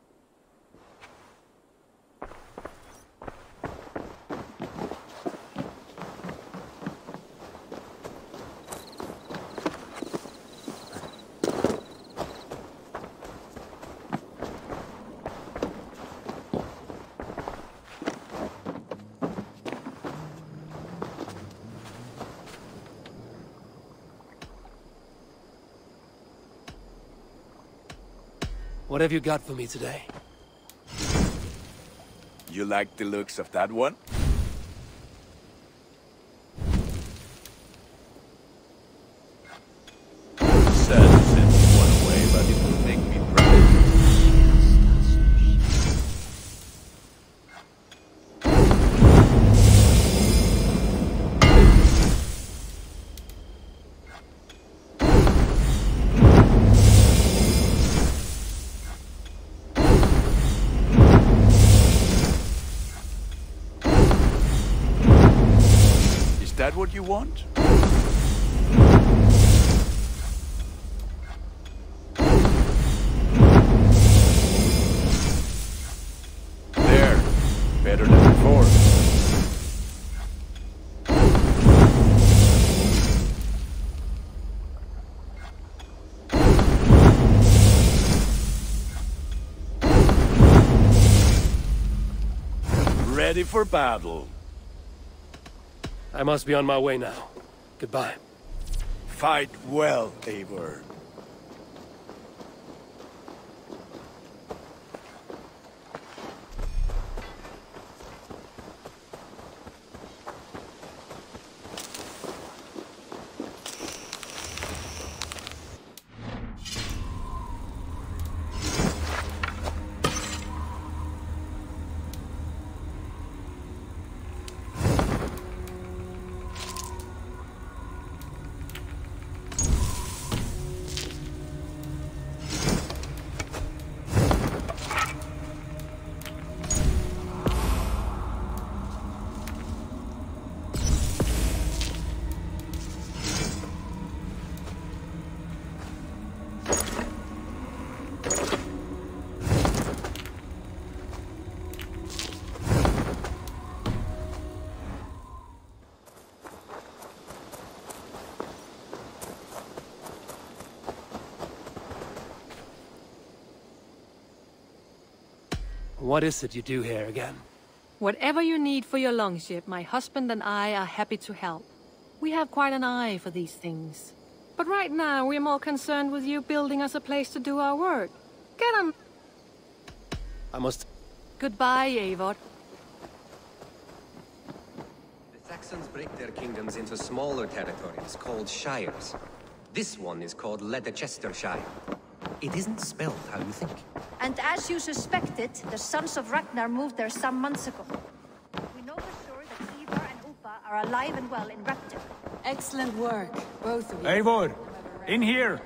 What have you got for me today? You like the looks of that one? Sad to send this one away, but it will make me proud. Is that what you want? There. Better than before. Ready for battle. I must be on my way now. Goodbye. Fight well, Eivor. What is it you do here again? Whatever you need for your longship, my husband and I are happy to help. We have quite an eye for these things. But right now, we're more concerned with you building us a place to do our work. Get on! I must... Goodbye, Eivor. The Saxons break their kingdoms into smaller territories called shires. This one is called Leicestershire. It isn't spelled how you think. And as you suspected, the sons of Ragnar moved there some months ago. We know for sure that Ivar and Upa are alive and well in Raptor. Excellent work, both of you. Eivor, in here!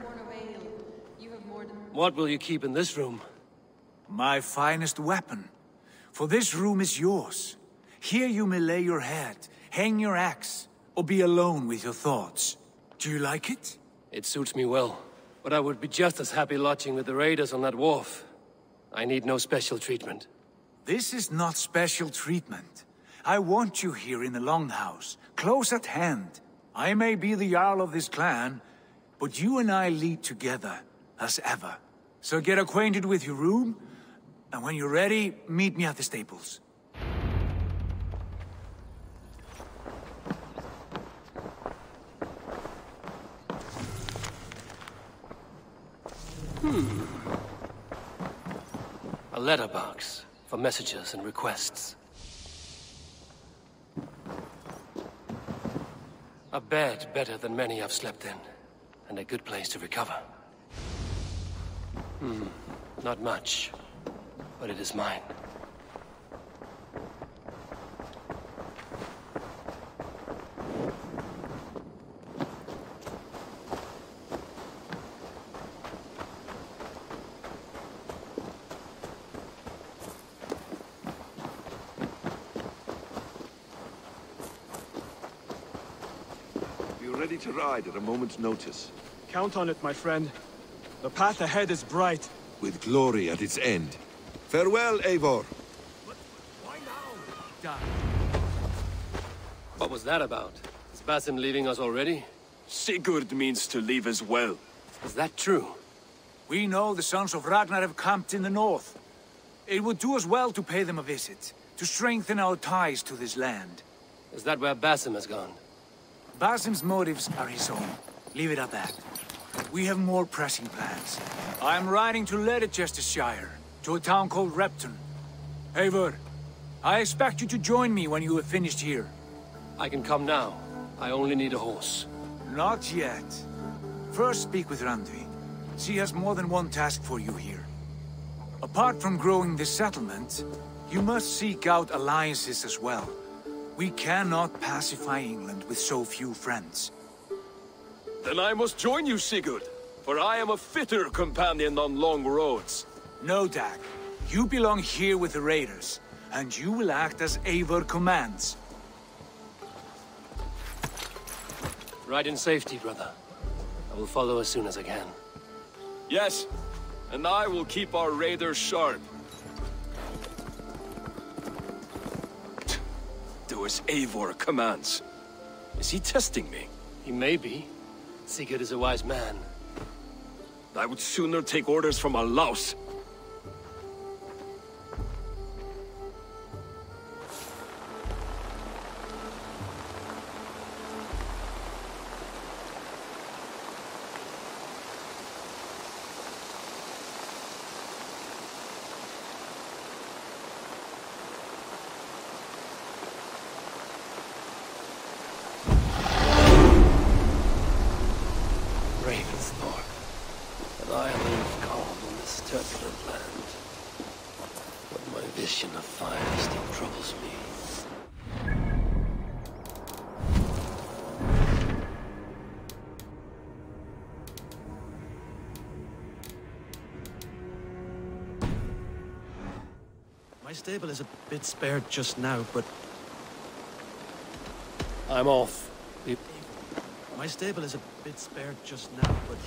What will you keep in this room? My finest weapon. For this room is yours. Here you may lay your head, hang your axe, or be alone with your thoughts. Do you like it? It suits me well. But I would be just as happy lodging with the raiders on that wharf. I need no special treatment. This is not special treatment. I want you here in the Longhouse, close at hand. I may be the Jarl of this clan, but you and I lead together, as ever. So get acquainted with your room, and when you're ready, meet me at the stables. A letterbox for messages and requests. A bed better than many I've slept in, and a good place to recover. Not much, but it is mine. Ready to ride at a moment's notice. Count on it, my friend. The path ahead is bright. With glory at its end. Farewell, Eivor. Why now? What was that about? Is Basim leaving us already? Sigurd means to leave as well. Is that true? We know the sons of Ragnar have camped in the north. It would do us well to pay them a visit, to strengthen our ties to this land. Is that where Basim has gone? Basim's motives are his own. Leave it at that. We have more pressing plans. I'm riding to Leicestershire, to a town called Repton. Eivor, I expect you to join me when you have finished here. I can come now. I only need a horse. Not yet. First speak with Randvi. She has more than one task for you here. Apart from growing this settlement, you must seek out alliances as well. We cannot pacify England with so few friends. Then I must join you, Sigurd, for I am a fitter companion on long roads. No, Dag. You belong here with the raiders, and you will act as Eivor commands. Ride in safety, brother. I will follow as soon as I can. Yes, and I will keep our raiders sharp. Do as Eivor commands. Is he testing me? He may be. Sigurd is a wise man. I would sooner take orders from a louse. My stable is a bit spared just now, but... I'm off. My stable is a bit spared just now, but...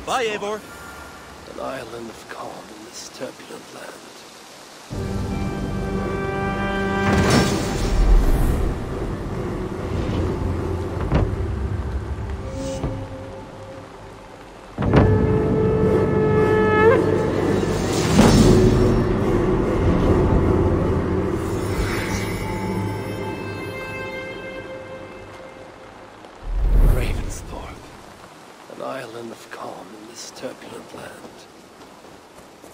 Bye, Eivor! An island of calm in this turbulent land. An island of calm in this turbulent land.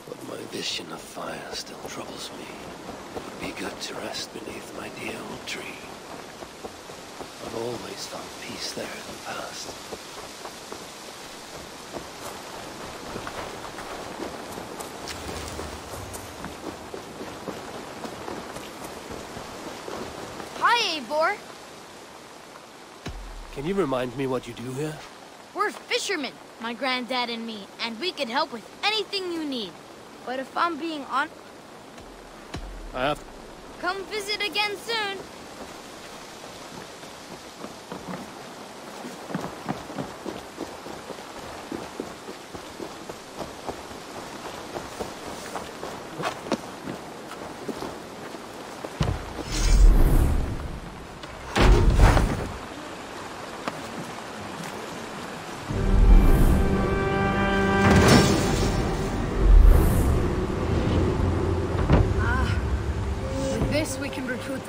But my vision of fire still troubles me. It would be good to rest beneath my dear old tree. I've always found peace there in the past. Hi, Eivor. Can you remind me what you do here? We're fishermen, my granddad and me, and we can help with anything you need. But if I'm being honest, come visit again soon.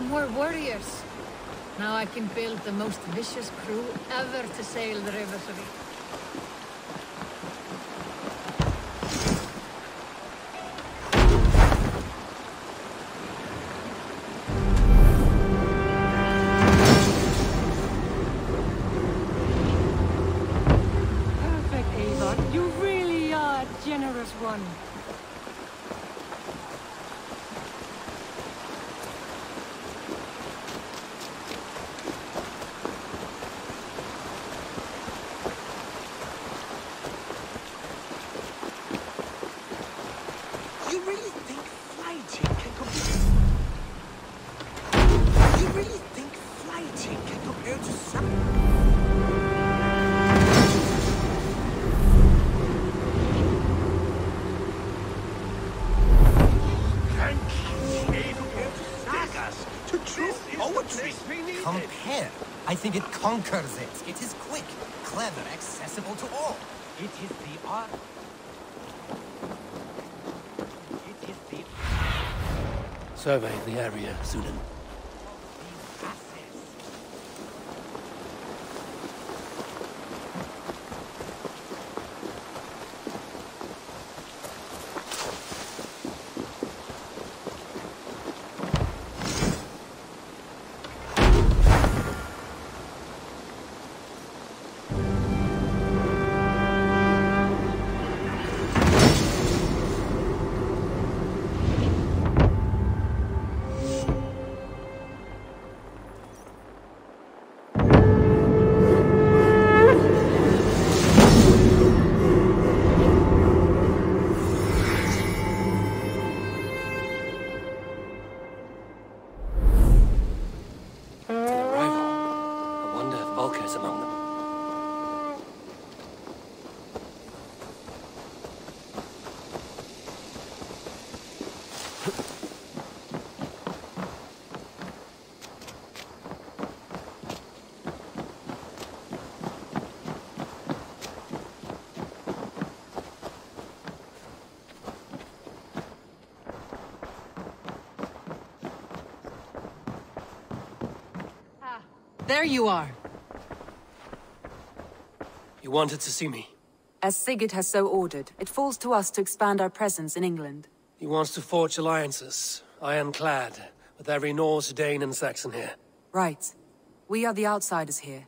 More warriors. Now I can build the most vicious crew ever to sail the river for me. Perfect, Eivor. You really are a generous one. Compare. I think it conquers it. It is quick, clever, accessible to all. It is the art. It is the... Survey the area, Sunan. There you are. You wanted to see me? As Sigurd has so ordered, it falls to us to expand our presence in England. He wants to forge alliances, ironclad, with every Norse, Dane and Saxon here. Right. We are the outsiders here.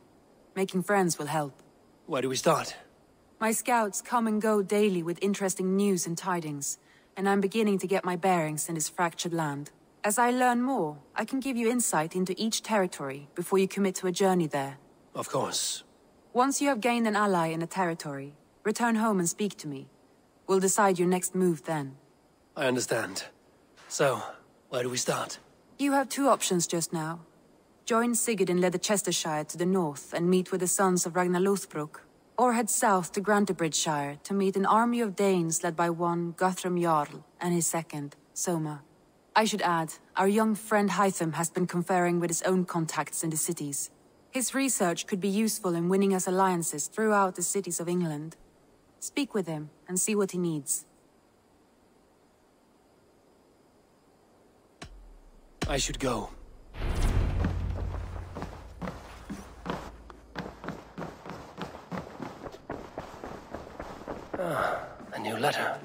Making friends will help. Where do we start? My scouts come and go daily with interesting news and tidings, and I'm beginning to get my bearings in this fractured land. As I learn more, I can give you insight into each territory before you commit to a journey there. Of course. Once you have gained an ally in a territory, return home and speak to me. We'll decide your next move then. I understand. So, where do we start? You have two options just now. Join Sigurd in Leicestershire to the north and meet with the sons of Ragnar Lothbrok, or head south to Grantebridgeshire to meet an army of Danes led by one Guthrum Jarl and his second, Soma. I should add, our young friend Hytham has been conferring with his own contacts in the cities. His research could be useful in winning us alliances throughout the cities of England. Speak with him and see what he needs. I should go. A new letter.